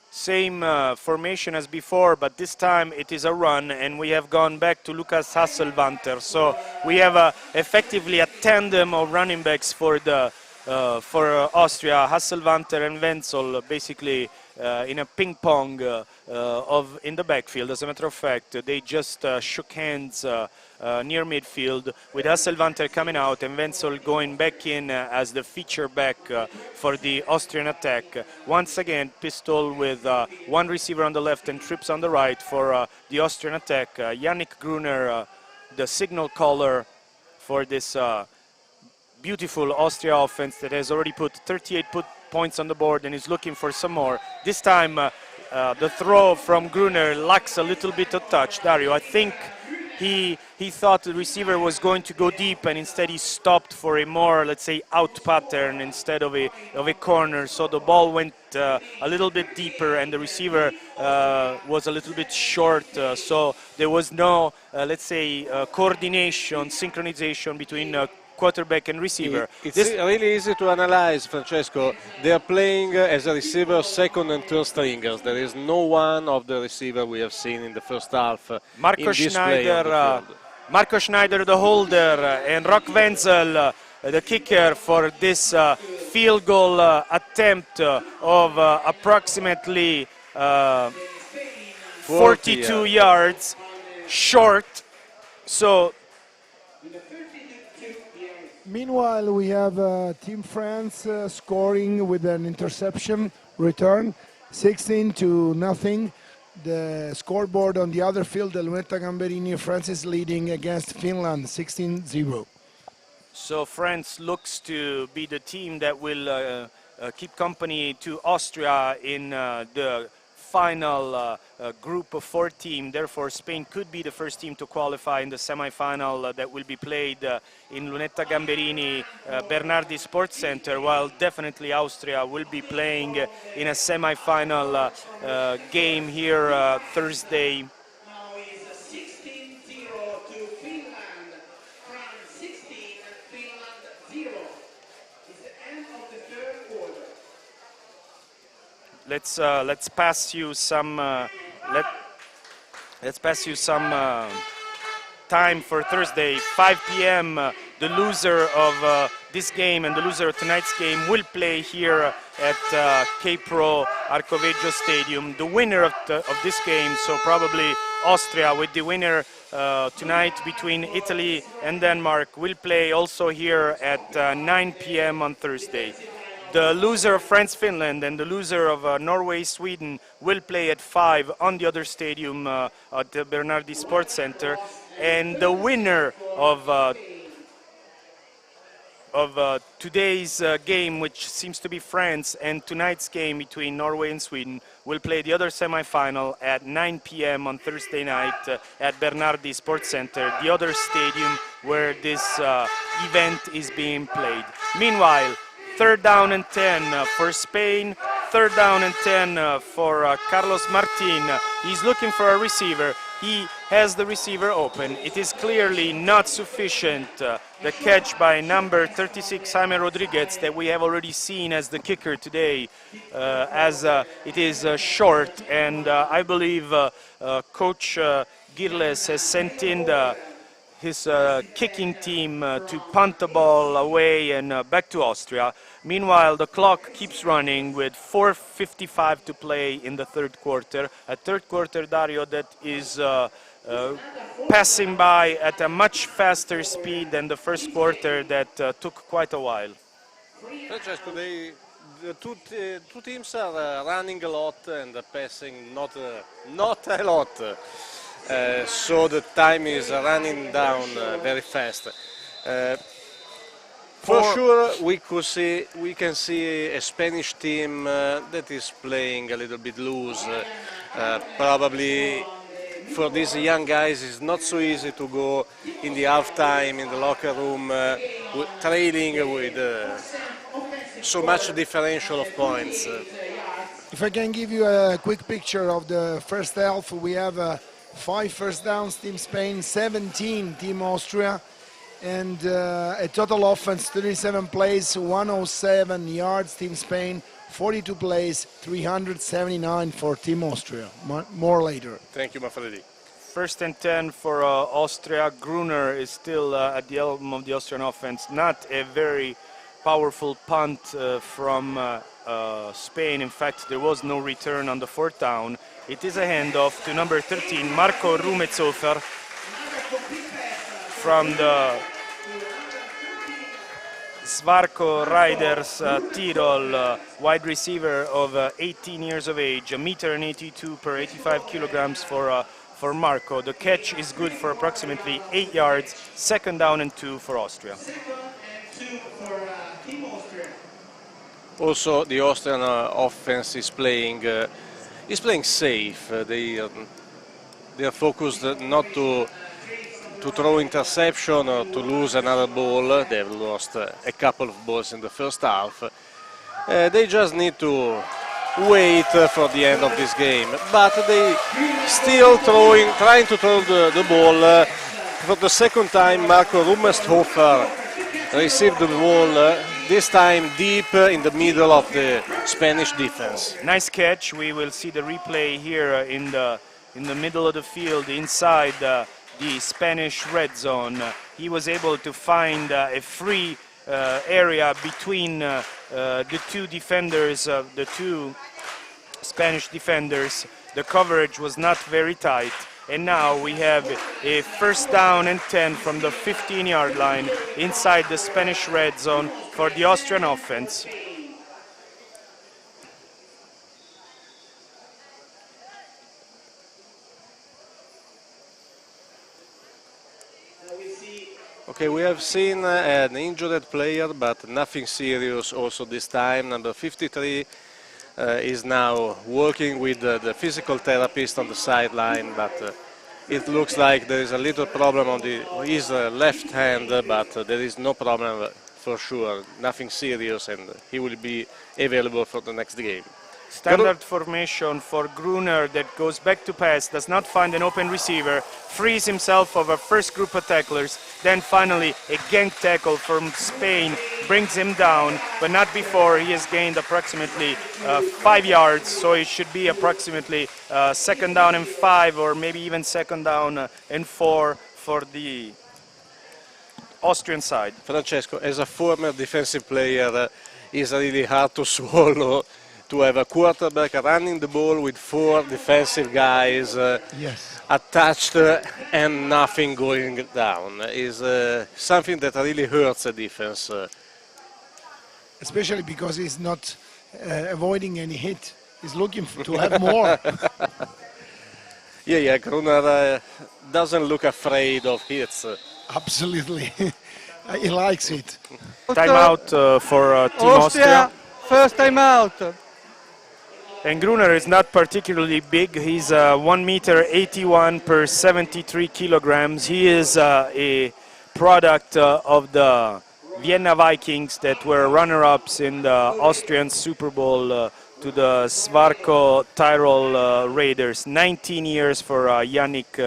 Same formation as before, but this time it is a run, and we have gone back to Lukas Hasselwanter. So we have effectively a tandem of running backs for Austria, Hasselwanter and Wenzel, basically in a ping pong in the backfield. As a matter of fact, they just shook hands near midfield, with Hasselwanter coming out and Wenzel going back in as the feature back for the Austrian attack. Once again, pistol with one receiver on the left and trips on the right for the Austrian attack. Yannick Gruner, the signal caller for this beautiful Austria offense that has already put 38 points on the board and is looking for some more. This time the throw from Gruner lacks a little bit of touch. Dario, I think he thought the receiver was going to go deep, and instead he stopped for a more, let's say, out pattern instead of a corner. So the ball went a little bit deeper, and the receiver was a little bit short. So there was no, let's say, coordination, synchronization between quarterback and receiver. It's really easy to analyze, Francesco. They are playing as a receiver, second and third stringers. There is no one of the receiver we have seen in the first half. Marco Schneider, the holder, and Rock Wenzel, the kicker, for this field goal attempt of approximately 42 yards short. So. Meanwhile, we have Team France scoring with an interception return, 16-0. The scoreboard on the other field, the Lunetta Gamberini, France is leading against Finland, 16-0. So France looks to be the team that will keep company to Austria in the final group of 4 team. Therefore, Spain could be the first team to qualify in the semi-final that will be played in Lunetta Gamberini Bernardi Sports Center, while definitely Austria will be playing in a semi-final game here Thursday. Let's pass you some time for Thursday, 5 p.m. The loser of this game and the loser of tonight's game will play here at K-Pro Arcoveggio Stadium. The winner of this game, so probably Austria, with the winner tonight between Italy and Denmark, will play also here at 9 p.m. on Thursday. The loser of France-Finland and the loser of Norway-Sweden will play at 5 on the other stadium at the Bernardi Sports Center. And the winner of today's game, which seems to be France, and tonight's game between Norway and Sweden, will play the other semi-final at 9 p.m. on Thursday night at Bernardi Sports Center, the other stadium where this event is being played. Meanwhile, 3rd down and 10 for Spain, 3rd down and 10 for Carlos Martin. He's looking for a receiver. He has the receiver open. It is clearly not sufficient. The catch by number 36, Jaime Rodriguez, that we have already seen as the kicker today, as it is short. And I believe Coach Girles has sent in his kicking team to punt the ball away and back to Austria. Meanwhile, the clock keeps running with 4:55 to play in the third quarter. A third quarter, Dario, that is passing by at a much faster speed than the first quarter that took quite a while. Francesco, the two teams are running a lot and passing not a lot. So the time is running down very fast. For sure, we can see a Spanish team that is playing a little bit loose. Probably for these young guys, it's not so easy to go in the halftime in the locker room trailing with so much differential of points. If I can give you a quick picture of the first half, we have 5 first downs, Team Spain, 17, Team Austria, and a total offense, 37 plays, 107 yards, Team Spain, 42 plays, 379 for Team Austria. More later. Thank you, Manfredi. 1st and 10 for Austria. Gruner is still at the helm of the Austrian offense. Not a very powerful punt from Spain. In fact, there was no return on the 4th down. It is a handoff to number 13, Marco Rumetzofer, from the Svarko Riders Tirol, wide receiver of 18 years of age, 1.82 meters per 85 kilograms for Marco. The catch is good for approximately 8 yards, 2nd down and 2 for Austria. Also, the Austrian offense is playing safe. They are focused not to to throw interception or to lose another ball. They've lost a couple of balls in the first half. They just need to wait for the end of this game, but they still trying to throw the ball. For the second time, Marco Rummershofer received the ball, this time deep in the middle of the Spanish defense. Nice catch. We will see the replay here in the middle of the field, inside the Spanish red zone. He was able to find a free area between the two defenders, the two Spanish defenders. The coverage was not very tight, and now we have a first down and 10 from the 15-yard line inside the Spanish red zone for the Austrian offense. Okay, we have seen an injured player, but nothing serious also this time. Number 53 is now working with the physical therapist on the sideline, but it looks like there is a little problem on his left hand, but there is no problem for sure, nothing serious, and he will be available for the next game. Standard formation for Gruner that goes back to pass, does not find an open receiver, frees himself of a first group of tacklers, then finally a gang tackle from Spain brings him down, but not before he has gained approximately 5 yards, so it should be approximately second down and 5, or maybe even second down and 4 for the Austrian side. Francesco, as a former defensive player, it's really hard to swallow to have a quarterback running the ball with 4 defensive guys attached and nothing going down. Is something that really hurts the defense. Especially because he's not avoiding any hit. He's looking to have more. Yeah, Gruner doesn't look afraid of hits. Absolutely. He likes it. Timeout for Team Austria. First timeout. And Gruner is not particularly big. He's 1 meter 81 per 73 kilograms. He is a product of the Vienna Vikings that were runner-ups in the Austrian Super Bowl to the Svarko Tyrol Raiders. 19 years for Yannick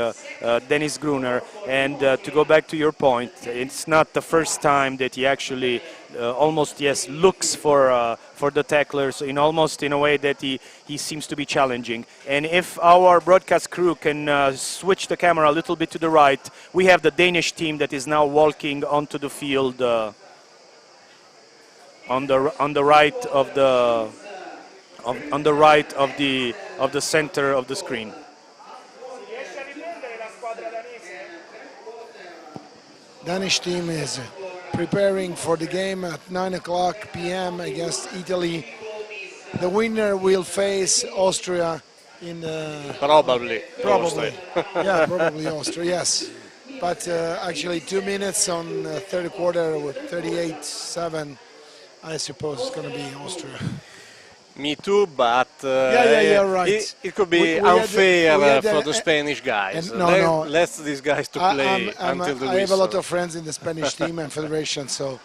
Dennis Gruner. And to go back to your point, it's not the first time that he actually looks for the tacklers in a way that he seems to be challenging. And if our broadcast crew can switch the camera a little bit to the right, we have the Danish team that is now walking onto the field on the right of the center of the screen. Danish team is preparing for the game at 9:00 p.m. against Italy. The winner will face Austria in probably. Yeah, probably Austria. Yes, but actually 2 minutes on third quarter with 38-7. I suppose it's going to be Austria. Me too, but you're right. It could be unfair for the Spanish guys. Let these guys to play until the whistle. I have a lot of friends in the Spanish team and federation. So,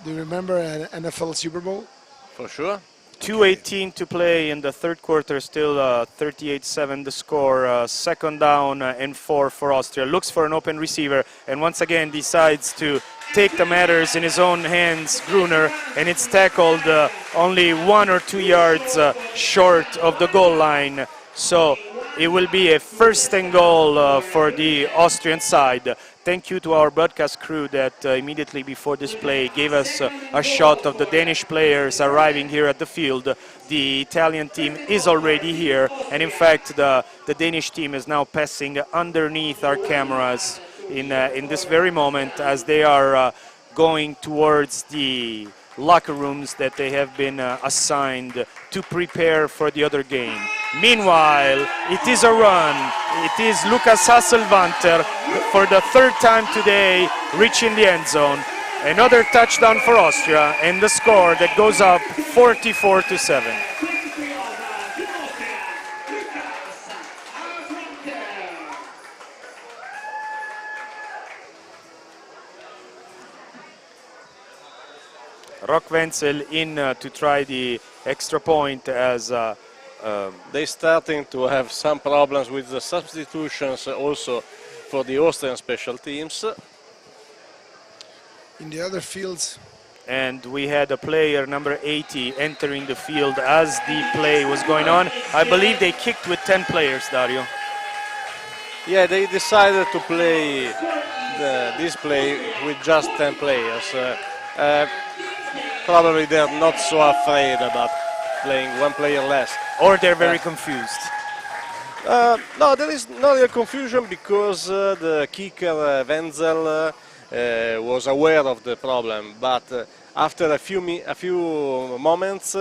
do you remember an NFL Super Bowl? For sure. 2:18 to play in the third quarter. Still 38-7 the score. Second down and 4 for Austria. Looks for an open receiver and once again decides to take the matters in his own hands, Gruner, and it's tackled only 1 or 2 yards short of the goal line. So it will be a first and goal for the Austrian side. Thank you to our broadcast crew that immediately before this play gave us a shot of the Danish players arriving here at the field. The Italian team is already here, and in fact the Danish team is now passing underneath our cameras in this very moment as they are going towards the locker rooms that they have been assigned to prepare for the other game. Meanwhile, it is a run. It is Lucas Hasselwanter for the third time today reaching the end zone. Another touchdown for Austria and the score that goes up 44-7. Rock Wenzel in to try the extra point as they starting to have some problems with the substitutions also for the Austrian special teams. In the other fields. And we had a player, number 80, entering the field as the play was going on. I believe they kicked with 10 players, Dario. Yeah, they decided to play this play with just 10 players. Probably they're not so afraid about playing one player less. Or they're very confused. No, there is not a confusion because the kicker, Wenzel, was aware of the problem, but after a few moments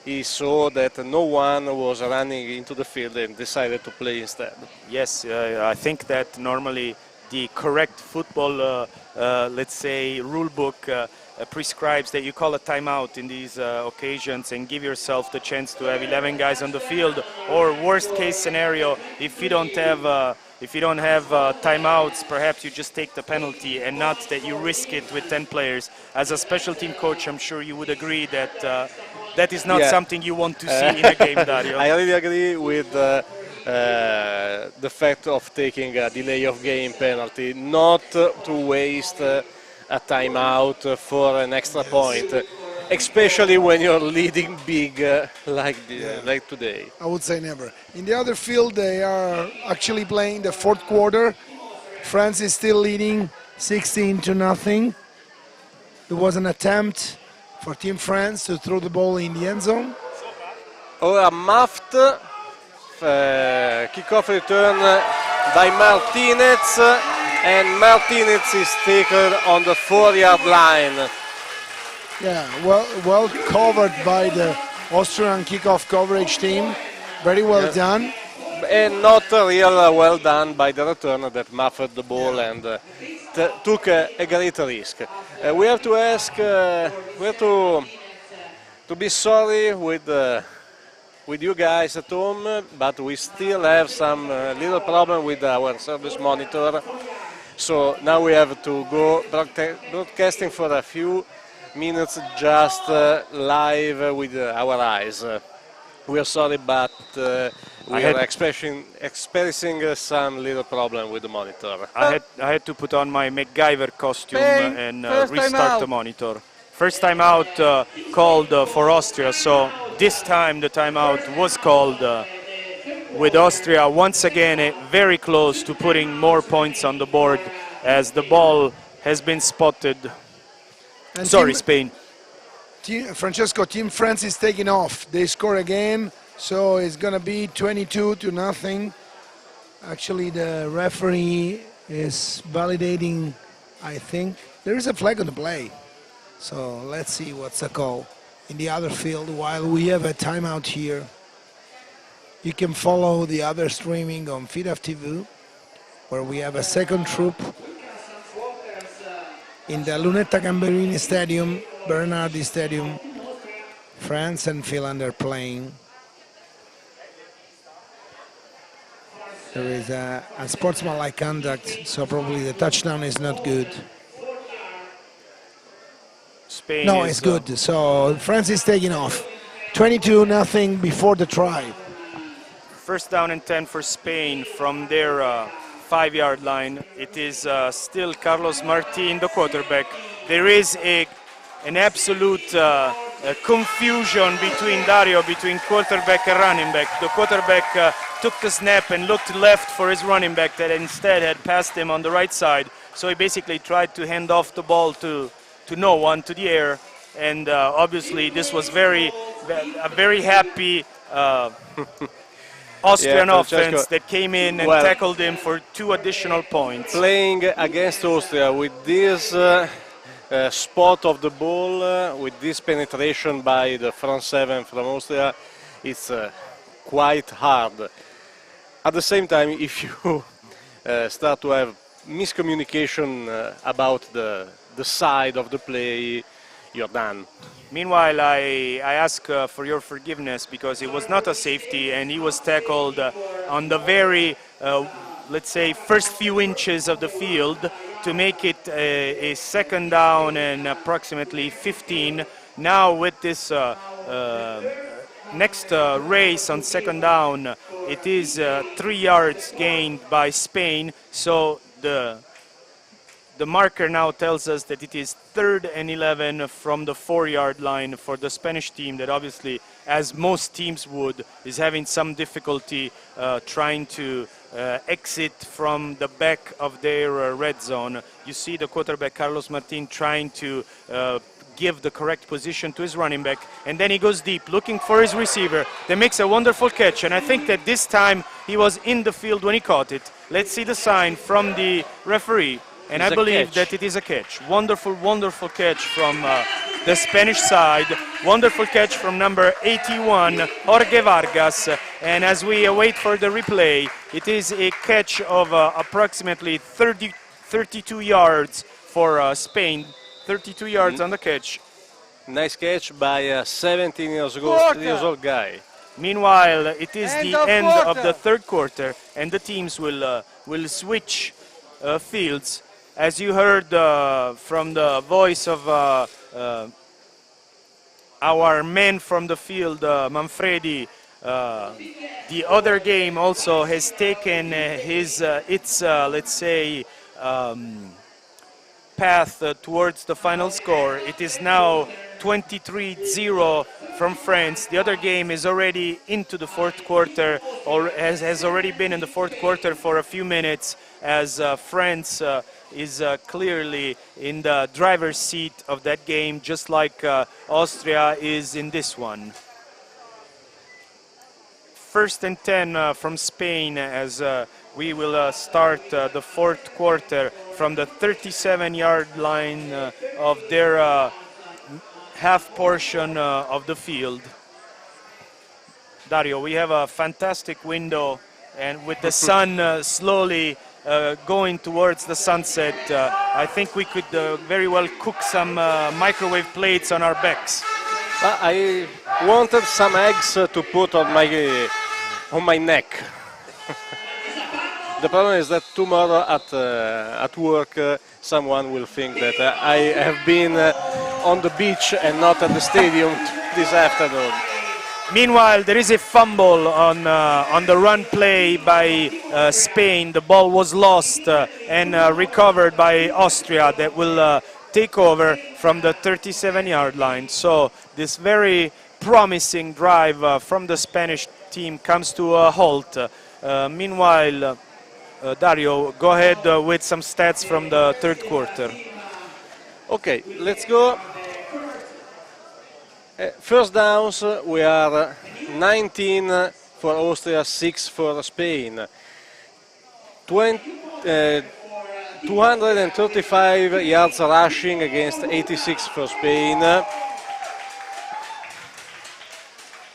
he saw that no one was running into the field and decided to play instead. Yes, I think that normally the correct football, let's say, rule book prescribes that you call a timeout in these occasions and give yourself the chance to have 11 guys on the field, or worst case scenario, if you don't have timeouts, perhaps you just take the penalty and not that you risk it with 10 players. As a special team coach, I'm sure you would agree that that is not something you want to see in a game, Dario. I really agree with the fact of taking a delay of game penalty, not to waste a timeout for an extra point, especially when you're leading big like today. I would say never. In the other field, they are actually playing the fourth quarter. France is still leading 16-0. There was an attempt for Team France to throw the ball in the end zone. Ora muffed, kickoff return by Martinez, and Martinez is taken on the 4-yard line. Yeah, well covered by the Austrian kickoff coverage team. Very well done. And not real well done by the returner that muffed the ball and took a great risk. We have to ask, we have to be sorry with you guys at home, but we still have some little problem with our service monitor. So now we have to go broadcasting for a few minutes just live with our eyes. We are sorry, but we are experiencing some little problem with the monitor. I had to put on my MacGyver costume and restart the monitor. First time out called for Austria, so this time the timeout was called with Austria once again very close to putting more points on the board as the ball has been spotted. And Spain. Francesco, Team France is taking off. They score again, so it's going to be 22-0. Actually, the referee is validating, I think. There is a flag on the play. So let's see what's the call in the other field while we have a timeout here. You can follow the other streaming on FIDAF TV, where we have a second troop in the Lunetta Gamberini Stadium, Bernardi Stadium. France and Finland are playing. There is a sportsmanlike conduct, so probably the touchdown is not good. Spain no, it's good. So France is taking off. 22-0 before the try. First down and 10 for Spain from their 5-yard line. It is still Carlos Martin, the quarterback. There is an absolute confusion between quarterback and running back. The quarterback took the snap and looked left for his running back that instead had passed him on the right side. So he basically tried to hand off the ball to no one, to the air. And obviously this was a very happy Austrian offense that came in and tackled him for 2 additional points. Playing against Austria with this spot of the ball, with this penetration by the front 7 from Austria, it's quite hard. At the same time, if you start to have miscommunication about the side of the play, you're done. Meanwhile, I ask for your forgiveness because it was not a safety and he was tackled on the very, let's say, first few inches of the field to make it a second down and approximately 15 Now with this next race on second down, it is 3 yards gained by Spain. So the marker now tells us that it is 3rd and 11 from the 4-yard line for the Spanish team that obviously, as most teams would, is having some difficulty trying to exit from the back of their red zone. You see the quarterback Carlos Martin trying to give the correct position to his running back, and then he goes deep looking for his receiver that makes a wonderful catch, and I think that this time he was in the field when he caught it. Let's see the sign from the referee. And I believe that it is a catch. Wonderful, wonderful catch from the Spanish side. Wonderful catch from number 81, Jorge Vargas. And as we await for the replay, it is a catch of approximately 32 yards for Spain. 32 yards on the catch. Nice catch by a 17 years old guy. Meanwhile, it is the end of the third quarter, and the teams will switch fields. As you heard from the voice of our man from the field, Manfredi, the other game also has taken its let's say, path towards the final score. It is now 23-0 from France. The other game is already into the fourth quarter, or has already been in the fourth quarter for a few minutes, as France is clearly in the driver's seat of that game, just like Austria is in this one. 1st and 10 from Spain, as we will start the fourth quarter from the 37-yard line of their half portion of the field. Dario, we have a fantastic window, and with the sun slowly going towards the sunset, I think we could very well cook some microwave plates on our backs. I wanted some eggs to put on my neck. The problem is that tomorrow at work someone will think that I have been on the beach and not at the stadium this afternoon. Meanwhile, there is a fumble on the run play by Spain. The ball was lost and recovered by Austria, that will take over from the 37-yard line. So this very promising drive from the Spanish team comes to a halt. Meanwhile, Dario, go ahead with some stats from the third quarter. Okay, let's go. First downs, we are 19 for Austria, 6 for Spain. 235 yards rushing against 86 for Spain.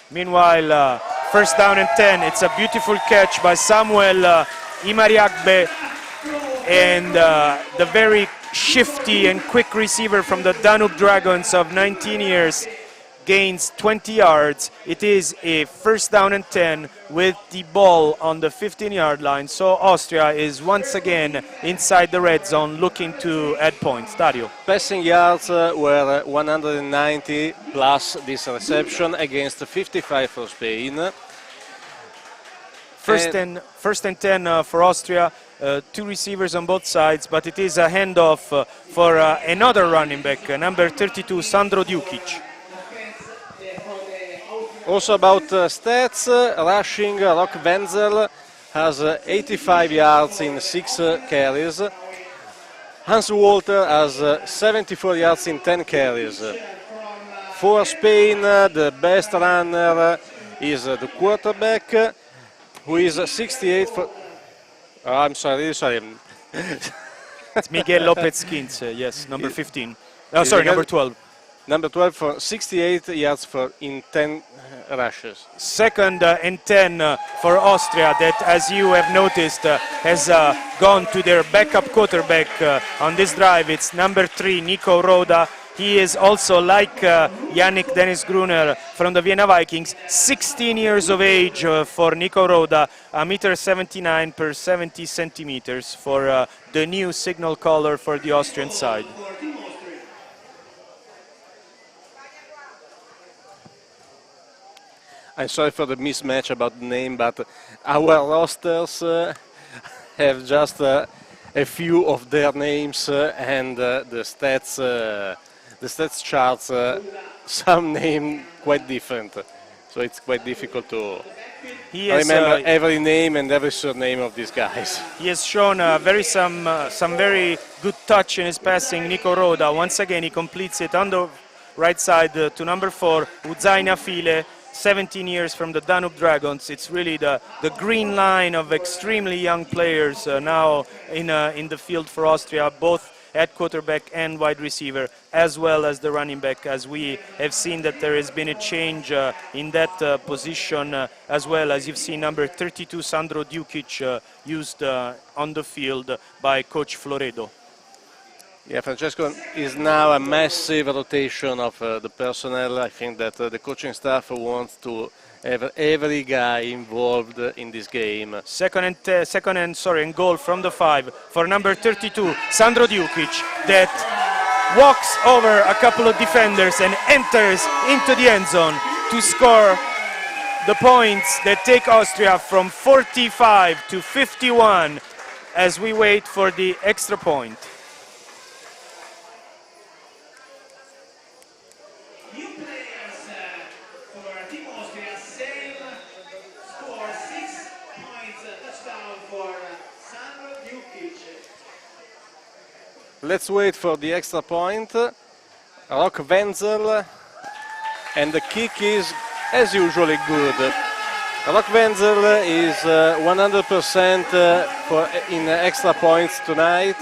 Meanwhile, first down and 10. It's a beautiful catch by Samuel Imariagbe, and the very shifty and quick receiver from the Danube Dragons of 19 years gains 20 yards. It is a first down and 10 with the ball on the 15-yard line. So Austria is once again inside the red zone looking to add points. Dario. Passing yards were 190 plus this reception against 55 for Spain. First and 10 for Austria. 2 receivers on both sides, but it is a handoff for another running back, number 32, Sandro Djukic. Also about stats, rushing, Rock Wenzel has 85 yards in 6 carries. Hans Walter has 74 yards in 10 carries. For Spain, the best runner is the quarterback, who is 68 for... Oh, I'm sorry. It's Miguel Lopez-Quince, yes, number 15. Oh, sorry, number 12. Number 12 for 68 yards in 10 rushes. Second and 10 for Austria, that, as you have noticed, has gone to their backup quarterback on this drive. It's number 3, Nico Roda. He is also, like Yannick Dennis Gruner from the Vienna Vikings, 16 years of age for Nico Roda, 1.79 m per 70 centimeters for the new signal color for the Austrian side. I'm sorry for the mismatch about the name, but our rosters have just a few of their names and the stats charts, some name quite different. So it's quite difficult to remember every name and every surname of these guys. He has shown some very good touch in his passing. Nico Roda, once again, he completes it on the right side to number 4, Uzaina File, 17 years from the Danube Dragons. It's really the green line of extremely young players now in the field for Austria, both at quarterback and wide receiver, as well as the running back, as we have seen that there has been a change in that position, as well as you've seen number 32, Sandro Dukic, used on the field by Coach Floredo. Yeah, Francesco, is now a massive rotation of the personnel. I think that the coaching staff wants to have every guy involved in this game. Second and goal from the 5 for number 32, Sandro Dukic, that walks over a couple of defenders and enters into the end zone to score the points that take Austria from 45 to 51 as we wait for the extra point. Let's wait for the extra point. Rock Wenzel, and the kick is, as usually, good. Rock Wenzel is 100% in extra points tonight,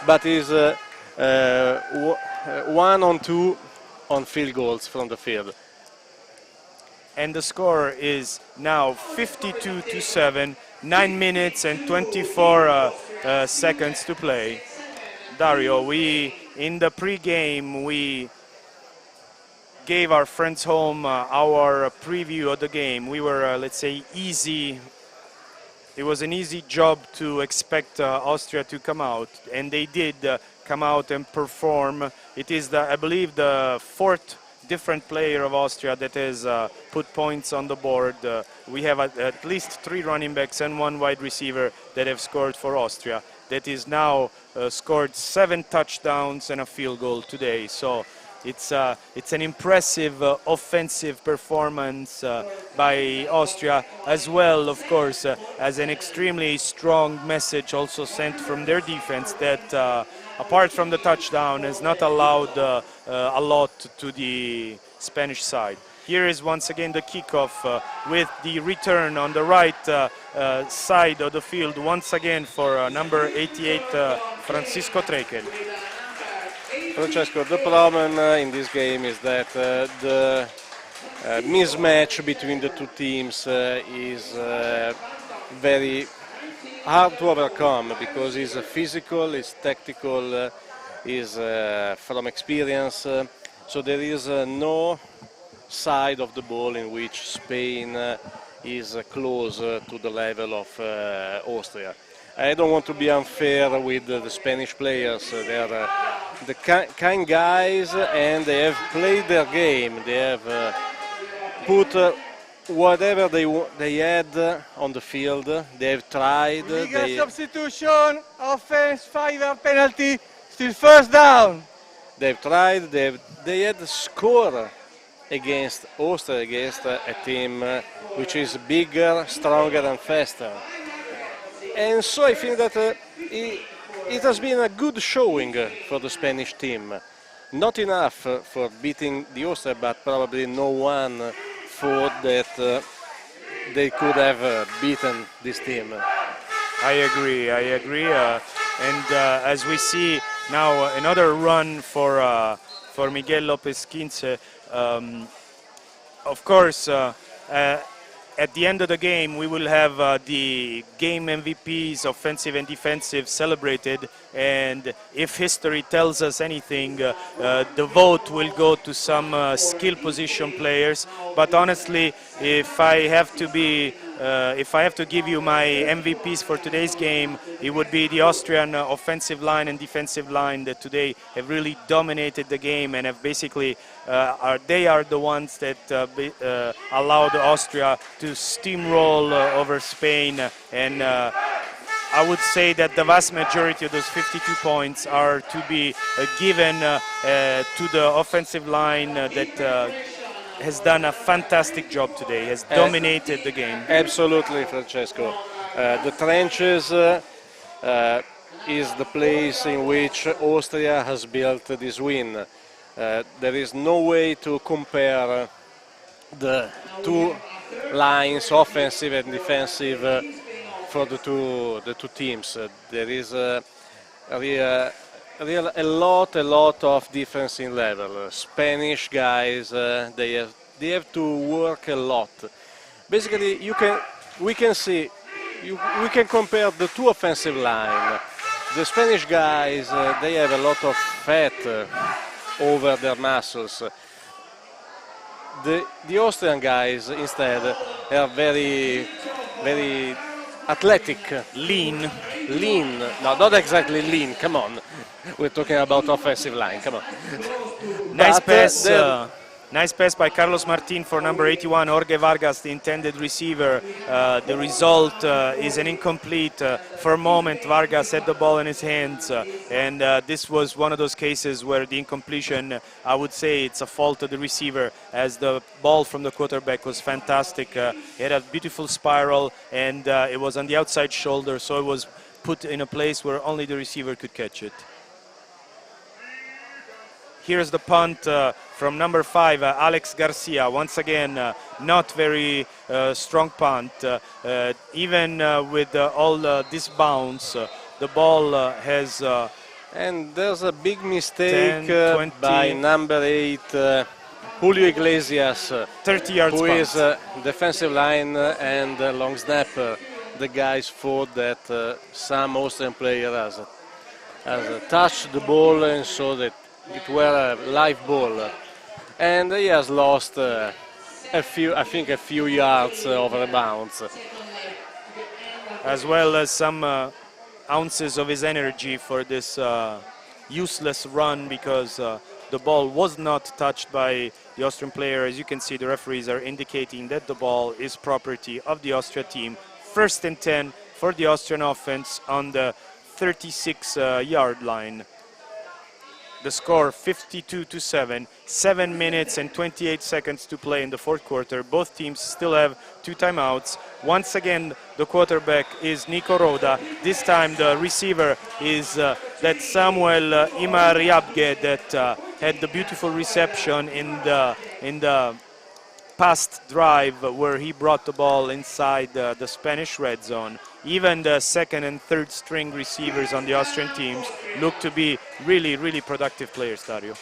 but is 1 on 2 on field goals from the field. And the score is now 52-7, 9 minutes and 24 seconds to play. Dario, in the pre-game, we gave our friends home our preview of the game. We were, let's say, easy. It was an easy job to expect Austria to come out, and they did come out and perform. It is, I believe, the 4th different player of Austria that has put points on the board. We have at least 3 running backs and 1 wide receiver that have scored for Austria. That is now scored 7 touchdowns and a field goal today. So it's an impressive offensive performance by Austria, as well, of course, as an extremely strong message also sent from their defense that apart from the touchdown has not allowed a lot to the Spanish side. Here is once again the kickoff with the return on the right side of the field, once again for number 88, Francisco Trekel. Francesco, the problem in this game is that the mismatch between the two teams is very hard to overcome, because it's physical, it's tactical, is from experience. So there is no side of the ball in which Spain is close to the level of Austria. I don't want to be unfair with the Spanish players. They are the kind guys, and they have played their game. They have put whatever they had on the field. They have tried. Legal substitution, offense, 5-yard penalty, still first down. They've tried. They had scored against Austria, against a team which is bigger, stronger and faster. And so I think that it has been a good showing for the Spanish team. Not enough for beating the Austria, but probably no one thought that they could have beaten this team. I agree. And as we see now another run for Miguel Lopez Quince, of course, at the end of the game, we will have the game MVPs, offensive and defensive, celebrated. And if history tells us anything, the vote will go to some skill position players. But honestly, if I have to be if I have to give you my MVPs for today's game, it would be the Austrian offensive line and defensive line that today have really dominated the game and have basically they are the ones that allowed Austria to steamroll over Spain, and I would say that the vast majority of those 52 points are to be given to the offensive line that has done a fantastic job today, has dominated the game. Absolutely, Francesco. The trenches is the place in which Austria has built this win. There is no way to compare the two lines, offensive and defensive, for the two teams. There is a lot of difference in level. Spanish guys, they have to work a lot. Basically, we can compare the two offensive line. The Spanish guys, they have a lot of fat over their muscles. The Austrian guys instead are very athletic, lean. No, not exactly lean. Come on, we're talking about offensive line. Come on. Nice pass. Nice pass by Carlos Martin for number 81, Jorge Vargas, the intended receiver. The result is an incomplete. For a moment, Vargas had the ball in his hands, and this was one of those cases where the incompletion, I would say it's a fault of the receiver, as the ball from the quarterback was fantastic. He had a beautiful spiral, and it was on the outside shoulder, so it was put in a place where only the receiver could catch it. Here's the punt from number 5, Alex Garcia. Once again, not very strong punt. Even with all this bounce, the ball has... and there's a big mistake 10, by number 8, Julio Iglesias, 30 yards who punt. is defensive line and long snapper. The guys thought that some Austrian player has touched the ball and saw that it were a live ball, and he has lost a few yards over bounds, as well as some ounces of his energy for this useless run, because the ball was not touched by the Austrian player. As you can see, the referees are indicating that the ball is property of the Austria team. 1st and 10 for the Austrian offense on the 36-yard line. The score 52-7, 7 minutes and 28 seconds to play in the fourth quarter. Both teams still have 2 timeouts. Once again, the quarterback is Nico Roda. This time the receiver is that Samuel Imariabge that had the beautiful reception in the past drive where he brought the ball inside the Spanish red zone. Even the 2nd and 3rd string receivers on the Austrian teams look to be really, really productive players, Stadio.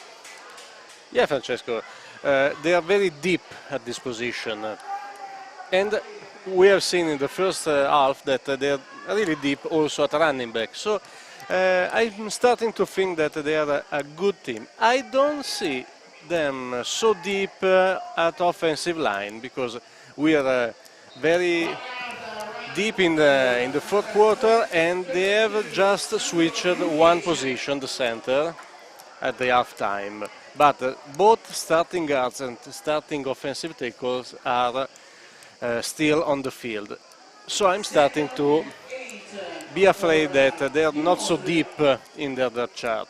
Yeah, Francesco, they are very deep at this position. And we have seen in the first half that they are really deep also at running back. So I'm starting to think that they are a good team. I don't see them so deep at offensive line, because we are very deep in the fourth quarter, and they have just switched one position, the center, at the half time. But both starting guards and starting offensive tackles are still on the field. So I'm starting to be afraid that they are not so deep in their depth chart.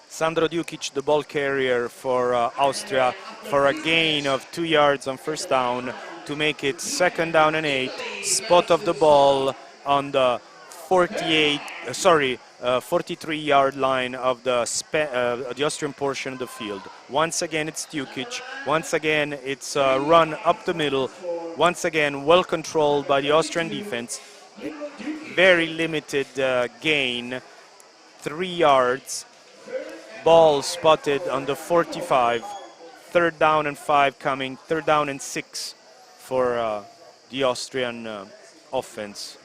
Sandro Djukic, the ball carrier for Austria, for a gain of 2 yards on first down to make it 2nd down and 8. Spot of the ball on the 43-yard line of the Austrian portion of the field. Once again, it's Djukic. Once again, it's a run up the middle. Once again, well controlled by the Austrian defense. Very limited gain, 3 yards. Ball spotted on the 45. 3rd down and 5 coming. 3rd down and 6 for the Austrian offense.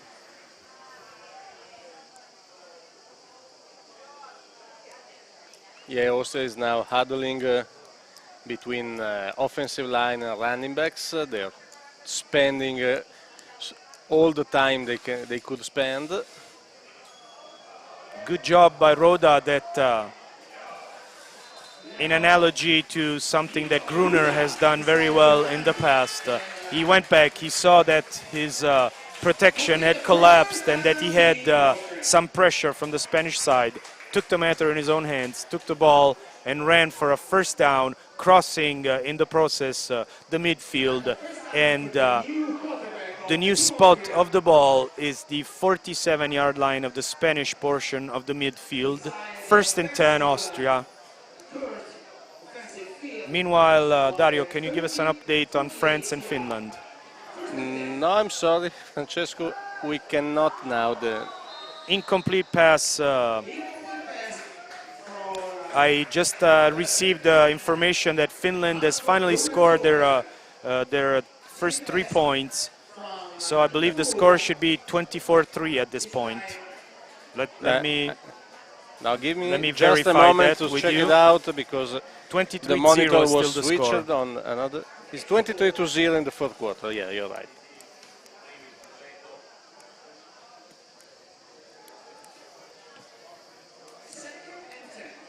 Yeah, Austria is now huddling between offensive line and running backs. They're spending all the time they could spend. Good job by Roda that, in analogy to something that Gruner has done very well in the past, he went back, he saw that his protection had collapsed and that he had some pressure from the Spanish side, took the matter in his own hands, took the ball and ran for a first down, crossing in the process the midfield, and the new spot of the ball is the 47-yard line of the Spanish portion of the midfield. 1st and 10 Austria. Meanwhile, Dario, can you give us an update on France and Finland? No, I'm sorry, Francesco, we cannot now. The incomplete pass. I just received information that Finland has finally scored their first 3 points. So I believe the score should be 24-3 at this point. Let me now give me just verify a moment that to with check you. it out, because the monitor is was still the switched score. on another. It's 23-0 in the 4th quarter. Yeah, you're right.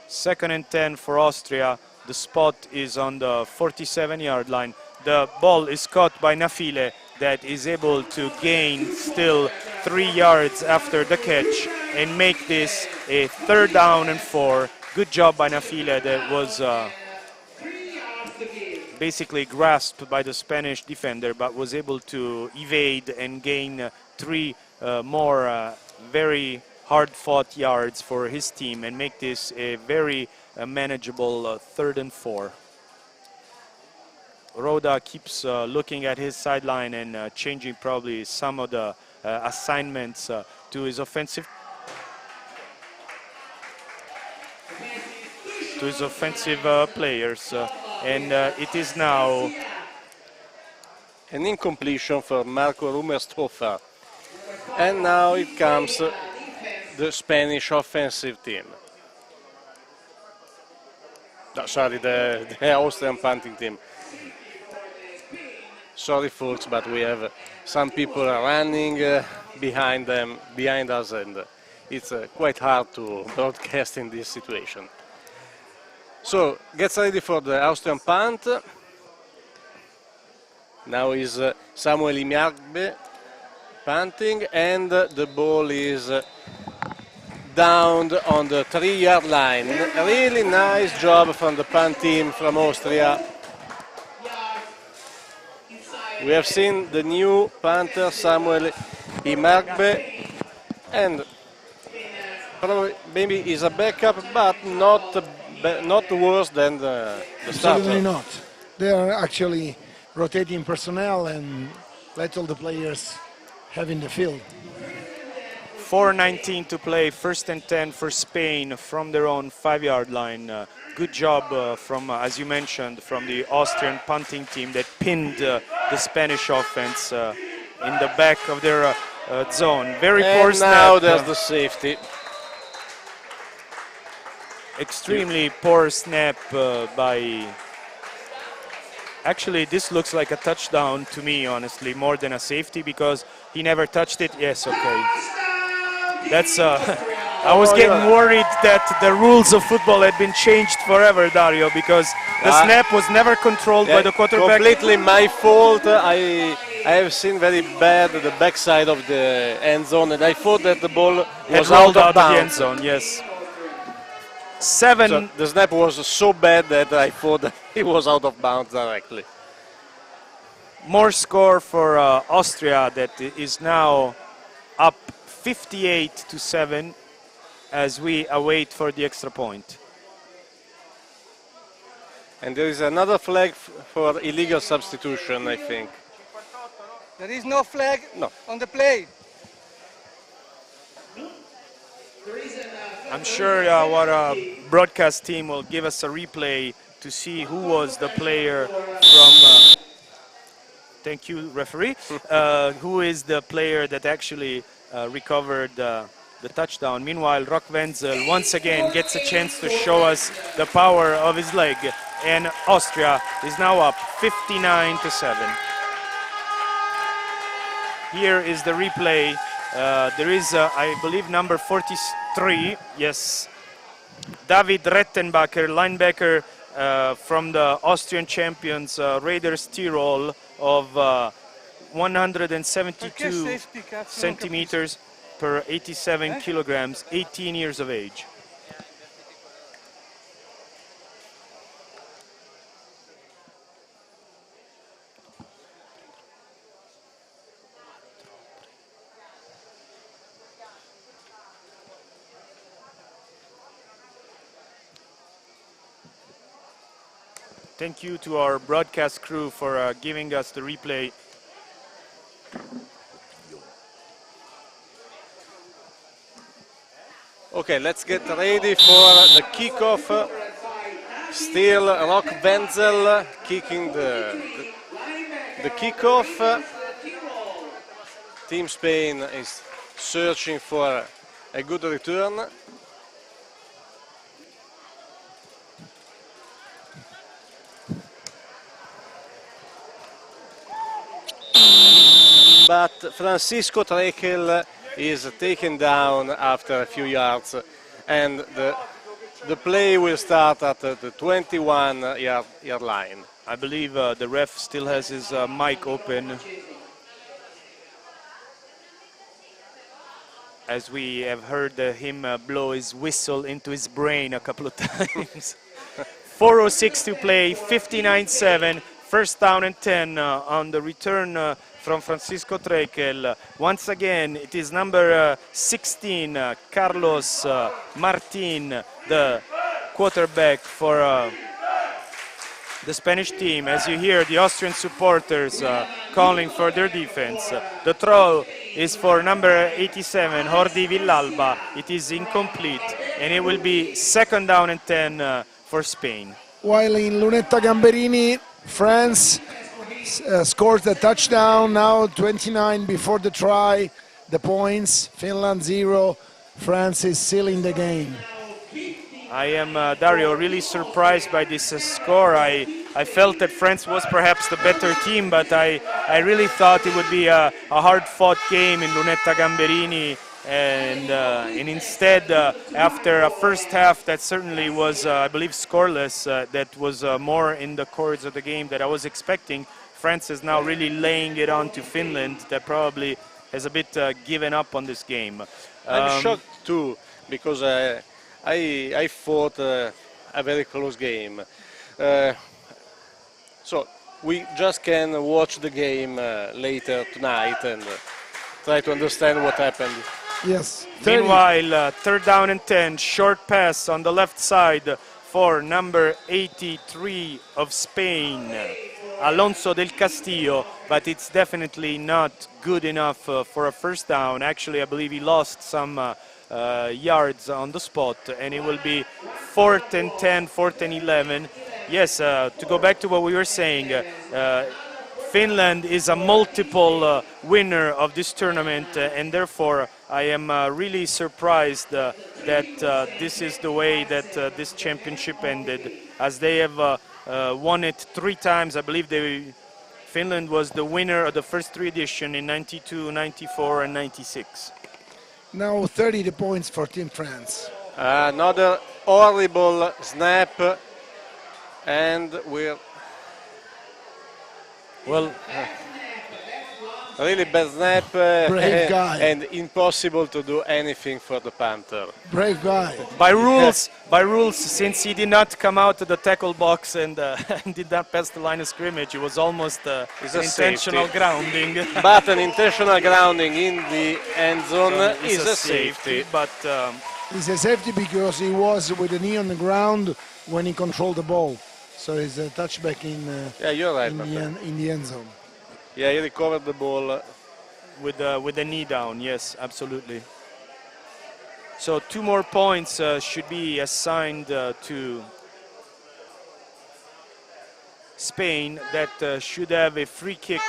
Second and 10 for Austria. The spot is on the 47-yard line. The ball is caught by Nafile, that is able to gain still 3 yards after the catch and make this a 3rd down and 4. Good job by Nafile, that was basically grasped by the Spanish defender, but was able to evade and gain 3 more very hard-fought yards for his team and make this a very manageable 3rd and 4. Roda keeps looking at his sideline and changing probably some of the assignments to his offensive players, and it is now an incompletion for Marco Rumerstoffer, and now it comes the Spanish offensive team. No, sorry, the Austrian punting team. Sorry, folks, but we have some people running behind us, and it's quite hard to broadcast in this situation. So, gets ready for the Austrian punt. Now is Samuel Imiarbe punting, and the ball is down on the 3-yard line. Really nice job from the punt team from Austria. We have seen the new punter Samuel Imarbe, and probably maybe he's a backup, but not worse than the starter. Certainly not. They are actually rotating personnel and let all the players have in the field. 4:19 to play, 1st and 10 for Spain from their own 5-yard line. Good job from, as you mentioned, from the Austrian punting team that pinned the Spanish offense in the back of their zone. Very poor snap. Now there's the safety. Extremely poor snap by... Actually, this looks like a touchdown to me, honestly, more than a safety, because he never touched it. Yes, okay. That's... I was getting worried that the rules of football had been changed forever, Dario, because the snap was never controlled by the quarterback. Completely my fault. I have seen very bad the backside of the end zone, and I thought that the ball was out of bounds. The end zone, yes. 7. So the snap was so bad that I thought that it was out of bounds directly. More score for Austria, that is now up 58-7 as we await for the extra point. And there is another flag for illegal substitution, I think. There is no flag No. on the play. I'm sure our broadcast team will give us a replay to see who was the player from... thank you, referee. Who is the player that actually recovered the touchdown. Meanwhile, Rock Wenzel once again gets a chance to show us the power of his leg, and Austria is now up 59-7. Here is the replay. There is, I believe, number 43. Yes, David Rettenbacher, linebacker from the Austrian champions Raiders Tirol of 172 centimeters per 87 kilograms, 18 years of age. Thank you to our broadcast crew for giving us the replay. Okay, let's get ready for the kickoff. Still Rock Wenzel kicking the kickoff. Team Spain is searching for a good return. But Francisco Trekel is taken down after a few yards, and the play will start at the 21-yard line. I believe the ref still has his mic open, as we have heard him blow his whistle into his brain a couple of times. 4:06 to play, 59-7, first down and 10 on the return from Francisco Trekel. Once again, it is number 16, Carlos Martin, the quarterback for the Spanish team. As you hear, the Austrian supporters calling for their defense. The throw is for number 87, Jordi Villalba. It is incomplete, and it will be second down and 10 for Spain. While in Lunetta Gamberini, France scores the touchdown, now 29 before the try, the points, Finland 0, France is sealing the game. I am, Dario, really surprised by this score. I felt that France was perhaps the better team, but I really thought it would be a hard-fought game in Lunetta Gamberini, and instead, after a first half that certainly was, I believe, scoreless, that was more in the chords of the game that I was expecting, France is now really laying it on to Finland, that probably has a bit given up on this game. I'm shocked too, because I fought a very close game. So we just can watch the game later tonight and try to understand what happened. Yes. Meanwhile, third down and 10, short pass on the left side for number 83 of Spain, Alonso del Castillo, but it's definitely not good enough for a first down. Actually, I believe he lost some yards on the spot, and it will be 4th and 10, 4th and 11. Yes, to go back to what we were saying, Finland is a multiple winner of this tournament, and therefore I am really surprised that this is the way that this championship ended, as they have won it 3 times. I believe Finland was the winner of the first 3 editions in 92, 94 and 96. Now 30 points for Team France. Another horrible snap, and we're really bad snap, Brave guy. and impossible to do anything for the Panther. Brave guy. By rules, since he did not come out of the tackle box and did not pass the line of scrimmage, it was almost an intentional grounding. But an intentional grounding in the end zone is a safety. But it's a safety because he was with the knee on the ground when he controlled the ball. So it's a touchback in, yeah, you're right, in the end zone. Yeah, he recovered the ball with the knee down. Yes, absolutely. So 2 more points should be assigned to Spain, that should have a free kick.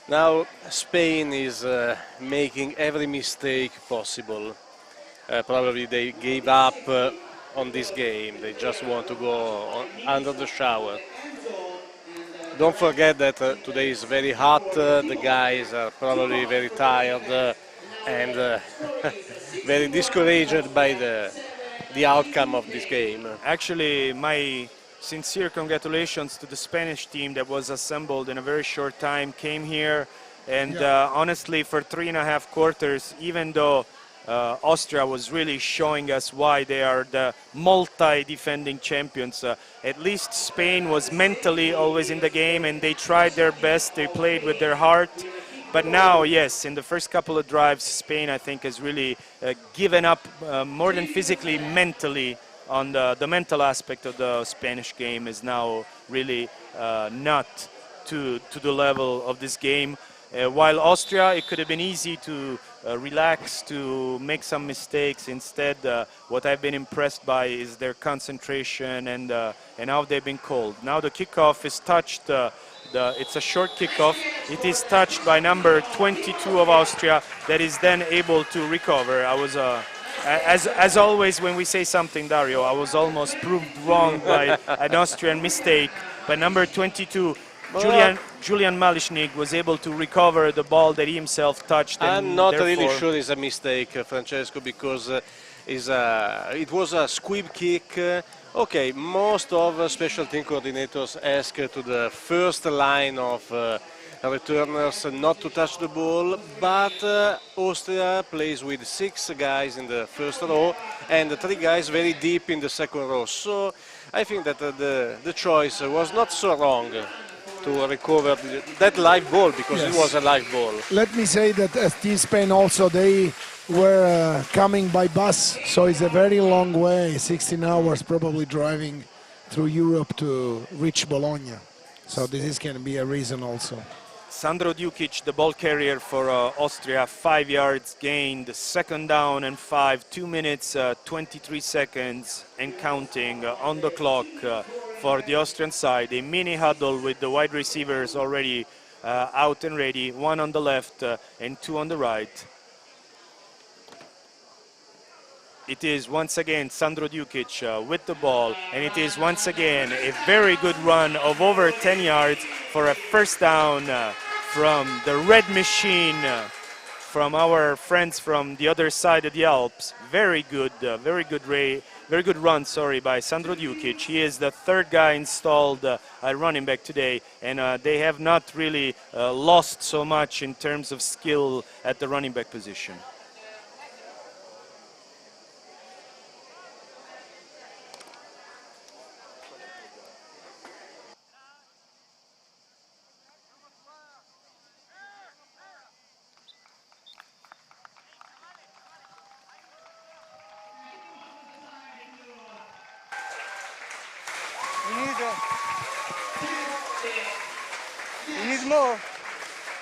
Now Spain is making every mistake possible. Probably they gave up on this game. They just want to go under the shower. don't forget that today is very hot. The guys are probably very tired and very discouraged by the outcome of this game. Actually, my sincere congratulations to the Spanish team that was assembled in a very short time, came here, and honestly, for 3.5 quarters, even though Austria was really showing us why they are the multi-defending champions, at least Spain was mentally always in the game, and they tried their best, they played with their heart. But now, yes, in the first couple of drives, Spain, I think, has really given up more than physically, mentally. On the mental aspect of the Spanish game is now really not to the level of this game. While Austria, it could have been easy to relax, to make some mistakes. Instead, what I've been impressed by is their concentration and how they've been called. Now the kickoff is touched. It's a short kickoff. It is touched by number 22 of Austria that is then able to recover. I was as always, when we say something, Dario, I was almost proved wrong by an Austrian mistake. But number 22, Julian Mališnik, was able to recover the ball that he himself touched. I'm not really sure it's a mistake, Francesco, because it was a squib kick. Okay, most of special team coordinators ask to the first line of returners not to touch the ball, but Austria plays with 6 guys in the first row and 3 guys very deep in the second row. So I think that the choice was not so wrong to recover that live ball, because it was a live ball. Let me say that Team Spain also, they were coming by bus, so it's a very long way, 16 hours probably driving through Europe to reach Bologna. So this can be a reason also. Sandro Djukic, the ball carrier for Austria, 5 yards gained, second down and 5, 2 minutes, 23 seconds and counting on the clock for the Austrian side. A mini huddle with the wide receivers already out and ready, 1 on the left and 2 on the right. It is once again Sandro Djukic with the ball, and it is once again a very good run of over 10 yards for a first down from the red machine, from our friends from the other side of the Alps. Very good run, by Sandro Djukic. He is the 3rd guy installed at running back today, and they have not really lost so much in terms of skill at the running back position.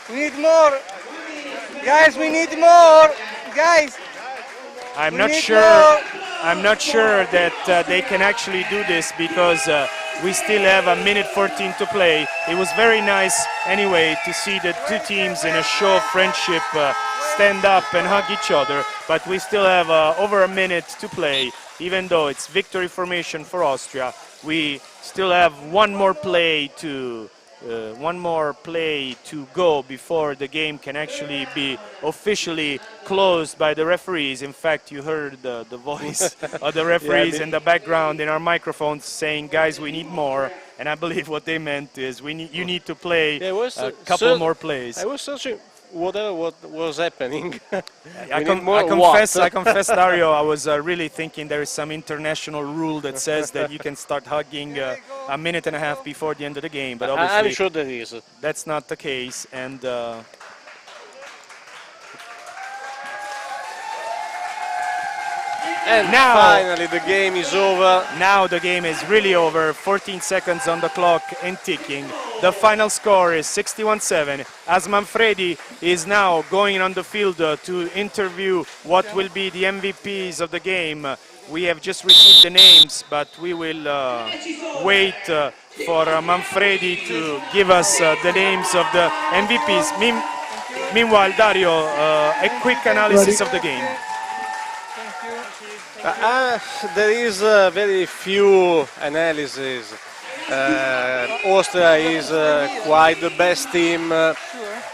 We need more. Guys, we need more. Guys. I'm not sure that they can actually do this, because we still have 1:14 to play. It was very nice anyway to see the 2 teams in a show of friendship stand up and hug each other, but we still have over a minute to play. Even though it's victory formation for Austria, we still have one more play to go before the game can actually be officially closed by the referees. In fact, you heard the voice of the referees in the background in our microphones saying, "Guys, we need more." And I believe what they meant is, you need to play a couple more plays. I was searching what was happening. I confess, Dario, I was really thinking there is some international rule that says that you can start hugging a minute and a half before the end of the game, but obviously I'm sure there is. That's not the case. And now, finally, the game is over. Now the game is really over. 14 seconds on the clock and ticking. The final score is 61-7. As Manfredi is now going on the field to interview what will be the MVPs of the game. We have just received the names, but we will wait for Manfredi to give us the names of the MVPs. Meanwhile, Dario, a quick analysis of the game. There is very few analysis. Austria is quite the best team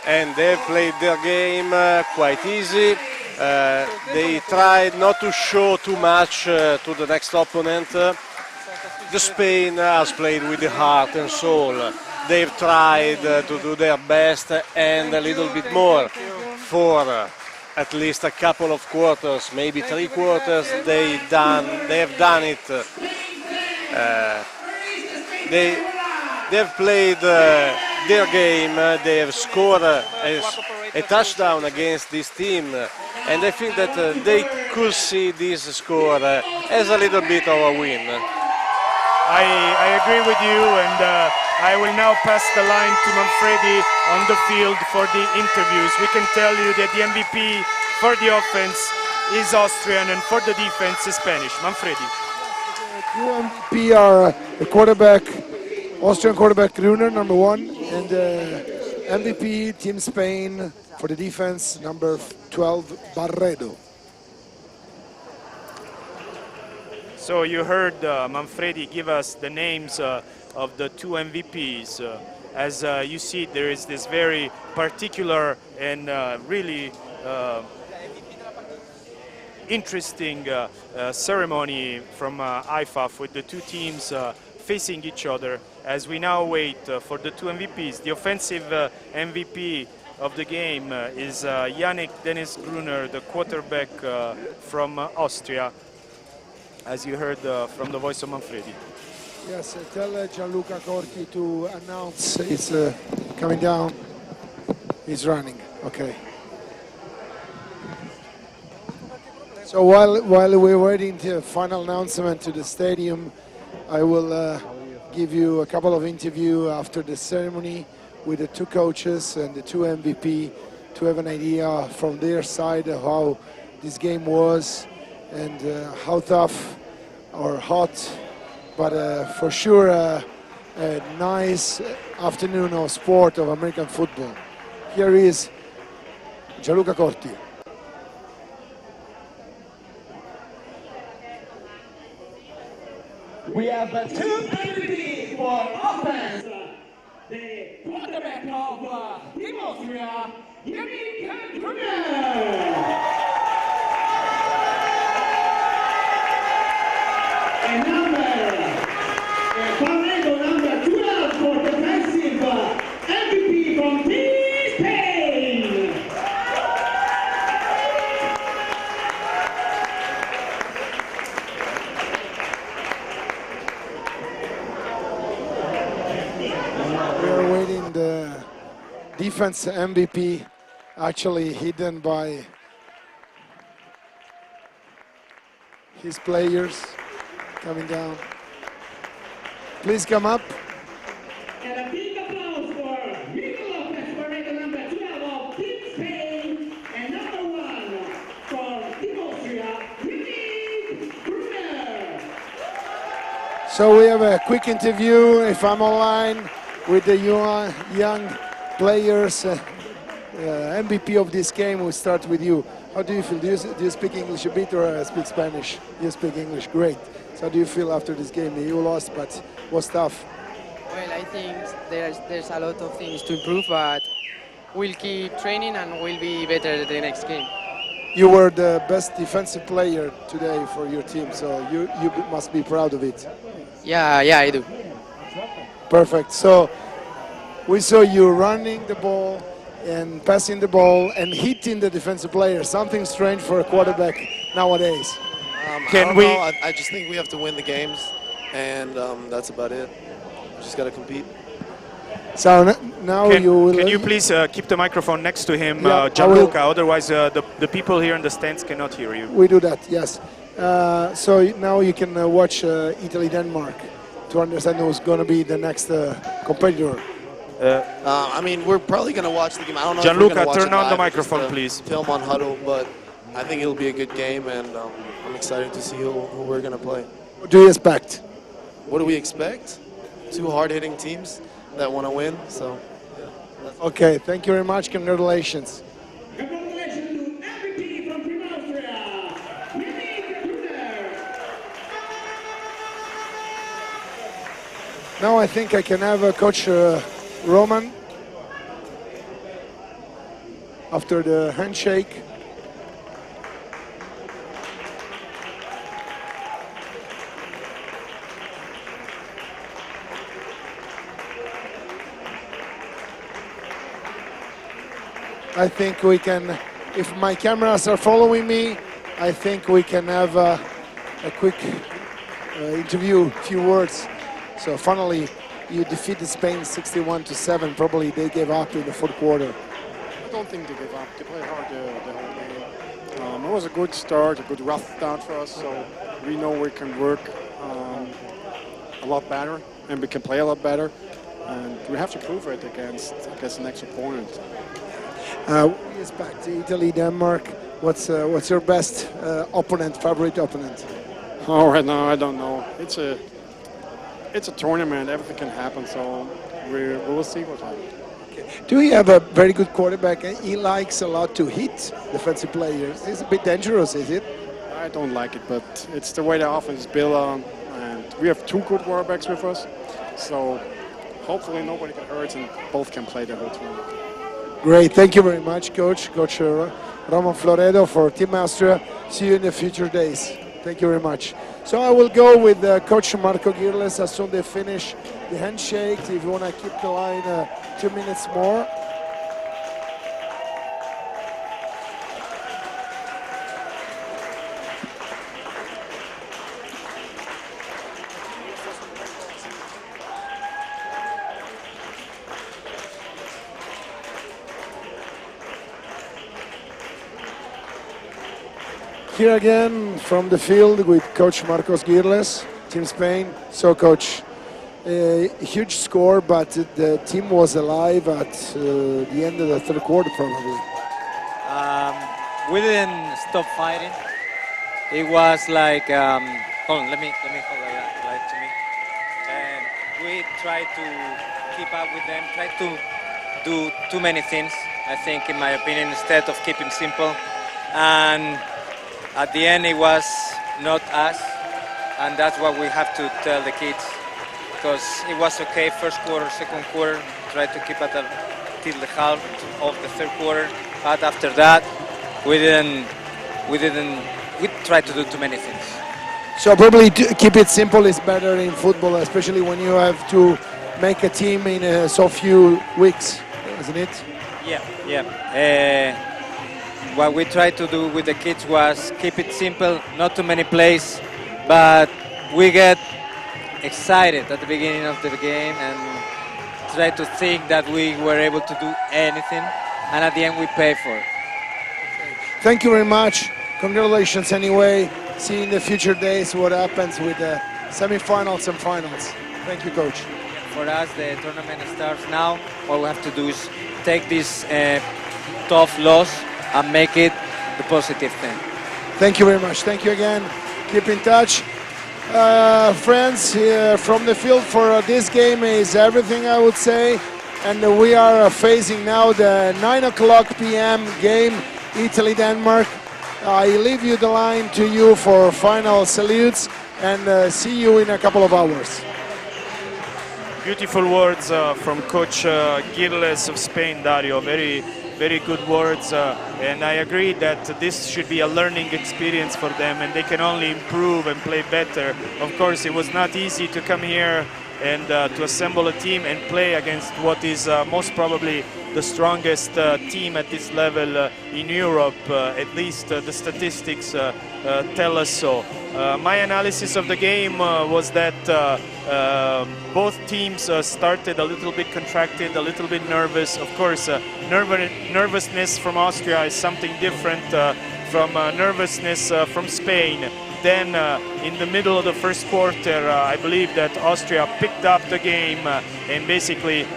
and they played their game quite easy. They tried not to show too much to the next opponent. The Spain has played with the heart and soul. They've tried to do their best and a little bit more. For at least a couple of quarters, maybe 3 quarters, they have done it. They have played their game. They have scored a touchdown against this team, and I think that they could see this score as a little bit of a win. I agree with you, and I will now pass the line to Manfredi on the field for the interviews. We can tell you that the MVP for the offense is Austrian and for the defense is Spanish. Manfredi. The MVP are the quarterback, Austrian quarterback Gruner, number 1, and MVP Team Spain for the defense, number 12, Barredo. So you heard Manfredi give us the names of the 2 MVPs. As you see, there is this very particular and really interesting ceremony from IFAF with the 2 teams facing each other as we now wait for the 2 MVPs. The offensive MVP of the game is Yannick Dennis Gruner, the quarterback from Austria, as you heard from the voice of Manfredi. Yes, tell Gianluca Corti to announce he's coming down. He's running, okay. So while we're waiting to final announcement to the stadium, I will give you a couple of interviews after the ceremony with the 2 coaches and the 2 MVP to have an idea from their side of how this game was and how tough or hot, but for sure a nice afternoon of sport of American football. Here is Gianluca Corti. We have 2 penalties for offense. The quarterback of Team Austria, Yannick Gruner. And number 12 for defensive MVP from Team Spain. We are waiting the defense MVP, actually hidden by his players coming down. Please come up. And a big applause for Miguel Lopez, for number 12 of Team Spain, and number 1 for Team Austria, Yannick Gruner. So we have a quick interview, if I'm online, with the young players. MVP of this game, we start with you. How do you feel? Do you speak English a bit or speak Spanish? You speak English, great. So how do you feel after this game? You lost, but was tough. Well, I think there's a lot of things to improve, but we'll keep training and we'll be better the next game. You were the best defensive player today for your team, so you must be proud of it. Yeah, I do. Perfect. So we saw you running the ball and passing the ball and hitting the defensive player, something strange for a quarterback nowadays. I just think we have to win the games, and that's about it. We just got to compete. So now Can you please keep the microphone next to him, Gianluca? Otherwise, the people here in the stands cannot hear you. We do that, yes. So now you can watch Italy-Denmark to understand who's going to be the next competitor. I mean, we're probably going to watch the game. I don't know Gianluca, if we're going to watch turn it on live, the microphone, please. Film on Huddle, but I think it'll be a good game, and I'm excited to see who we're going to play. What do you expect? What do we expect? 2 hard-hitting teams that want to win. So. Yeah. Okay, thank you very much. Congratulations. Congratulations to MVP from Team Austria, Yannick Gruner. Now I think I can have Coach Roman after the handshake. I think we can, if my cameras are following me, I think we can have a quick interview, few words. So finally, you defeated Spain 61-7. Probably they gave up in the fourth quarter. I don't think they gave up. They played hard the whole game. It was a good start, a good rough start for us. So we know we can work a lot better and we can play a lot better. And we have to prove it against the next opponent. We expect Italy, Denmark. What's your best opponent, favorite opponent? Oh, right now I don't know. It's a tournament. Everything can happen. So we will see what happens. Okay. Do you have a very good quarterback? He likes a lot to hit defensive players. It's a bit dangerous, is it? I don't like it, but it's the way the offense is built on. And we have two good quarterbacks with us. So hopefully nobody get hurt and both can play the whole tournament. Great, thank you very much, Coach Roman Floredo for Team Austria. See you in the future days. Thank you very much. So I will go with Coach Marco Girles as soon as they finish the handshake. If you want to keep the line 2 minutes more. Here again from the field with Coach Marcos Girles, Team Spain. So Coach, a huge score, but the team was alive at the end of the third quarter probably. We didn't stop fighting. It was like, hold on, let me hold that light to me. And we tried to keep up with them, tried to do too many things, I think, in my opinion, instead of keeping simple. And at the end, it was not us, and that's what we have to tell the kids. Because it was okay first quarter, second quarter, tried to keep it till the half of the third quarter. But after that, we tried to do too many things. So probably to keep it simple is better in football, especially when you have to make a team in so few weeks, isn't it? Yeah. What we tried to do with the kids was keep it simple, not too many plays, but we get excited at the beginning of the game and try to think that we were able to do anything, and at the end we pay for it. Thank you very much. Congratulations anyway. See in the future days what happens with the semi-finals and finals. Thank you, Coach. For us, the tournament starts now. What we have to do is take this tough loss and make it the positive thing. Thank you very much. Thank you again. Keep in touch. Friends, from the field for this game is everything, I would say. And we are facing now the 9:00 p.m. game, Italy-Denmark. I leave you the line to you for final salutes and see you in a couple of hours. Beautiful words from Coach Girles of Spain, Dario. Very good words, and I agree that this should be a learning experience for them, and they can only improve and play better. Of course, it was not easy to come here and to assemble a team and play against what is most probably the strongest team at this level in Europe. At least the statistics tell us so. My analysis of the game was that both teams started a little bit contracted, a little bit nervous. Of course, nervousness from Austria is something different from nervousness from Spain. Then in the middle of the first quarter, I believe that Austria picked up the game and basically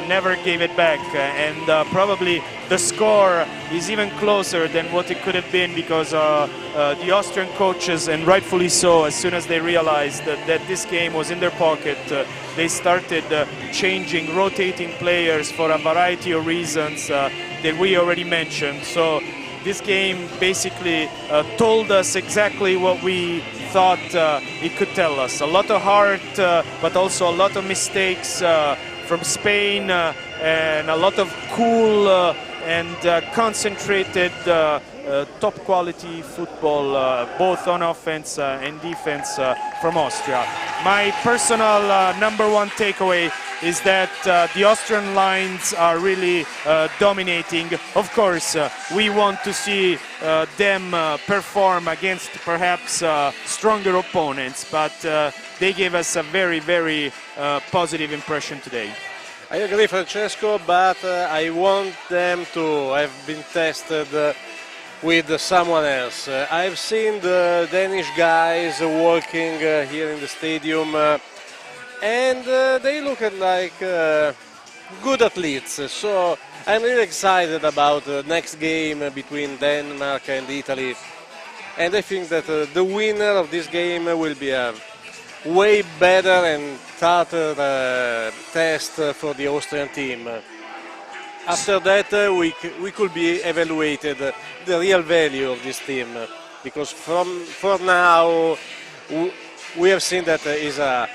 never gave it back. And probably the score is even closer than what it could have been, because the Austrian coaches, and rightfully so, as soon as they realized that this game was in their pocket, they started changing, rotating players for a variety of reasons that we already mentioned. So this game basically told us exactly what we thought it could tell us. A lot of heart, but also a lot of mistakes from Spain, and a lot of cool and concentrated top quality football, both on offense and defense from Austria. My personal number one takeaway is that the Austrian lines are really dominating. Of course, we want to see them perform against perhaps stronger opponents, but they gave us a very, very positive impression today. I agree, Francesco, but I want them to have been tested with someone else. I've seen the Danish guys working here in the stadium, and they look like good athletes. So I'm really excited about the next game between Denmark and Italy. And I think that the winner of this game will be a way better and tougher test for the Austrian team. After that, we could be evaluated the real value of this team, because for now we have seen that it is a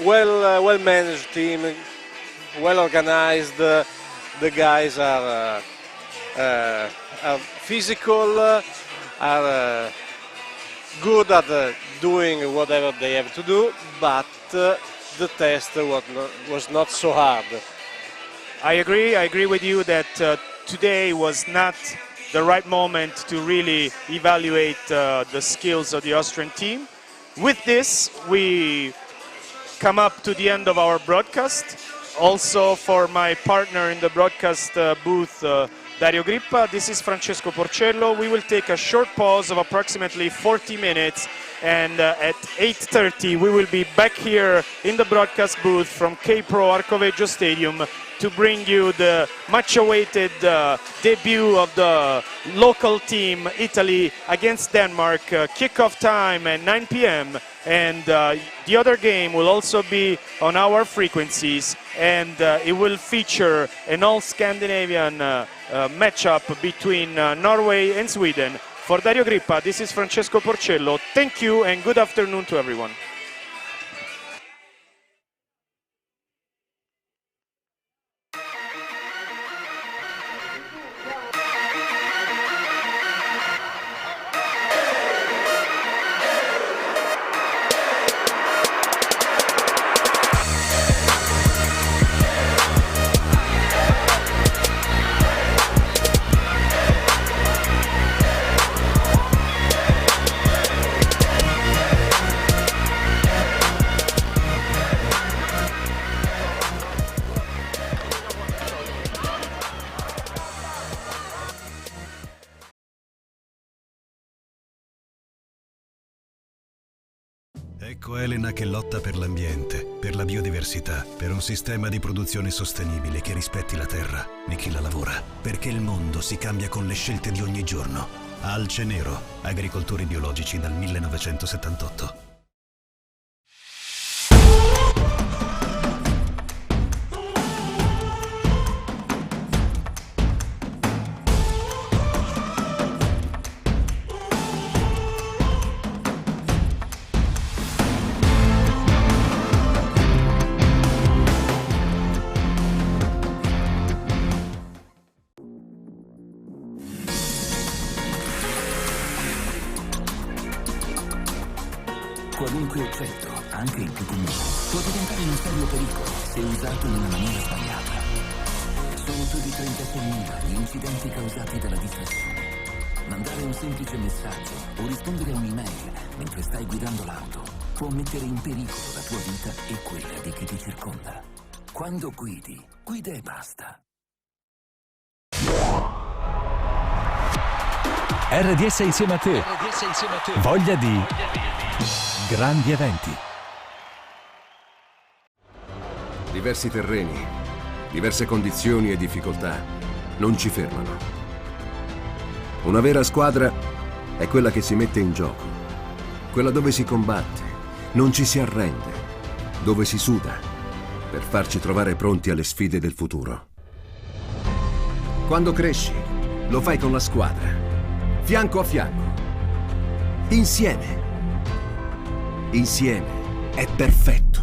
well managed team, well organized. The guys are physical, are good at doing whatever they have to do, but the test was not so hard. I agree with you that today was not the right moment to really evaluate the skills of the Austrian team. With this, we come up to the end of our broadcast. Also for my partner in the broadcast booth, Dario Grippa, this is Francesco Porcello. We will take a short pause of approximately 40 minutes, and at 8:30 we will be back here in the broadcast booth from K-Pro Arcoveggio Stadium to bring you the much-awaited debut of the local team, Italy, against Denmark. Kickoff time at 9 p.m. And the other game will also be on our frequencies, and it will feature an all-Scandinavian matchup between Norway and Sweden. For Dario Grippa, this is Francesco Porcello. Thank you and good afternoon to everyone. Ecco Elena che lotta per l'ambiente, per la biodiversità, per un sistema di produzione sostenibile che rispetti la terra e chi la lavora. Perché il mondo si cambia con le scelte di ogni giorno. Alce Nero, agricoltori biologici dal 1978. Qualunque oggetto, anche il più comune, può diventare un serio pericolo se usato in una maniera sbagliata. Sono più di 36.000 gli incidenti causati dalla distrazione. Mandare un semplice messaggio o rispondere a un'email mentre stai guidando l'auto può mettere in pericolo la tua vita e quella di chi ti circonda. Quando guidi, guida e basta. RDS insieme a te. Voglia di grandi eventi. Diversi terreni, diverse condizioni e difficoltà non ci fermano. Una vera squadra è quella che si mette in gioco, quella dove si combatte, non ci si arrende, dove si suda per farci trovare pronti alle sfide del futuro. Quando cresci, lo fai con la squadra. fianco a fianco. Insieme. Insieme è perfetto.